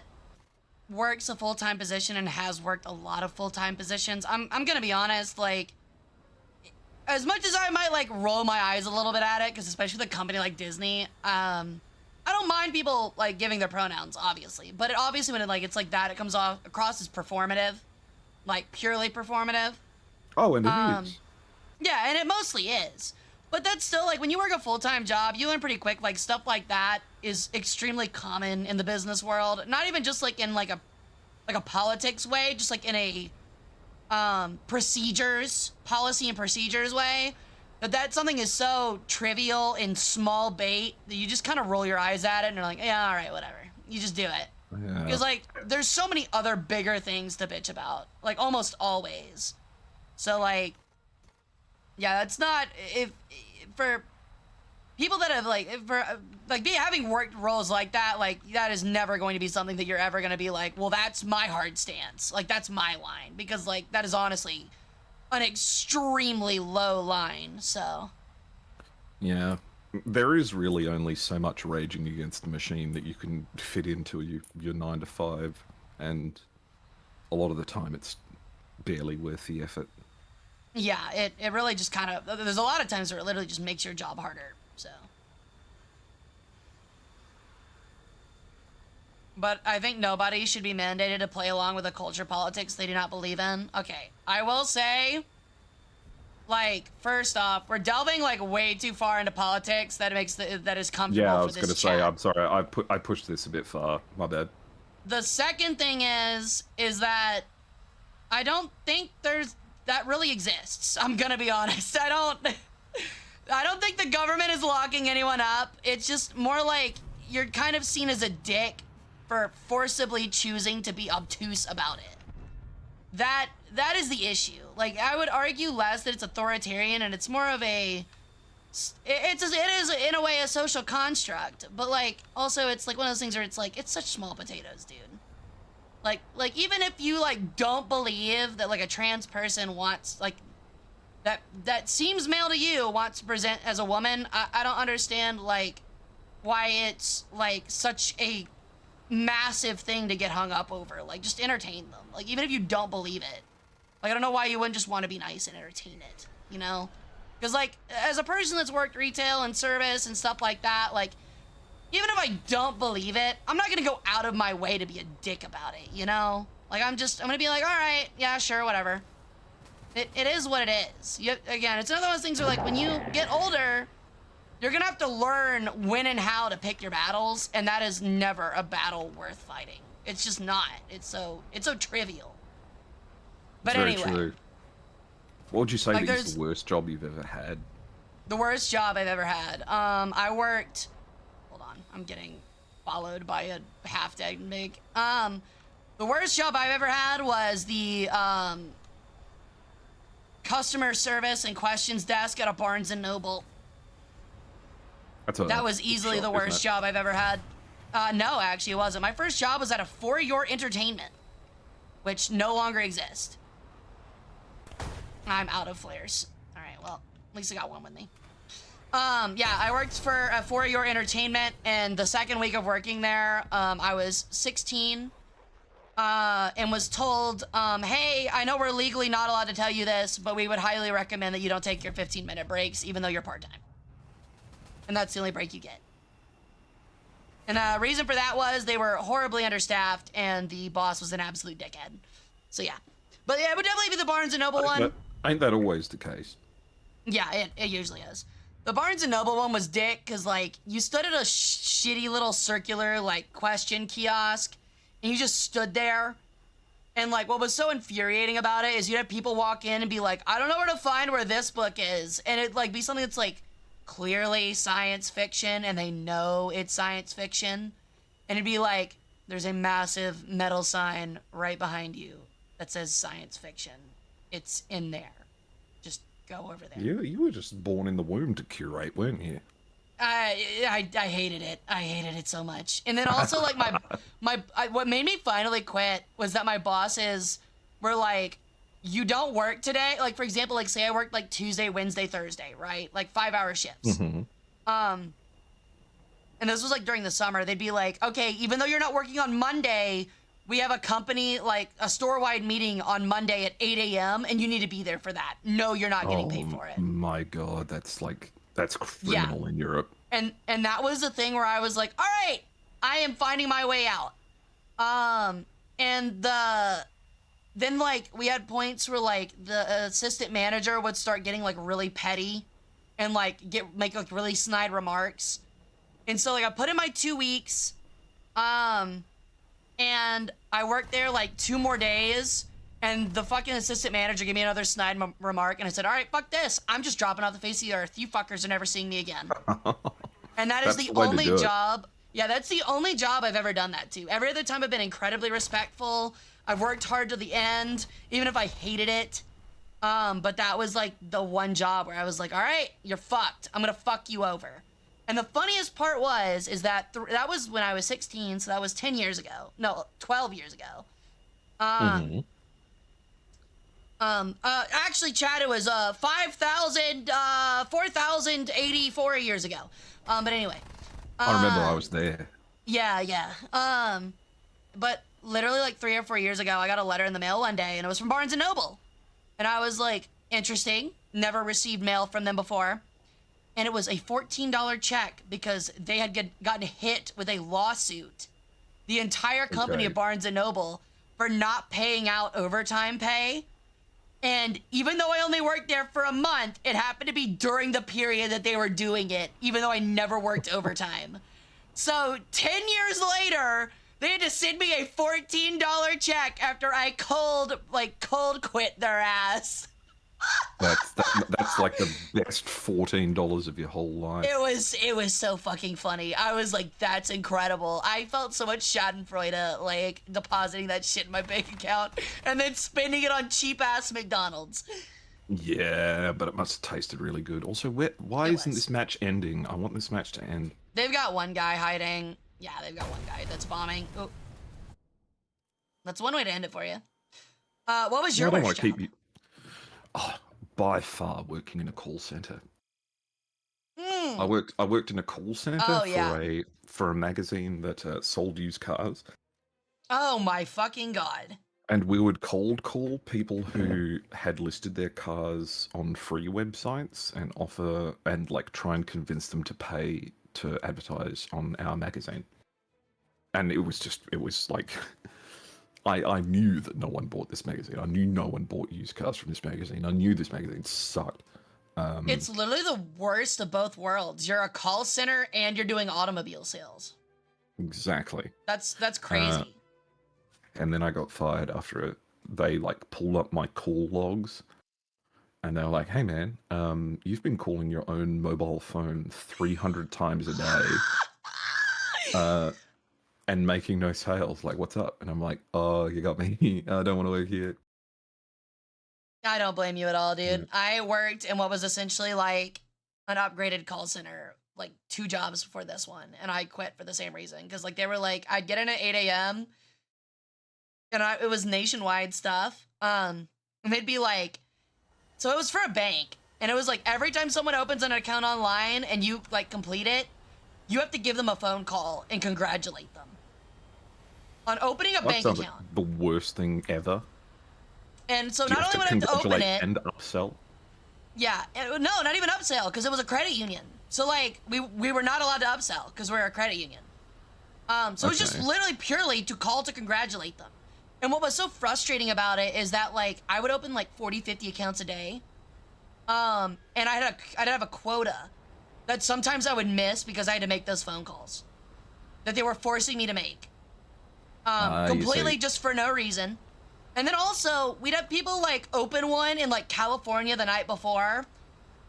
works a full-time position and has worked a lot of full-time positions, I'm gonna be honest, like, as much as I might, like, roll my eyes a little bit at it, because especially with a company like Disney, I don't mind people, like, giving their pronouns, obviously, but obviously when it's like that, it comes across as performative, like, purely performative. Oh, and it is. Yeah, and it mostly is. But that's still, like, when you work a full-time job, you learn pretty quick, like, stuff like that is extremely common in the business world. Not even just, like, in, like a politics way, just, like, in a, policy and procedures way. That something is so trivial and small bait that you just kind of roll your eyes at it and you're like, yeah, all right, whatever. You just do it. Yeah. Because, like, there's so many other bigger things to bitch about. Like, almost always. So, like, yeah, that's not, for people that have, having worked roles like that, like, that is never going to be something that you're ever going to be like, well, that's my hard stance. Like, that's my line. Because, like, that is honestly an extremely low line, so. Yeah. There is really only so much raging against the machine that you can fit into your 9 to 5, and a lot of the time it's barely worth the effort. Yeah, it really just kind of, there's a lot of times where it literally just makes your job harder, so. But I think nobody should be mandated to play along with a culture politics they do not believe in. Okay, I will say, like, first off, we're delving, like, way too far into politics that is comfortable Yeah, I for was this going to chat. say, I'm sorry, I pushed this a bit far. My bad. The second thing is that I don't think that really exists. I'm gonna be honest. I don't think the government is locking anyone up. It's just more like you're kind of seen as a dick for forcibly choosing to be obtuse about it. That is the issue. Like, I would argue less that it's authoritarian and it's more of it is in a way a social construct, but, like, also it's like one of those things where it's like, it's such small potatoes, dude. Like even if you, like, don't believe that, like, a trans person wants, like, that seems male to you wants to present as a woman, I don't understand, like, why it's, like, such a massive thing to get hung up over. Like, just entertain them. Like, even if you don't believe it. Like, I don't know why you wouldn't just want to be nice and entertain it, you know? Because, like, as a person that's worked retail and service and stuff like that, like, even if I don't believe it, I'm not gonna go out of my way to be a dick about it, you know? Like, I'm gonna be like, all right, yeah, sure, whatever. It is what it is. Again, it's another one of those things where, like, when you get older, you're gonna have to learn when and how to pick your battles, and that is never a battle worth fighting. It's just not. It's so trivial. But Very anyway. true. What would you say Like, is the worst job you've ever had? The worst job I've ever had. I worked... I'm getting followed by a half-dead Mig. The worst job I've ever had was the customer service and questions desk at a Barnes & Noble. That was easily the worst job I've ever had. No, actually, it wasn't. My first job was at a For Your Entertainment, which no longer exists. I'm out of flares. All right, well, at least I got one with me. Yeah, I worked for Your Entertainment, and the second week of working there, I was 16, and was told, hey, I know we're legally not allowed to tell you this, but we would highly recommend that you don't take your 15-minute breaks, even though you're part-time. And that's the only break you get. And the reason for that was they were horribly understaffed, and the boss was an absolute dickhead. So yeah. But yeah, it would definitely be the Barnes & Noble one. Ain't that always the case? Yeah, it usually is. The Barnes & Noble one was dick, because, like, you stood at a shitty little circular, like, question kiosk, and you just stood there. And, like, what was so infuriating about it is you'd have people walk in and be like, I don't know where to find where this book is. And it'd, like, be something that's, like, clearly science fiction, and they know it's science fiction. And it'd be like, there's a massive metal sign right behind you that says science fiction. It's in there. Just go over there. You were just born in the womb to curate, weren't you? I hated it. I hated it so much. And then also, like, what made me finally quit was that my bosses were like, you don't work today. Like, for example, like, say I worked, like, Tuesday, Wednesday, Thursday, right? Like, 5-hour shifts. Mm-hmm. And this was, like, during the summer. They'd be like, okay, even though you're not working on Monday, we have a company, like, a store-wide meeting on Monday at 8 a.m., and you need to be there for that. No, you're not getting paid for it. My God, that's criminal in Europe. And that was the thing where I was like, all right, I am finding my way out. Then, like, we had points where, like, the assistant manager would start getting, like, really petty and, like, make, like, really snide remarks. And so, like, I put in my 2 weeks, and I worked there, like, 2 more days, and the fucking assistant manager gave me another snide remark, and I said, all right, fuck this. I'm just dropping off the face of the earth. You fuckers are never seeing me again. And that is the only job. Yeah, that's the only job I've ever done that to. Every other time I've been incredibly respectful. I've worked hard to the end, even if I hated it. But that was, like, the one job where I was like, all right, you're fucked. I'm gonna fuck you over. And the funniest part is that that was when I was 16, so that was 10 years ago. No, 12 years ago. Actually, Chad, it was 4,084 years ago. But anyway. I remember I was there. Yeah. But literally, like, 3 or 4 years ago, I got a letter in the mail one day, and it was from Barnes & Noble. And I was like, interesting. Never received mail from them before. And it was a $14 check because they had gotten hit with a lawsuit. The entire company of Barnes & Noble for not paying out overtime pay. And even though I only worked there for a month, it happened to be during the period that they were doing it, even though I never worked overtime. So 10 years later, they had to send me a $14 check after I cold quit their ass. That's like the best $14 of your whole life. It was so fucking funny. I was like, that's incredible. I felt so much schadenfreude, like, depositing that shit in my bank account and then spending it on cheap ass McDonald's. Yeah, but it must have tasted really good. Also, why isn't this match ending? I want this match to end. They've got one guy hiding. Yeah, they've got one guy that's bombing. Ooh. That's one way to end it for you. What was your worst job? By far, working in a call center. I worked in a call center for a magazine that sold used cars. Oh my fucking God. And we would cold call people who had listed their cars on free websites and like try and convince them to pay to advertise on our magazine. And it was like, I knew that no one bought this magazine. I knew no one bought used cars from this magazine. I knew this magazine sucked. It's literally the worst of both worlds. You're a call center and you're doing automobile sales. Exactly. That's crazy. And then I got fired after they like pulled up my call logs. And they were like, hey man, you've been calling your own mobile phone 300 times a day. And making no sales. Like, what's up? And I'm like, oh, you got me. I don't want to work here. I don't blame you at all, dude. I worked in what was essentially like an upgraded call center like 2 jobs before this one, and I quit for the same reason. Because like they were like, I'd get in at 8 a.m. and it was nationwide stuff. And they'd be like, so it was for a bank, and it was like every time someone opens an account online and you like complete it, you have to give them a phone call and congratulate them on opening a bank account. Like the worst thing ever. And so not only would I have to open it and upsell. Yeah, no, not even upsell, because it was a credit union. So like we were not allowed to upsell because we're a credit union. So it was just literally purely to call to congratulate them. And what was so frustrating about it is that like I would open like 40, 50 accounts a day. And I'd have a quota that sometimes I would miss because I had to make those phone calls that they were forcing me to make. Completely just for no reason. And then also, we'd have people like open one in like California the night before,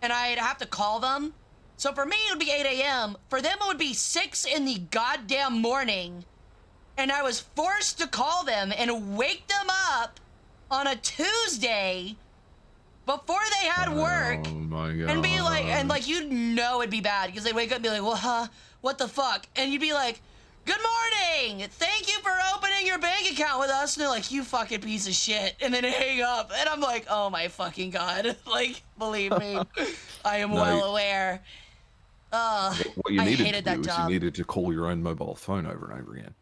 and I'd have to call them. So for me, it would be 8 a.m. For them, it would be 6 in the goddamn morning. And I was forced to call them and wake them up on a Tuesday before they had work. Oh my God. And be like, and like, you'd know it'd be bad because they'd wake up and be like, well, huh, what the fuck? And you'd be like, good morning! Thank you for opening your bank account with us. And they're like, you fucking piece of shit. And then hang up. And I'm like, oh my fucking God. Like, believe me, I am well aware. What you needed hated to that do is job. you needed to call your own mobile phone over and over again.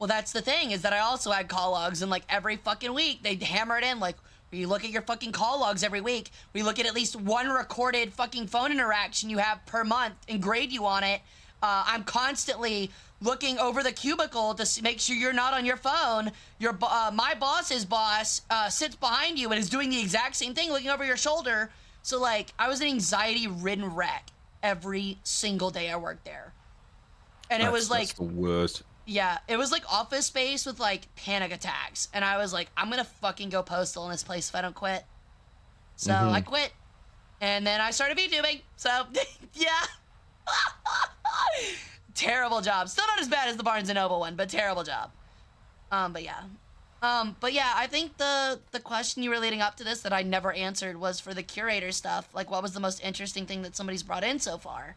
Well, that's the thing, is that I also had call logs, and like every fucking week they'd hammer it in. Like, we look at your fucking call logs every week. We look at least one recorded fucking phone interaction you have per month and grade you on it. I'm constantly looking over the cubicle to make sure you're not on your phone. My boss's boss sits behind you and is doing the exact same thing, looking over your shoulder. So like, I was an anxiety-ridden wreck every single day I worked there. And it was like that's the worst. Yeah, it was like Office Space with like panic attacks. And I was like, I'm gonna fucking go postal in this place if I don't quit. So I quit. And then I started VTubing. So yeah. Terrible job. Still not as bad as the Barnes & Noble one, but terrible job. But yeah, I think the question you were leading up to this that I never answered was for the curator stuff. Like, what was the most interesting thing that somebody's brought in so far?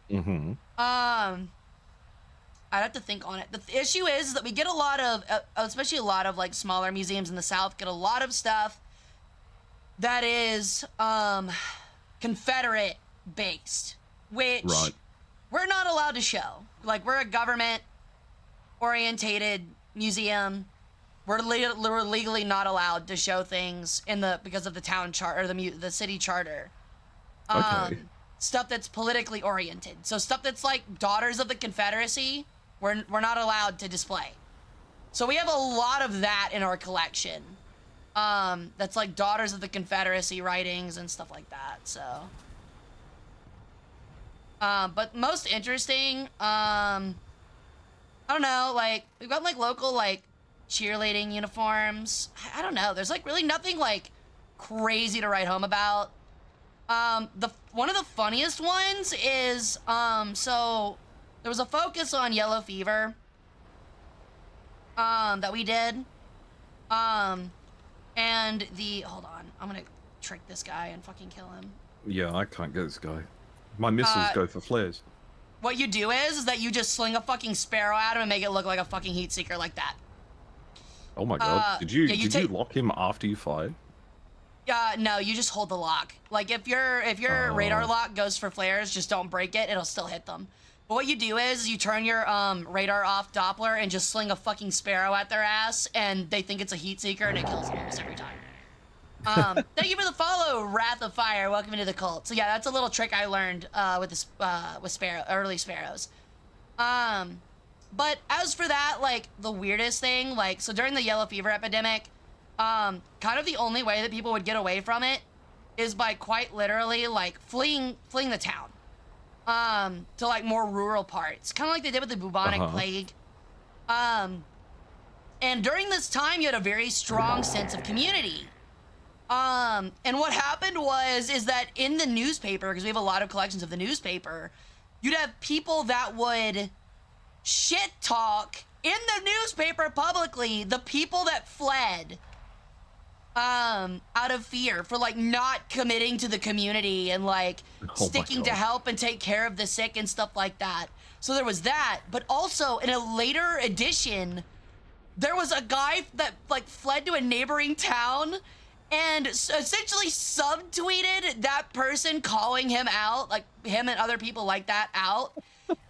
I'd have to think on it. The issue is that we get a lot of, especially a lot of like smaller museums in the South, get a lot of stuff that is Confederate based, which we're not allowed to show. Like, we're a government orientated museum. We're legally not allowed to show things because of the town charter or the city charter. Stuff that's politically oriented. So stuff that's like Daughters of the Confederacy, we're not allowed to display. So we have a lot of that in our collection. That's like Daughters of the Confederacy writings and stuff like that. So, but most interesting, I don't know, like, we've got like local like cheerleading uniforms. I don't know. There's like really nothing like crazy to write home about. One of the funniest ones is, so there was a focus on yellow fever, that we did. And hold on, I'm gonna trick this guy and fucking kill him. Yeah, I can't get this guy. My missiles go for flares. What you do is that you just sling a fucking sparrow at him and make it look like a fucking heat seeker like that. Oh my God. Did you lock him after you fired? No, you just hold the lock. Like, if your radar lock goes for flares, just don't break it. It'll still hit them. But what you do is you turn your radar off Doppler and just sling a fucking sparrow at their ass, and they think it's a heat seeker, and it kills them almost every time. Thank you for the follow, Wrath of Fire. Welcome into the cult. So yeah, that's a little trick I learned with early sparrows. But as for that, like, the weirdest thing, like, so during the yellow fever epidemic, kind of the only way that people would get away from it is by quite literally like fleeing the town to like more rural parts, kind of like they did with the bubonic plague. And during this time, you had a very strong sense of community. And what happened is that in the newspaper, because we have a lot of collections of the newspaper, you'd have people that would shit talk in the newspaper publicly the people that fled out of fear for like not committing to the community and like sticking to help and take care of the sick and stuff like that. So there was that, but also in a later edition, there was a guy that like fled to a neighboring town and essentially subtweeted that person calling him out, like him and other people like that out,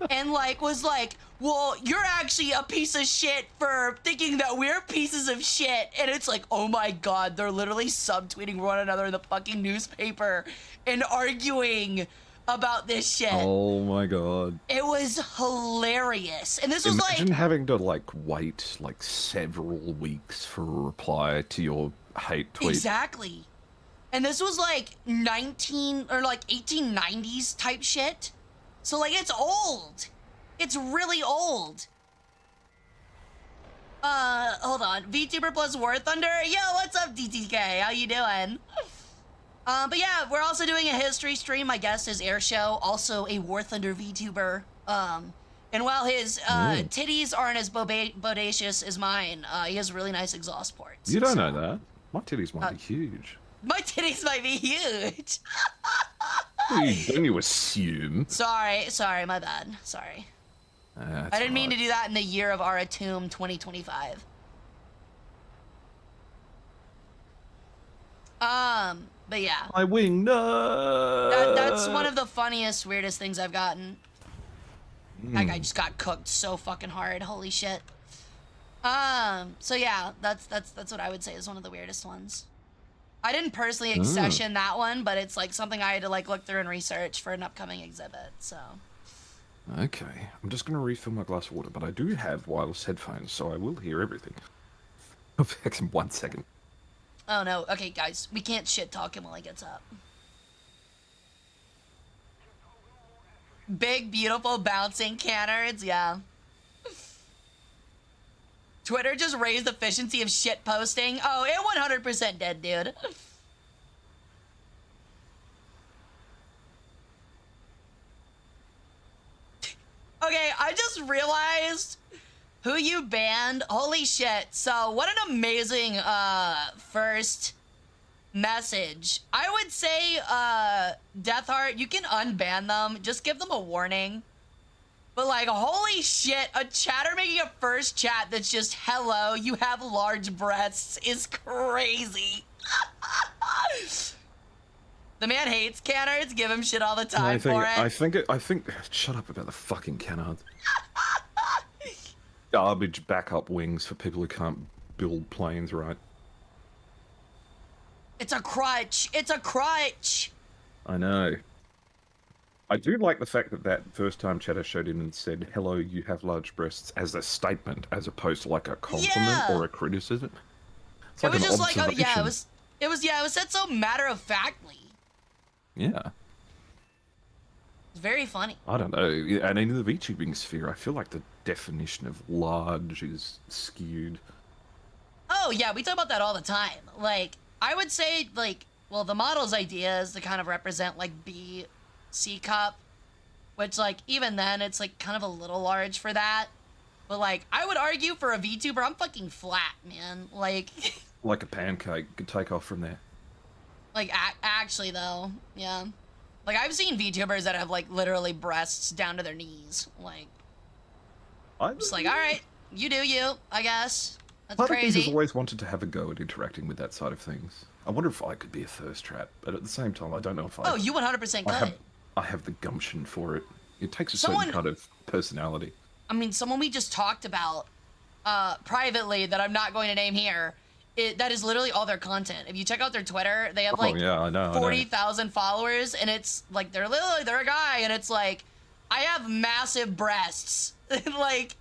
and like was like, well, you're actually a piece of shit for thinking that we're pieces of shit. And it's like, oh my god, they're literally subtweeting one another in the fucking newspaper and arguing about this shit. Oh my god. It was hilarious. And this was Imagine like having to like wait like several weeks for a reply to your hate tweet. Exactly. And this was like 1890s type shit. So like it's old. It's really old. Hold on. VTuber plus War Thunder. Yo, what's up, DTK? How you doing? But yeah, we're also doing a history stream. My guest is Airshow, also a War Thunder VTuber. And while his titties aren't as bodacious as mine, he has really nice exhaust ports. You don't know that. My titties might be huge. My titties might be huge. Don't you assume? Sorry, my bad. Sorry. I didn't mean to do that in the year of our tomb 2025. But yeah. My wing, no. That's one of the funniest, weirdest things I've gotten. That guy just got cooked so fucking hard. Holy shit. So yeah, that's what I would say is one of the weirdest ones. I didn't personally accession that one, but it's like something I had to like look through and research for an upcoming exhibit, so. Okay, I'm just gonna refill my glass of water, but I do have wireless headphones, so I will hear everything. I'll fix in 1 second. Oh no, okay guys, we can't shit talk him while he gets up. Big, beautiful, bouncing canards, yeah. Twitter just raised the efficiency of shit posting. Oh, it 100% did, dude. Okay, I just realized who you banned. Holy shit. So, what an amazing first message. I would say Deathheart, you can unban them. Just give them a warning. But like, holy shit, a chatter making a first chat that's just, hello, you have large breasts is crazy. The man hates canards, give him shit all the time for it. I think, shut up about the fucking canards. Garbage backup wings for people who can't build planes right. It's a crutch, it's a crutch. I know. I do like the fact that that first time chatter showed in and said, hello, you have large breasts, as a statement, as opposed to like a compliment or a criticism. It's like it was an just like, oh yeah, it was said so matter-of-factly. Yeah. It's very funny. I don't know. And in the VTubing sphere, I feel like the definition of large is skewed. Oh yeah, we talk about that all the time. Like, I would say, like, well, the model's idea is to kind of represent, like, C cup, which, like, even then, it's, like, kind of a little large for that. But, like, I would argue for a VTuber, I'm fucking flat, man. Like... like a pancake. Could take off from there. Like, actually, though, yeah. Like, I've seen VTubers that have, like, literally breasts down to their knees. Like, I'm just like, alright, you do you, I guess. That's Part crazy. of me has always wanted to have a go at interacting with that side of things. I wonder if I could be a thirst trap, but at the same time, I don't know if I... Oh, you 100% could. I have the gumption for it. It takes a certain kind of personality. I mean, someone we just talked about privately that I'm not going to name here, that is literally all their content. If you check out their Twitter, they have like 40,000 followers, and it's like they're a guy, and it's like, I have massive breasts. Like,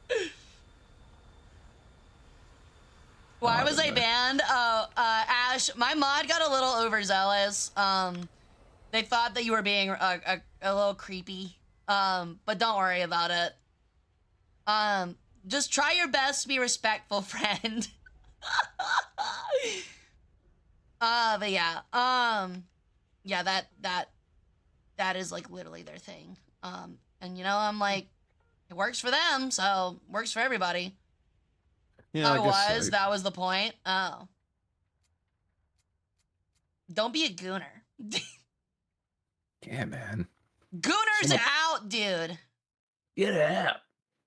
why was I banned? Ash, my mod got a little overzealous. They thought that you were being a little creepy. But don't worry about it. Just try your best to be respectful, friend. But yeah, yeah, that is like literally their thing. And you know, I'm like, it works for them, so works for everybody. Yeah, I guess so. That was the point. Oh. Don't be a gooner. Yeah, man. Gooners out, dude. Get out.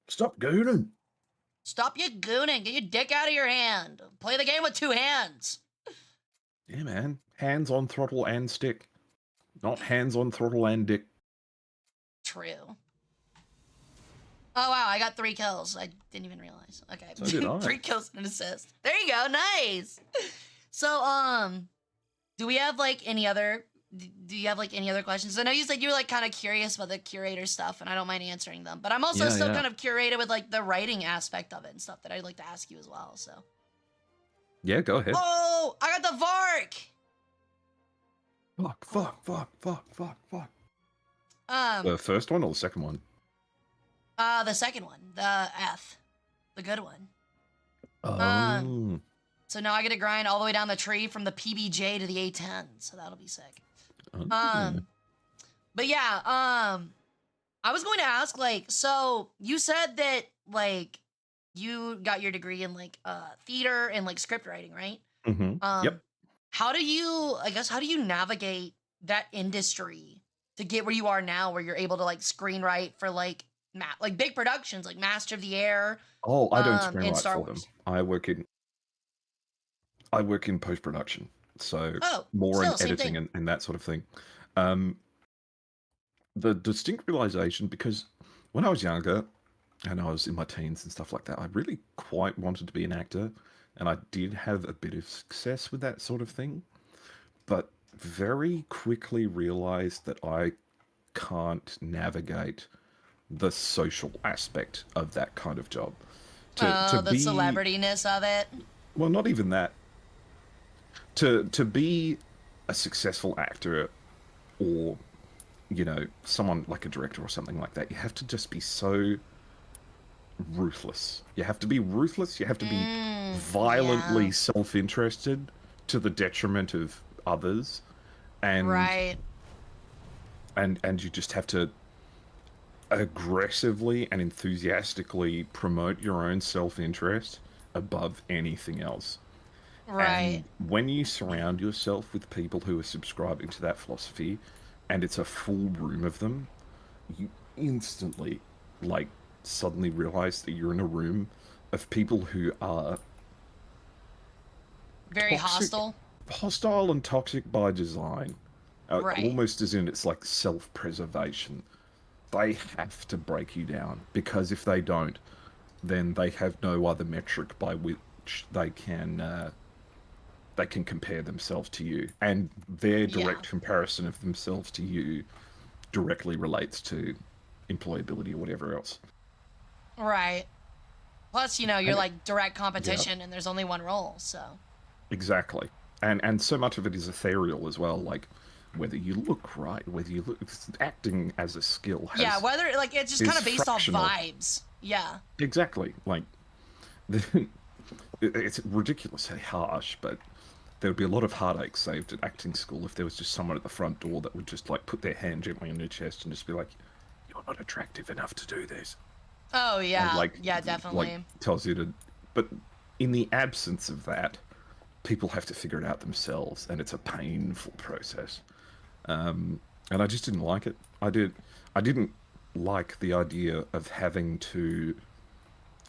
Stop gooning. Stop your gooning. Get your dick out of your hand. Play the game with 2 hands. Yeah, man. Hands on throttle and stick. Not hands on throttle and dick. True. Oh, wow. I got 3 kills. I didn't even realize. Okay. So did I. 3 kills and an assist. There you go. Nice. So, do we have, like, any other... Do you have, like, any other questions? I know you said you were, like, kind of curious about the curator stuff, and I don't mind answering them. But I'm also still kind of curated with, like, the writing aspect of it and stuff that I'd like to ask you as well, so... Yeah, go ahead. Oh, I got the Vark. Fuck. The first one or the second one? The second one, the F, the good one. Oh. So now I get to grind all the way down the tree from the PBJ to the A10, so that'll be sick. Oh. But yeah, I was going to ask, like, so you said that, like, you got your degree in, like, theater and, like, script writing, right? Mm-hmm. Yep. How do you navigate that industry to get where you are now, where you're able to, like, screenwrite for, like, big productions, like Master of the Air? Oh, I don't and screenwrite Star for Wars. them. I work in post-production, so more in editing and that sort of thing. The distinct realization, because when I was younger and I was in my teens and stuff like that, I really quite wanted to be an actor, and I did have a bit of success with that sort of thing, but very quickly realized that I can't navigate the social aspect of that kind of job. The celebrityness of it? Well, not even that. To be a successful actor, or, you know, someone like a director or something like that, you have to just be so ruthless. You have to be ruthless. You have to be violently self-interested to the detriment of others, and and you just have to aggressively and enthusiastically promote your own self-interest above anything else. Right. And when you surround yourself with people who are subscribing to that philosophy, and it's a full room of them, you instantly, like, suddenly realize that you're in a room of people who are very hostile and toxic by design. Almost as in it's like self-preservation. They have to break you down, because if they don't, then they have no other metric by which they can compare themselves to you, and their direct comparison of themselves to you directly relates to employability or whatever else. Right. Plus, you know, you're like direct competition, and there's only one role, so. Exactly. And so much of it is ethereal as well, like whether you look right, whether you look... Acting as a skill has... whether, like, it's just kind of based off vibes. Yeah. Exactly. Like, it's ridiculously harsh, but there would be a lot of heartache saved at acting school if there was just someone at the front door that would just, like, put their hand gently on your chest and just be like, "You're not attractive enough to do this." Oh, yeah. And, like, yeah, definitely. Like, tells you to... But in the absence of that, people have to figure it out themselves, and it's a painful process. And I just didn't like it. I didn't like the idea of having to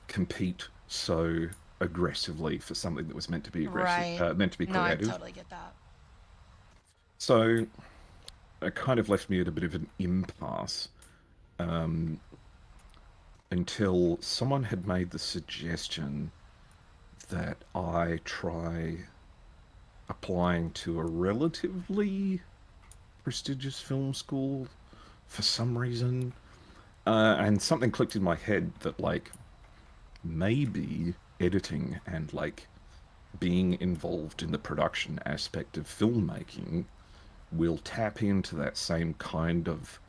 compete so aggressively for something that was meant to be aggressive, meant to be creative. No, I totally get that. So it kind of left me at a bit of an impasse, until someone had made the suggestion that I try applying to a relatively prestigious film school for some reason, and something clicked in my head that, like, maybe editing and, like, being involved in the production aspect of filmmaking will tap into that same kind of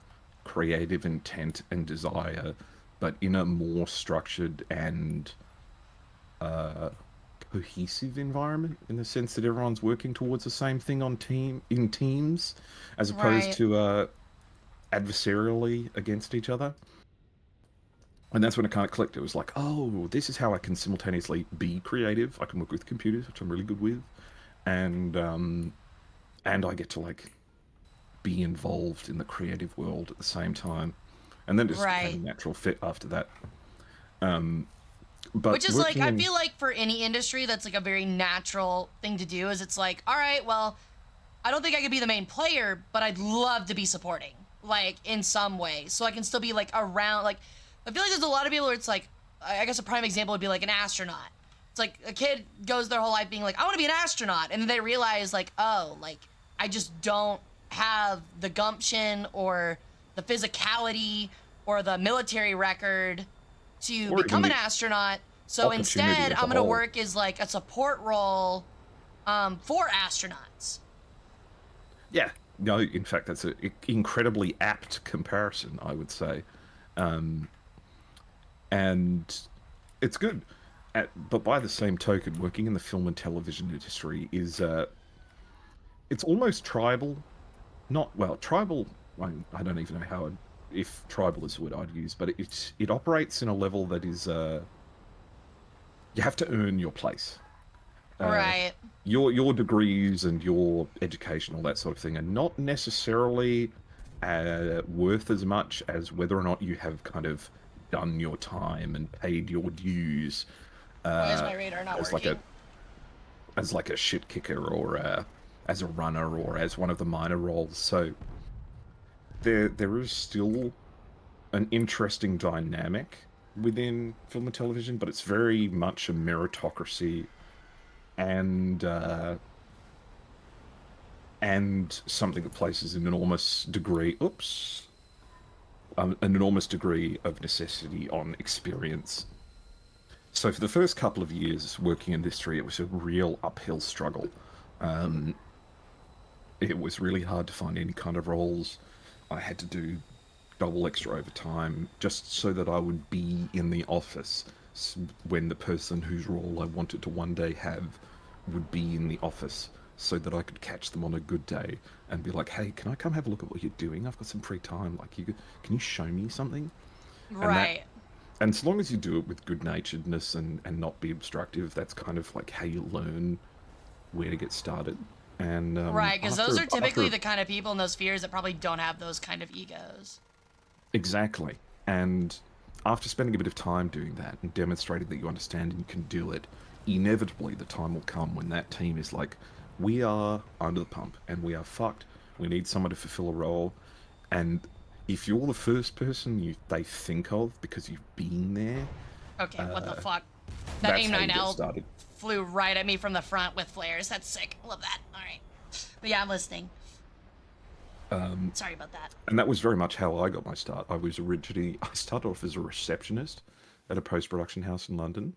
creative intent and desire, but in a more structured and cohesive environment, in the sense that everyone's working towards the same thing in teams, as opposed to adversarially against each other. And that's when it kind of clicked. It was like, oh, this is how I can simultaneously be creative. I can work with computers, which I'm really good with, and and I get to like be involved in the creative world at the same time, and then it just became Right. a natural fit after that. But Which is like, working I in, feel like for any industry, that's like a very natural thing to do. Is it's like, all right, well, I don't think I could be the main player, but I'd love to be supporting, like in some way, so I can still be like around. Like, I feel like there's a lot of people where it's like, I guess a prime example would be like an astronaut. It's like a kid goes their whole life being like, I want to be an astronaut, and then they realize like, oh, like I just don't have the gumption or the physicality or the military record to or even become an the astronaut. So opportunity instead, as a I'm gonna whole. work as like a support role for astronauts. Yeah, no, in fact, that's an incredibly apt comparison, I would say. And it's good. But by the same token, working in the film and television industry is, it's almost tribal. Not, well, tribal, I don't even know if tribal is the word I'd use, but it operates in a level that is, you have to earn your place. Right. Your degrees and your education, all that sort of thing, are not necessarily worth as much as whether or not you have kind of done your time and paid your dues Why is my radar not as working? like a shit kicker or as a runner or as one of the minor roles. So there is still an interesting dynamic within film and television, but it's very much a meritocracy and something that places an enormous degree, an enormous degree of necessity on experience. So for the first couple of years working in the industry, it was a real uphill struggle. It was really hard to find any kind of roles. I had to do double extra overtime just so that I would be in the office when the person whose role I wanted to one day have would be in the office, so that I could catch them on a good day and be like, hey, can I come have a look at what you're doing? I've got some free time. Like, can you show me something? And that, Right. and so long as you do it with good-naturedness and not be obstructive, that's kind of like how you learn where to get started. And Right, because those are typically after the kind of people in those spheres that probably don't have those kind of egos. exactly, and after spending a bit of time doing that and demonstrating that you understand and you can do it, inevitably the time will come when that team is like, we are under the pump and we are fucked. We need someone to fulfill a role, and if you're the first person they think of because you've been there, Okay, what the fuck? That that's how you get AIM-9L started. flew right at me from the front with flares. That's sick. Love that. All right. But yeah, I'm listening. Sorry about that. And that was very much how I got my start. I started off as a receptionist at a post-production house in London,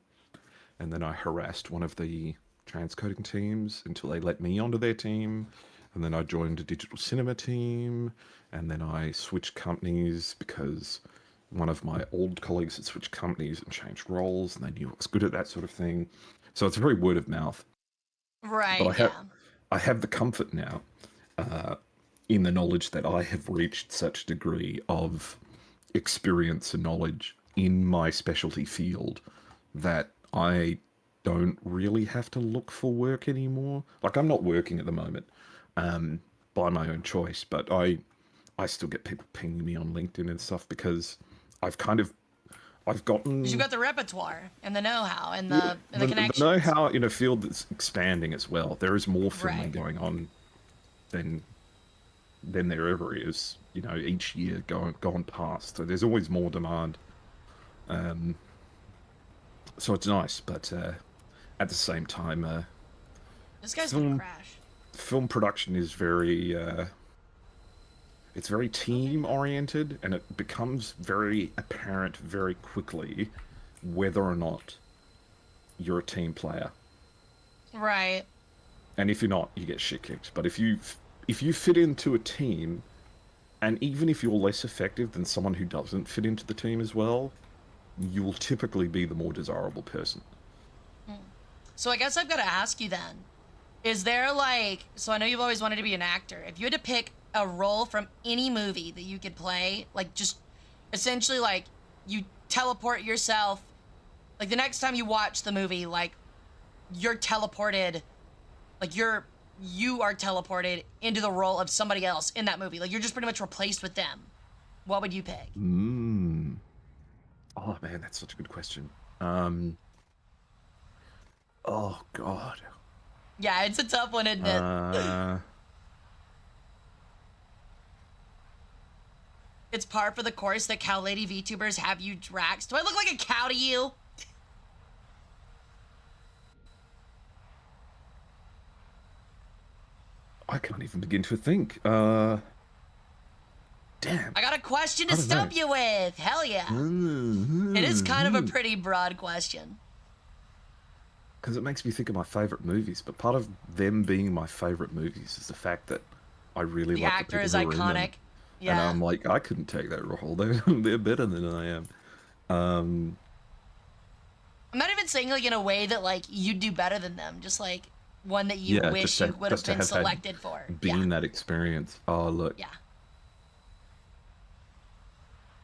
and then I harassed one of the transcoding teams until they let me onto their team, and then I joined a digital cinema team, and then I switched companies because one of my old colleagues had switched companies and changed roles, and they knew I was good at that sort of thing. So it's very word of mouth. But Right, yeah. I have the comfort now in the knowledge that I have reached such a degree of experience and knowledge in my specialty field that I don't really have to look for work anymore. Like, I'm not working at the moment by my own choice, but I still get people pinging me on LinkedIn and stuff because I've gotten 'Cause you've got the repertoire and the know-how and the the connections. know-how in a field that's expanding as well. There is more filming Right. going on than there ever is. Each year gone past. So there's always more demand. So it's nice, but at the same time, This guy's gonna film crash. film production is very it's very team oriented, and it becomes very apparent very quickly whether or not you're a team player. Right. And if you're not, you get shit kicked. But if you fit into a team, and even if you're less effective than someone who doesn't fit into the team as well, you will typically be the more desirable person. So I guess I've got to ask you then, is there so I know you've always wanted to be an actor. If you had to pick a role from any movie that you could play, like just essentially like you teleport yourself, like the next time you watch the movie, like you're teleported, like you're you are teleported into the role of somebody else in that movie. Like, you're just pretty much replaced with them. What would you pick? Oh man, that's such a good question. Oh god. Yeah, it's a tough one, isn't it? It's par for the course that cow lady VTubers have you Drax. Do I look like a cow to you? I can't even begin to think. Damn. I got a question to stump you with. Hell yeah. It is kind of a pretty broad question. Because it makes me think of my favorite movies, but part of them being my favorite movies is the fact that I really like the actor is iconic. Yeah. And I'm like, I couldn't take that role. They're better than I am. I'm not even saying like in a way that like you'd do better than them. Just like one that you wish you would have been selected for. Being that experience. Oh look. Yeah.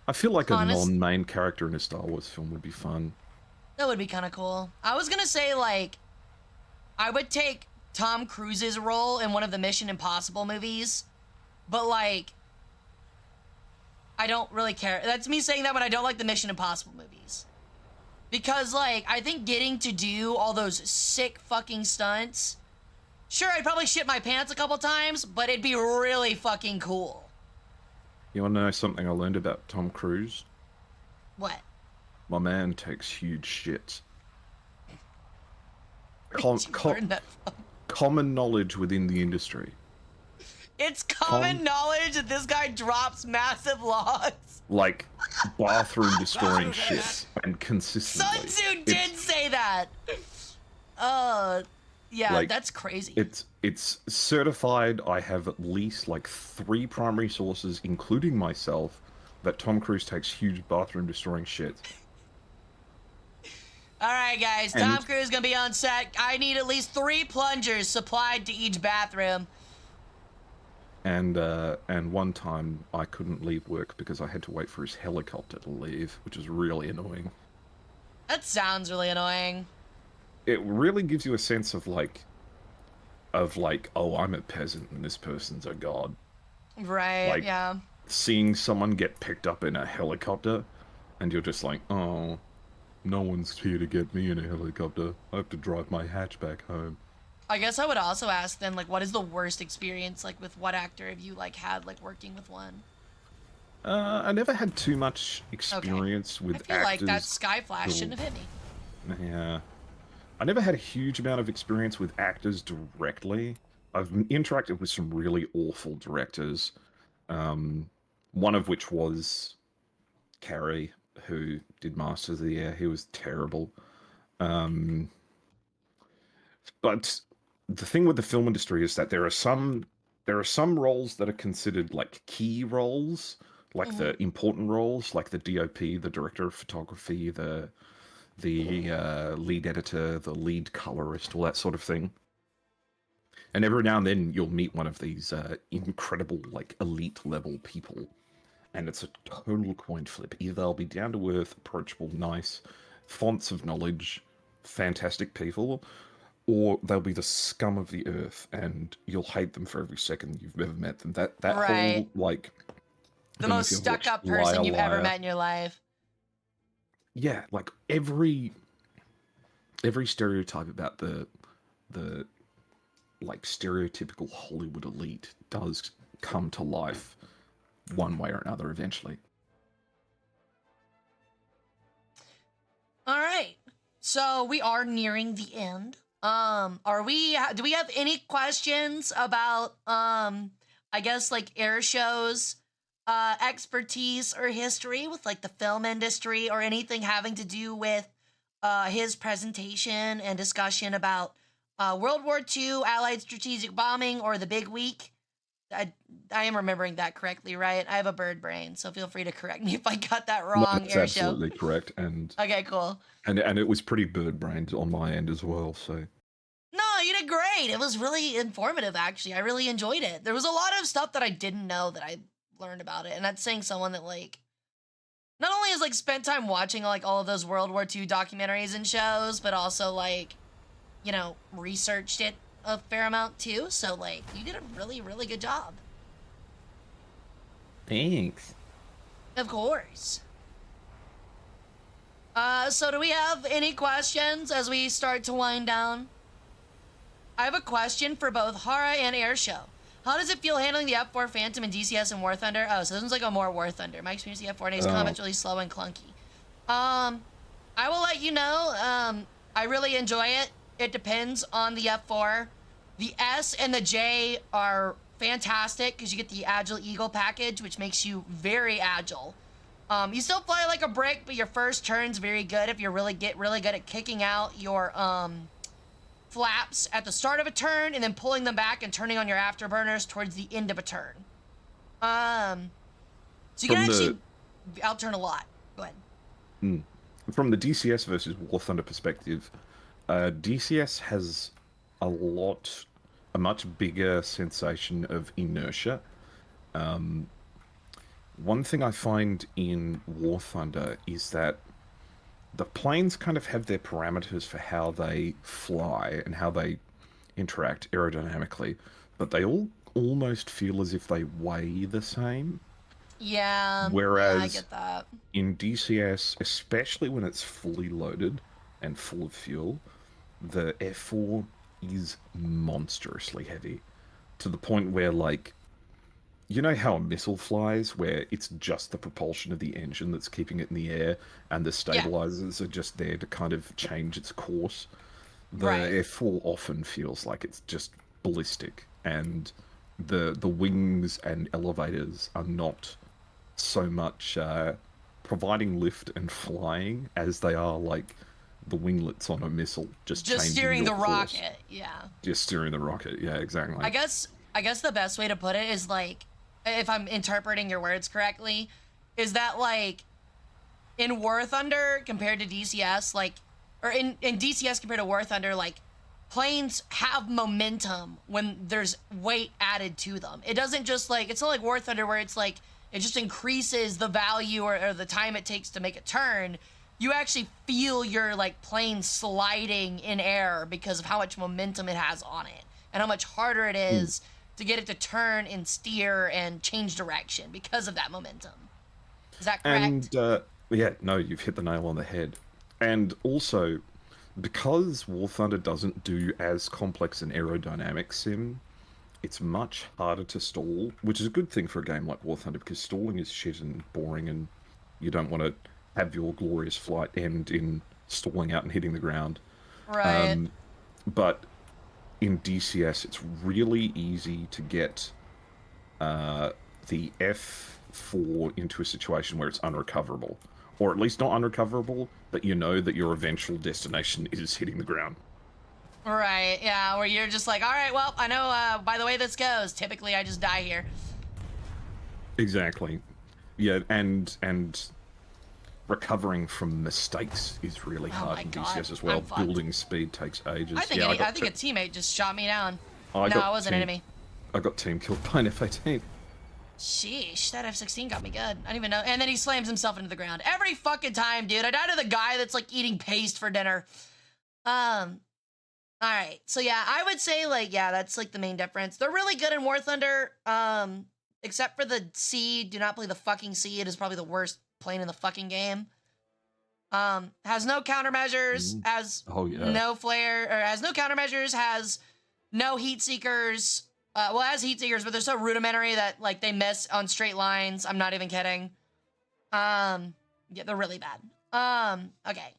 I feel like a non-main character in a Star Wars film would be fun. That would be kind of cool. I was gonna say like, I would take Tom Cruise's role in one of the Mission Impossible movies, but like, I don't really care. That's me saying that when I don't like the Mission Impossible movies. Because like, I think getting to do all those sick fucking stunts, sure, I'd probably shit my pants a couple times, but it'd be really fucking cool. You wanna know something I learned about Tom Cruise? What? My man takes huge shits. Common knowledge within the industry. It's common knowledge that this guy drops massive logs. Like, bathroom destroying shits. And consistently. Sun Tzu did say that! Yeah, like, that's crazy. It's certified. I have at least, like, 3 primary sources, including myself, that Tom Cruise takes huge bathroom destroying shits. Alright guys, Tom Cruise is gonna be on set. I need at least 3 plungers supplied to each bathroom. And one time I couldn't leave work because I had to wait for his helicopter to leave, which was really annoying. That sounds really annoying. It really gives you a sense of like, oh, I'm a peasant and this person's a god. Right, like, yeah. Seeing someone get picked up in a helicopter, and you're just like, oh, no one's here to get me in a helicopter. I have to drive my hatchback home. I guess I would also ask then, like, what is the worst experience, like, with what actor have you, like, had, like, working with one? I never had too much experience with actors. I feel like that sky flash shouldn't have hit me. Yeah. I never had a huge amount of experience with actors directly. I've interacted with some really awful directors. One of which was Carey, who did Masters of the Air. He was terrible. But the thing with the film industry is that there are some roles that are considered like key roles, like the important roles, like the DOP, the director of photography, the lead editor, the lead colorist, all that sort of thing. And every now and then you'll meet one of these incredible, like, elite level people. And it's a total coin flip. Either they'll be down to earth, approachable, nice, fonts of knowledge, fantastic people, or they'll be the scum of the earth and you'll hate them for every second you've ever met them. That whole, like... The most stuck-up person you've ever met in your life. Yeah, like, every stereotype about the like, stereotypical Hollywood elite does come to life one way or another eventually. All right. So we are nearing the end. Do we have any questions about, I guess, like, air shows, expertise or history with, like, the film industry or anything having to do with his presentation and discussion about World War II, Allied strategic bombing, or the Big Week? I am remembering that correctly, right? I have a bird brain, so feel free to correct me if I got that wrong. No, that's absolutely correct. And okay, cool. And it was pretty bird brained on my end as well. So no, you did great. It was really informative, actually. I really enjoyed it. There was a lot of stuff that I didn't know that I learned about it, and that's saying someone that, like, not only has, like, spent time watching, like, all of those World War II documentaries and shows, but also, like, you know, researched it a fair amount too. So like, you did a really, really good job. Thanks. Of course. So do we have any questions as we start to wind down? I have a question for both Hara and Airshow. How does it feel handling the F4 Phantom and DCS and War Thunder? Oh, so this one's like a more War Thunder. My experience with the F4 and Ace combat's really slow and clunky. I will let you know, I really enjoy it. It depends on the F4. The S and the J are fantastic because you get the Agile Eagle package, which makes you very agile. You still fly like a brick, but your first turn's very good if you really good at kicking out your flaps at the start of a turn and then pulling them back and turning on your afterburners towards the end of a turn. So you can actually out-turn a lot. Go ahead. From the DCS versus War Thunder perspective, DCS has a much bigger sensation of inertia. One thing I find in War Thunder is that the planes kind of have their parameters for how they fly and how they interact aerodynamically, but they all almost feel as if they weigh the same. Yeah, Whereas I get that. in DCS, especially when it's fully loaded and full of fuel, the F4 is monstrously heavy to the point where, like, you know how a missile flies, where it's just the propulsion of the engine that's keeping it in the air, and the stabilizers are just there to kind of change its course? The F4 often feels like it's just ballistic, and the wings and elevators are not so much providing lift and flying as they are like the winglets on a missile, just steering the course. rocket. Yeah. Just steering the rocket. Yeah, exactly. I guess the best way to put it is like, if I'm interpreting your words correctly, is that like in War Thunder compared to DCS, like, or in DCS compared to War Thunder, like, planes have momentum when there's weight added to them. It doesn't just like, it's not like War Thunder where it's like, it just increases the value or the time it takes to make a turn. You actually feel your like plane sliding in air because of how much momentum it has on it and how much harder it is to get it to turn and steer and change direction because of that momentum. Is that correct? And yeah, no, you've hit the nail on the head. And also, because War Thunder doesn't do as complex an aerodynamic sim, it's much harder to stall, which is a good thing for a game like War Thunder, because stalling is shit and boring, and you don't want to have your glorious flight end in stalling out and hitting the ground. Right. But in DCS, it's really easy to get the F4 into a situation where it's unrecoverable. Or at least not unrecoverable, but you know that your eventual destination is hitting the ground. Right, yeah, where you're just like, all right, well, I know by the way this goes, typically I just die here. Exactly. Yeah, and recovering from mistakes is really hard in DCS as well. Building speed takes ages. I think, I think a teammate just shot me down. I was an enemy. I got team killed by an F-18. Sheesh, that F-16 got me good. I didn't even know. And then he slams himself into the ground. Every fucking time, dude. I die to the guy that's like eating paste for dinner. Alright, so yeah, I would say, like, yeah, that's, like, the main difference. They're really good in War Thunder, except for the C. Do not play the fucking C. It is probably the worst plane in the fucking game. Has no countermeasures, has no flare, or has no countermeasures, has no heat seekers. Well, it has heat seekers, but they're so rudimentary that, like, they miss on straight lines. I'm not even kidding. Yeah, they're really bad. Okay.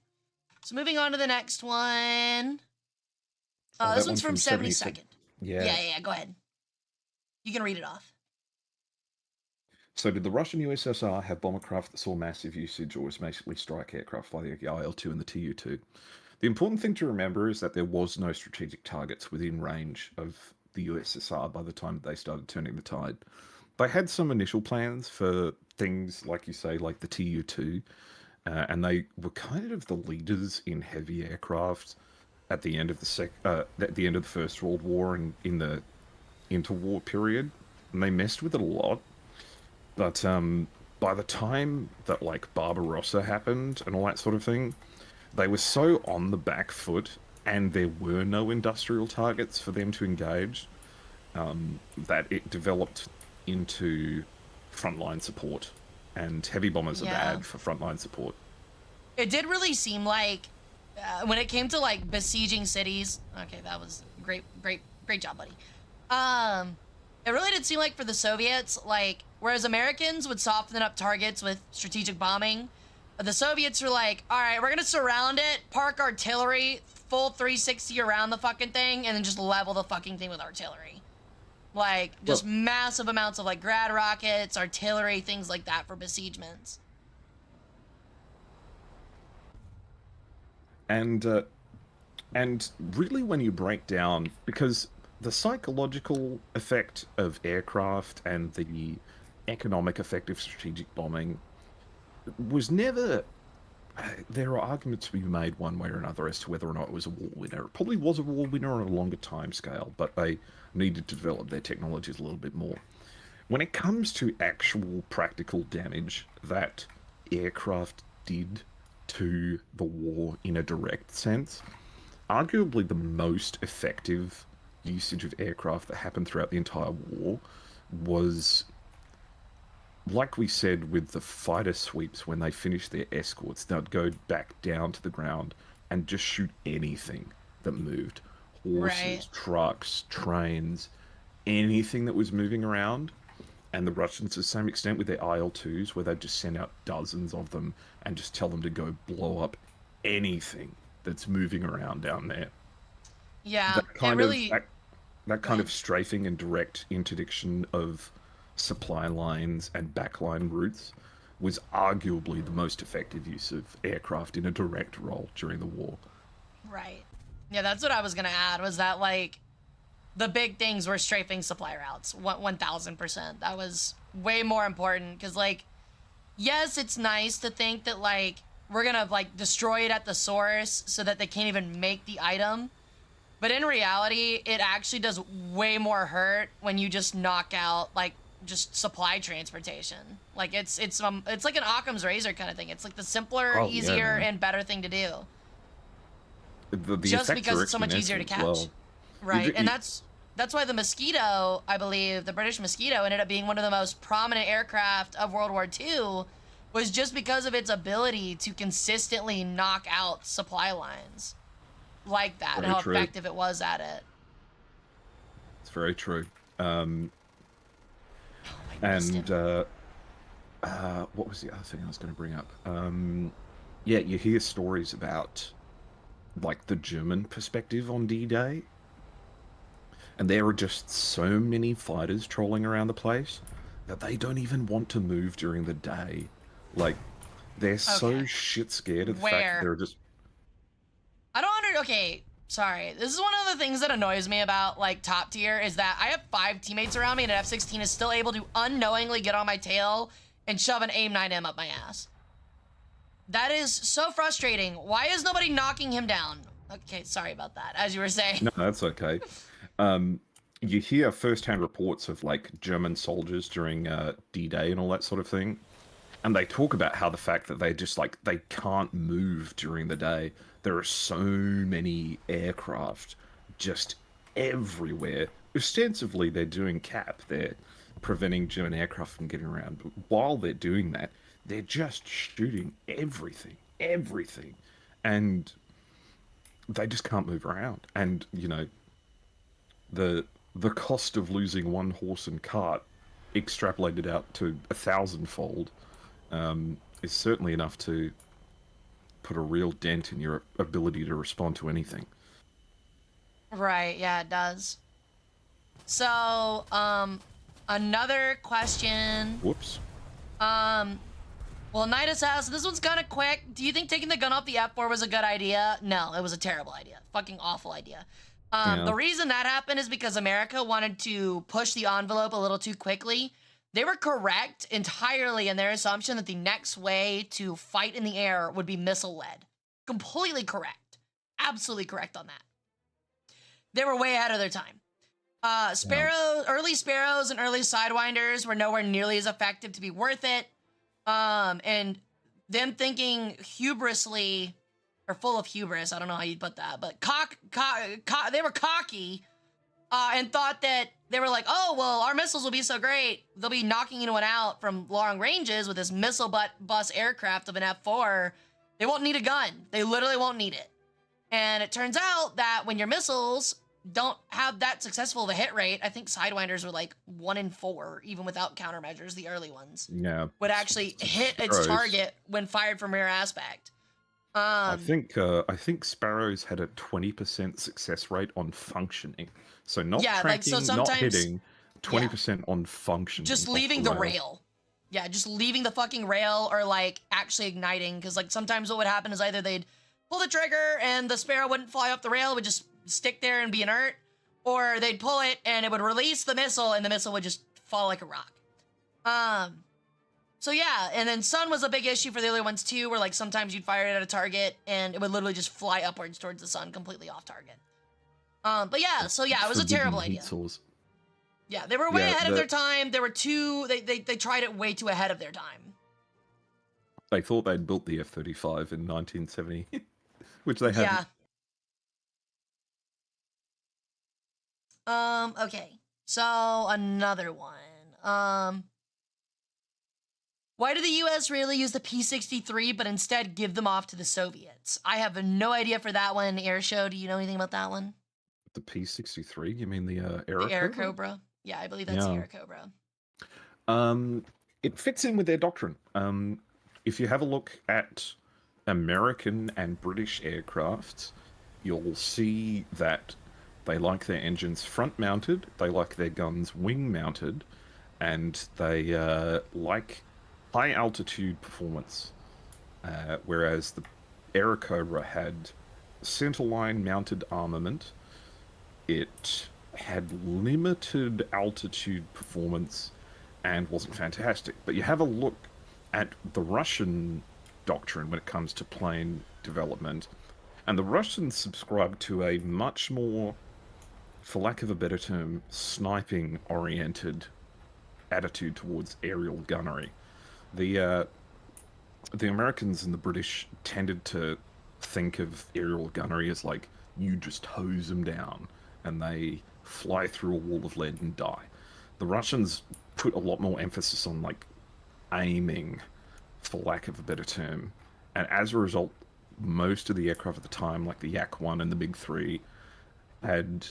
So moving on to the next one. This one's from 72nd. Yeah, go ahead. You can read it off. So did the Russian USSR have bombercraft that saw massive usage, or was basically strike aircraft like the IL-2 and the Tu-2? The important thing to remember is that there was no strategic targets within range of the USSR by the time they started turning the tide. They had some initial plans for things, like you say, like the Tu-2, and they were kind of the leaders in heavy aircraft at the end of the First World War and in the interwar period, and they messed with it a lot. But by the time that, like, Barbarossa happened and all that sort of thing, they were so on the back foot and there were no industrial targets for them to engage, that it developed into frontline support, and heavy bombers are bad for frontline support. It did really seem like when it came to like besieging cities. Okay, that was great job, buddy. It really did seem like for the Soviets, like whereas Americans would soften up targets with strategic bombing, the Soviets were like, all right, we're gonna surround it, park artillery, full 360 around the fucking thing, and then just level the fucking thing with artillery. Like, just massive amounts of, like, grad rockets, artillery, things like that for besiegements. And really when you break down, because the psychological effect of aircraft and the economic effect of strategic bombing was never... There are arguments to be made one way or another as to whether or not it was a war winner. It probably was a war winner on a longer time scale, but they needed to develop their technologies a little bit more. When it comes to actual practical damage that aircraft did to the war in a direct sense, arguably the most effective usage of aircraft that happened throughout the entire war was, like we said with the fighter sweeps, when they finished their escorts, they'd go back down to the ground and just shoot anything that moved. Horses, trucks, trains, anything that was moving around. And the Russians, to the same extent with their IL-2s, where they'd just send out dozens of them and just tell them to go blow up anything that's moving around down there. Yeah, that kind of strafing and direct interdiction of supply lines and backline routes was arguably the most effective use of aircraft in a direct role during the war. Right. Yeah, that's what I was going to add, was that, like, the big things were strafing supply routes, 1,000%. That was way more important, because, like, yes, it's nice to think that, like, we're going to, like, destroy it at the source so that they can't even make the item. But in reality, it actually does way more hurt when you just knock out, like, just supply transportation. Like, it's like an Occam's razor kind of thing. It's like the simpler, easier, and better thing to do. The just because it's so much easier to catch. Well. Right, and that's why the Mosquito, I believe, the British Mosquito, ended up being one of the most prominent aircraft of World War II, was just because of its ability to consistently knock out supply lines like that, and how effective it was at it. It's very true. And what was the other thing I was going to bring up? Yeah, you hear stories about, like, the German perspective on D-Day, and there are just so many fighters trolling around the place that they don't even want to move during the day. Like, they're so shit scared of the fact that they're just... Okay, sorry. This is one of the things that annoys me about, like, top tier, is that I have 5 teammates around me, and an F-16 is still able to unknowingly get on my tail and shove an AIM-9M up my ass. That is so frustrating. Why is nobody knocking him down? Okay, sorry about that, as you were saying. No, that's okay. You hear first-hand reports of, like, German soldiers during D-Day and all that sort of thing, and they talk about how the fact that they just, like, they can't move during the day. There are so many aircraft just everywhere. Ostensibly, they're doing cap. They're preventing German aircraft from getting around. But while they're doing that, they're just shooting everything. And they just can't move around. And, you know, the cost of losing one horse and cart extrapolated out to 1,000-fold is certainly enough to put a real dent in your ability to respond to anything. Right, yeah, it does. So, another question. Whoops. Well, Nidus asks, this one's kind of quick. Do you think taking the gun off the F4 was a good idea? No, it was a terrible idea. Fucking awful idea. The reason that happened is because America wanted to push the envelope a little too quickly. They were correct entirely in their assumption that the next way to fight in the air would be missile-led. Completely correct. Absolutely correct on that. They were way ahead of their time. Early Sparrows and early Sidewinders were nowhere nearly as effective to be worth it. And them thinking hubrisly or full of hubris. I don't know how you'd put that, but they were cocky and thought that they were like, oh, well, our missiles will be so great. They'll be knocking anyone out from long ranges with this missile bus aircraft of an F4. They won't need a gun. They literally won't need it. And it turns out that when your missiles don't have that successful of a hit rate, I think Sidewinders were like 1 in 4, even without countermeasures, the early ones. Yeah. Would actually hit its target when fired from rear aspect. I think Sparrows had a 20% success rate on functioning. So not tracking, not hitting, 20% on functioning. Just leaving the rail. Yeah, just leaving the fucking rail or like actually igniting. Because like sometimes what would happen is either they'd pull the trigger and the Sparrow wouldn't fly off the rail, it would just stick there and be inert. Or they'd pull it and it would release the missile and the missile would just fall like a rock. So yeah, and then Sun was a big issue for the early ones too, where like sometimes you'd fire it at a target and it would literally just fly upwards towards the sun, completely off target. But yeah, so yeah, it was a terrible idea. Yeah, they were way ahead of their time. There were they tried it way too ahead of their time. They thought they'd built the F-35 in 1970, which they haven't. Yeah. Okay, so another one. Why did the U.S. really use the P-63, but instead give them off to the Soviets? I have no idea for that one. Airshow, do you know anything about that one? The P-63? You mean the The Airacobra? Yeah, I believe that's the Airacobra. It fits in with their doctrine. If you have a look at American and British aircraft, you'll see that they like their engines front-mounted, they like their guns wing-mounted, and they like high-altitude performance. Whereas the Airacobra had centerline mounted armament, it had limited altitude performance and wasn't fantastic. But you have a look at the Russian doctrine when it comes to plane development, and the Russians subscribe to a much more, for lack of a better term, sniping-oriented attitude towards aerial gunnery. The Americans and the British tended to think of aerial gunnery as like, you just hose them down and they fly through a wall of lead and die. The Russians put a lot more emphasis on like aiming, for lack of a better term, and as a result, most of the aircraft at the time, like the Yak-1 and the Big 3, had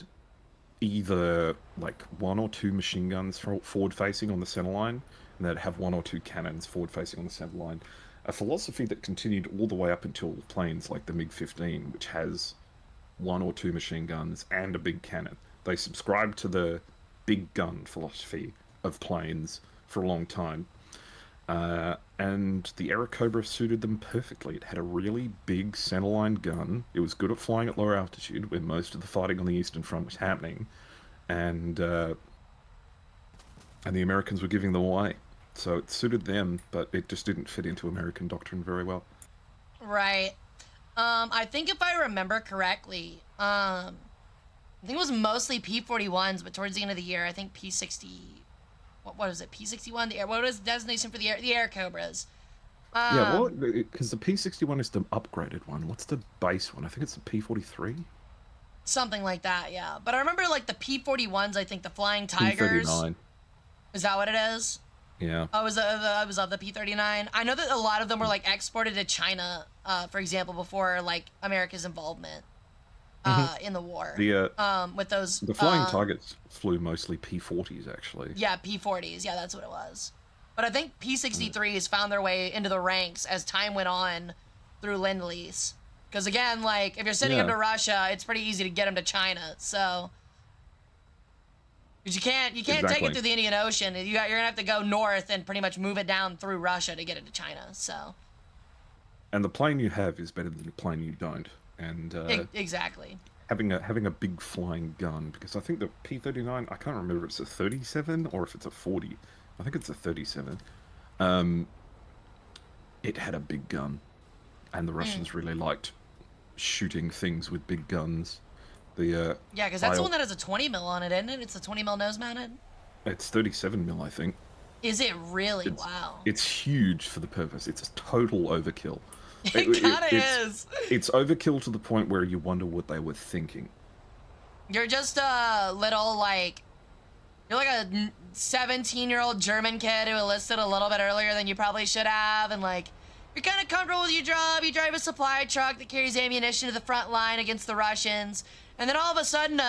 either like 1 or 2 machine guns forward-facing on the centerline, and they'd have 1 or 2 cannons forward-facing on the centerline. A philosophy that continued all the way up until planes like the MiG-15, which has 1 or 2 machine guns and a big cannon. They subscribed to the big gun philosophy of planes for a long time. And the Airacobra suited them perfectly. It had a really big centerline gun. It was good at flying at lower altitude, where most of the fighting on the Eastern Front was happening. And the Americans were giving them away. So it suited them, but it just didn't fit into American doctrine very well. Right. I think if I remember correctly, I think it was mostly P-41s, but towards the end of the year, I think P-60... What is it? P-61? What is the designation for the Airacobras? Yeah, well, because the P-61 is the upgraded one. What's the base one? I think it's the P-43? Something like that, yeah. But I remember, like, the P-41s, I think the Flying Tigers... P-39. Is that what it is? Yeah. I was of the P-39. I know that a lot of them were, like, exported to China, for example, before, like, America's involvement in the war. With those... The Flying Tigers flew mostly P-40s, actually. Yeah, P-40s. Yeah, that's what it was. But I think P-63s found their way into the ranks as time went on through Lend-Lease. Because, again, like, if you're sending them to Russia, it's pretty easy to get them to China, so... Because you can't take it through the Indian Ocean. You're going to have to go north and pretty much move it down through Russia to get it to China, so... And the plane you have is better than the plane you don't. And exactly. Having a big flying gun, because I think the P-39, I can't remember if it's a 37 or if it's a 40. I think it's a 37. It had a big gun, and the Russians really liked shooting things with big guns. Yeah, because that's the one that has a 20 mil on it, isn't it? It's a 20 mil nose mounted. It's 37 mil, I think. Is it really? Wow. It's huge for the purpose. It's a total overkill. It kind of is. It's overkill to the point where you wonder what they were thinking. You're just a little, like, you're like a 17-year-old German kid who enlisted a little bit earlier than you probably should have, and, like, you're kind of comfortable with your job. You drive a supply truck that carries ammunition to the front line against the Russians, and then all of a sudden,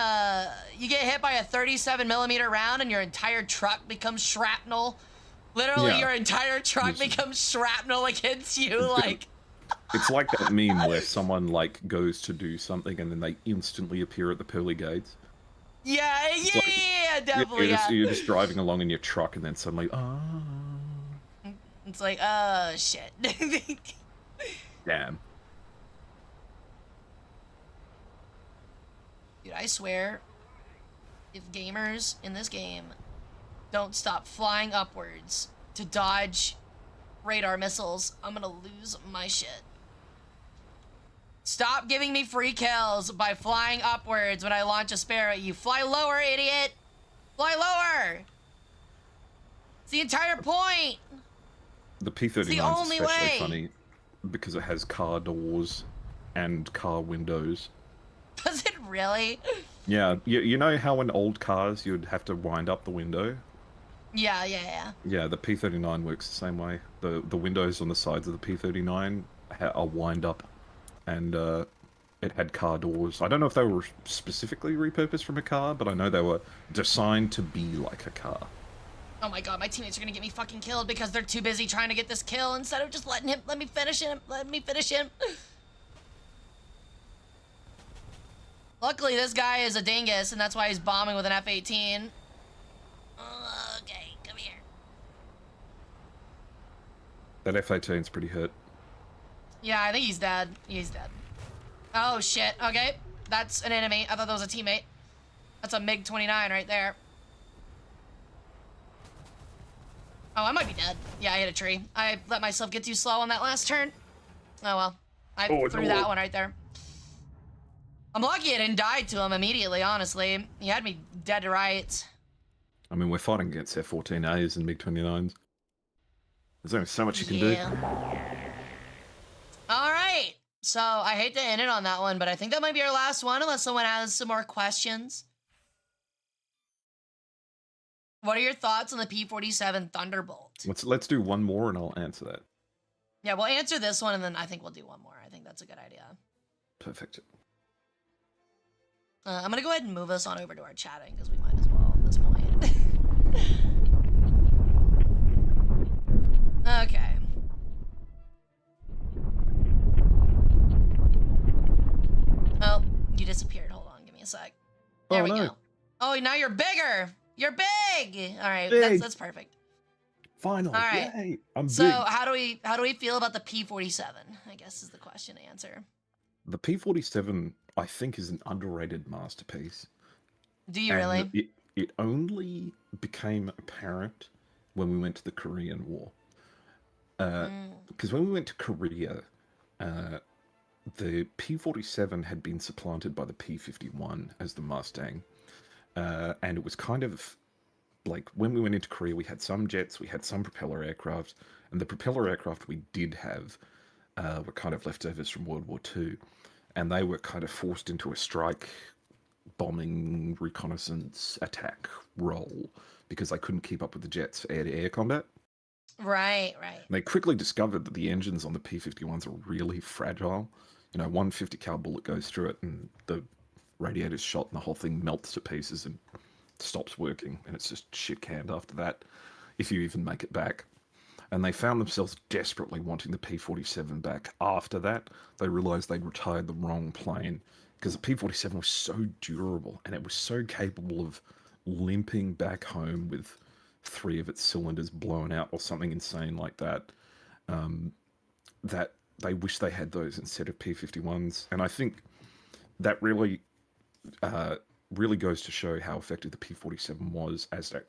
you get hit by a 37mm round and your entire truck becomes shrapnel. Literally, your entire truck becomes shrapnel against you, like... It's like that meme where someone, like, goes to do something and then they instantly appear at the pearly gates. Yeah, definitely, you're just driving along in your truck and then suddenly, It's like, shit. Damn. Dude, I swear, if gamers in this game don't stop flying upwards to dodge radar missiles, I'm gonna lose my shit. Stop giving me free kills by flying upwards when I launch a spare at you. Fly lower, idiot! Fly lower! It's the entire point! The P-39 is only especially way. funny because it has car doors and car windows. Does it really? Yeah, you know how in old cars you'd have to wind up the window? Yeah. Yeah, the P-39 works the same way. The windows on the sides of the P-39 are wind up, and it had car doors. I don't know if they were specifically repurposed from a car, but I know they were designed to be like a car. Oh my god, my teammates are gonna get me fucking killed because they're too busy trying to get this kill instead of just let me finish him. Luckily, this guy is a dingus, and that's why he's bombing with an F-18. Okay, come here. That F-18's pretty hurt. Yeah, I think he's dead. He's dead. Oh, shit. Okay, that's an enemy. I thought that was a teammate. That's a MiG-29 right there. Oh, I might be dead. Yeah, I hit a tree. I let myself get too slow on that last turn. Oh, well. I threw that one right there. I'm lucky I didn't die to him immediately, honestly. He had me dead to rights. I mean, we're fighting against F-14As and MiG-29s. There's only so much you can do. All right. So, I hate to end it on that one, but I think that might be our last one, unless someone has some more questions. What are your thoughts on the P-47 Thunderbolt? Let's do one more and I'll answer that. Yeah, we'll answer this one, and then I think we'll do one more. I think that's a good idea. Perfect. I'm going to go ahead and move us on over to our chatting, because we might as well at this point. Okay. Oh, you disappeared. Hold on. Give me a sec. There we go. Oh, now you're bigger. You're big. All right. That's perfect. Finally. All right. Yay. I'm So big. how do we feel about the P-47? I guess is the question to answer. The P-47, I think, is an underrated masterpiece. Do you really? It only became apparent when we went to the Korean War. Because when we went to Korea, the P-47 had been supplanted by the P-51 as the Mustang. And it was kind of like when we went into Korea, we had some jets, we had some propeller aircraft, and the propeller aircraft we did have were kind of leftovers from World War II. And they were kind of forced into a strike, bombing, reconnaissance, attack role because they couldn't keep up with the jets' air-to-air combat. Right. And they quickly discovered that the engines on the P-51s are really fragile. You know, one 50 cal bullet goes through it and the radiator's shot and the whole thing melts to pieces and stops working. And it's just shit canned after that, if you even make it back. And they found themselves desperately wanting the P-47 back. After that, they realized they'd retired the wrong plane because the P-47 was so durable and it was so capable of limping back home with 3 of its cylinders blown out or something insane like that, that they wish they had those instead of P-51s. And I think that really goes to show how effective the P-47 was as a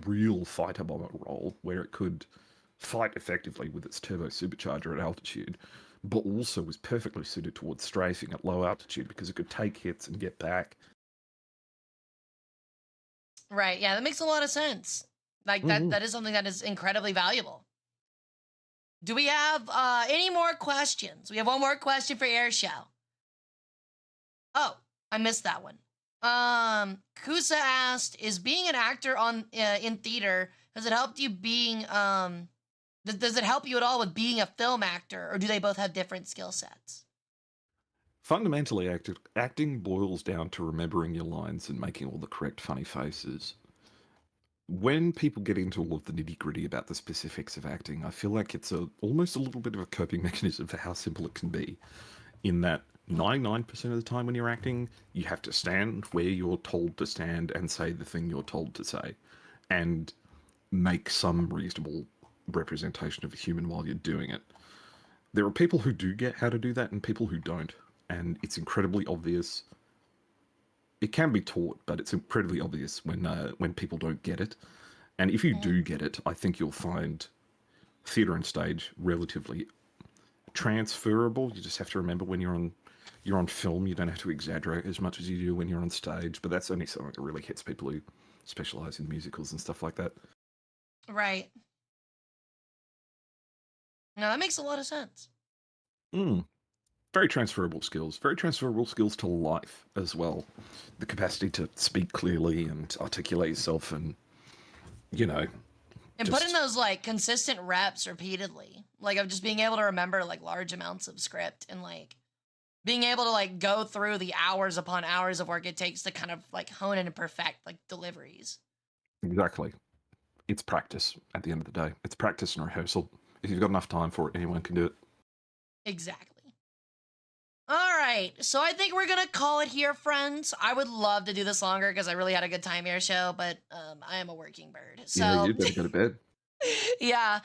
real fighter bomber role, where it could fight effectively with its turbo supercharger at altitude, but also was perfectly suited towards strafing at low altitude because it could take hits and get back. Right. Yeah, that makes a lot of sense. Like that is something that is incredibly valuable. Do we have any more questions? We have one more question for Air Show. Oh, I missed that one. Kusa asked, "Is being an actor on in theater, has it helped you being does it help you at all with being a film actor, or do they both have different skill sets?" Fundamentally, acting boils down to remembering your lines and making all the correct funny faces. When people get into all of the nitty-gritty about the specifics of acting, I feel like it's almost a little bit of a coping mechanism for how simple it can be, in that 99% of the time when you're acting, you have to stand where you're told to stand and say the thing you're told to say, and make some reasonable representation of a human while you're doing it. There are people who do get how to do that and people who don't, and it's incredibly obvious. It can be taught, but it's incredibly obvious when people don't get it. And if you do get it, I think you'll find theatre and stage relatively transferable. You just have to remember when you're on film, you don't have to exaggerate as much as you do when you're on stage. But that's only something that really hits people who specialise in musicals and stuff like that. Right. No, that makes a lot of sense. Very transferable skills. Very transferable skills to life as well. The capacity to speak clearly and articulate yourself and, And put in those, like, consistent reps repeatedly. Like, of just being able to remember, like, large amounts of script and, like, being able to, like, go through the hours upon hours of work it takes to kind of, like, hone in and perfect, like, deliveries. Exactly. It's practice at the end of the day. It's practice and rehearsal. If you've got enough time for it, anyone can do it. Exactly. All right, so I think we're gonna call it here, friends. I would love to do this longer because I really had a good time here, show, but I am a working bird. So Yeah, you better go to bed. yeah.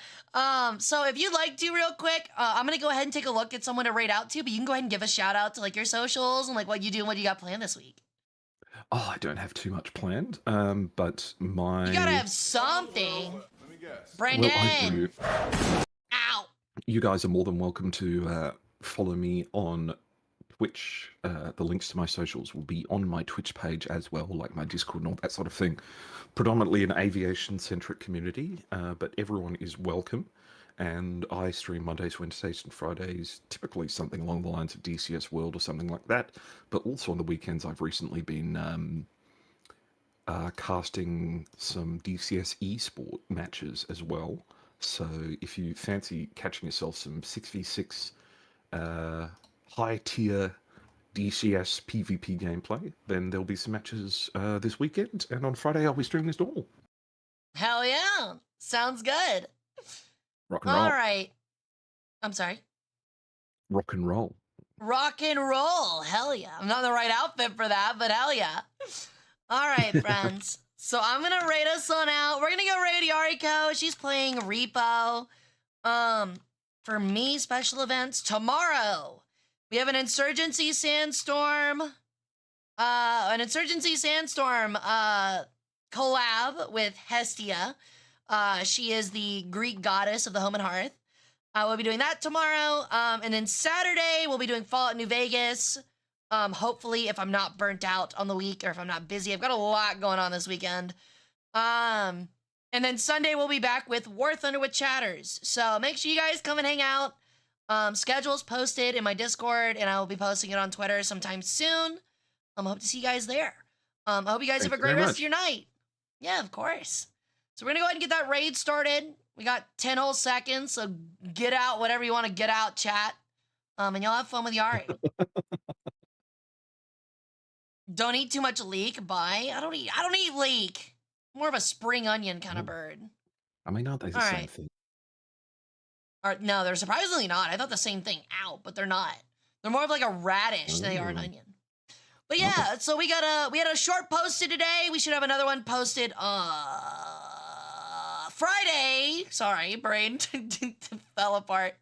So if you'd like to, real quick, I'm gonna go ahead and take a look at someone to rate out to, but you can go ahead and give a shout out to like your socials and like what you do and what you got planned this week. Oh, I don't have too much planned, but my... You gotta have something. Let me guess. Brandon. Well, I do. Ow. You guys are more than welcome to follow me on Twitch. The links to my socials will be on my Twitch page as well, like my Discord and all that sort of thing. Predominantly an aviation-centric community, but everyone is welcome. And I stream Mondays, Wednesdays, and Fridays, typically something along the lines of DCS World or something like that. But also on the weekends, I've recently been casting some DCS esport matches as well. So if you fancy catching yourself some 6v6 high-tier DCS PvP gameplay, then there'll be some matches this weekend, and on Friday I'll be streaming as normal. Hell yeah. Sounds good. Rock and roll. All right. I'm sorry. Rock and roll. Rock and roll. Hell yeah. I'm not in the right outfit for that, but hell yeah. All right, friends. So I'm going to rate us on out. We're going to go raid Yariko. She's playing Repo. For me, special events tomorrow. We have an Insurgency Sandstorm. Collab with Hestia. She is the Greek goddess of the home and hearth. We'll be doing that tomorrow. And then Saturday, we'll be doing Fallout New Vegas. Hopefully, if I'm not burnt out on the week or if I'm not busy. I've got a lot going on this weekend. And then Sunday, we'll be back with War Thunder with Chatters. So make sure you guys come and hang out. Schedule's posted in my Discord, and I will be posting it on Twitter sometime soon. Hope to see you guys there. I hope you guys have a great rest of your night. Yeah, of course. So we're going to go ahead and get that raid started. We got 10 whole seconds, so get out whatever you want to get out, chat. And y'all have fun with Yari. Don't eat too much leek. Bye. I don't eat leek. More of a spring onion kind of bird. I mean, aren't they the same thing? No, they're surprisingly not. I thought the same thing. Ow, but they're not. They're more of like a radish than they are an onion. But yeah, so we had a short posted today. We should have another one posted Friday. Sorry, brain fell apart.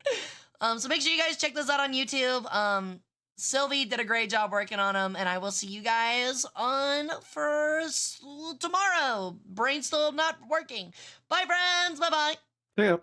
So make sure you guys check those out on YouTube. Sylvie did a great job working on them, and I will see you guys on for tomorrow. Brain's still not working. Bye, friends. Bye-bye. Yeah.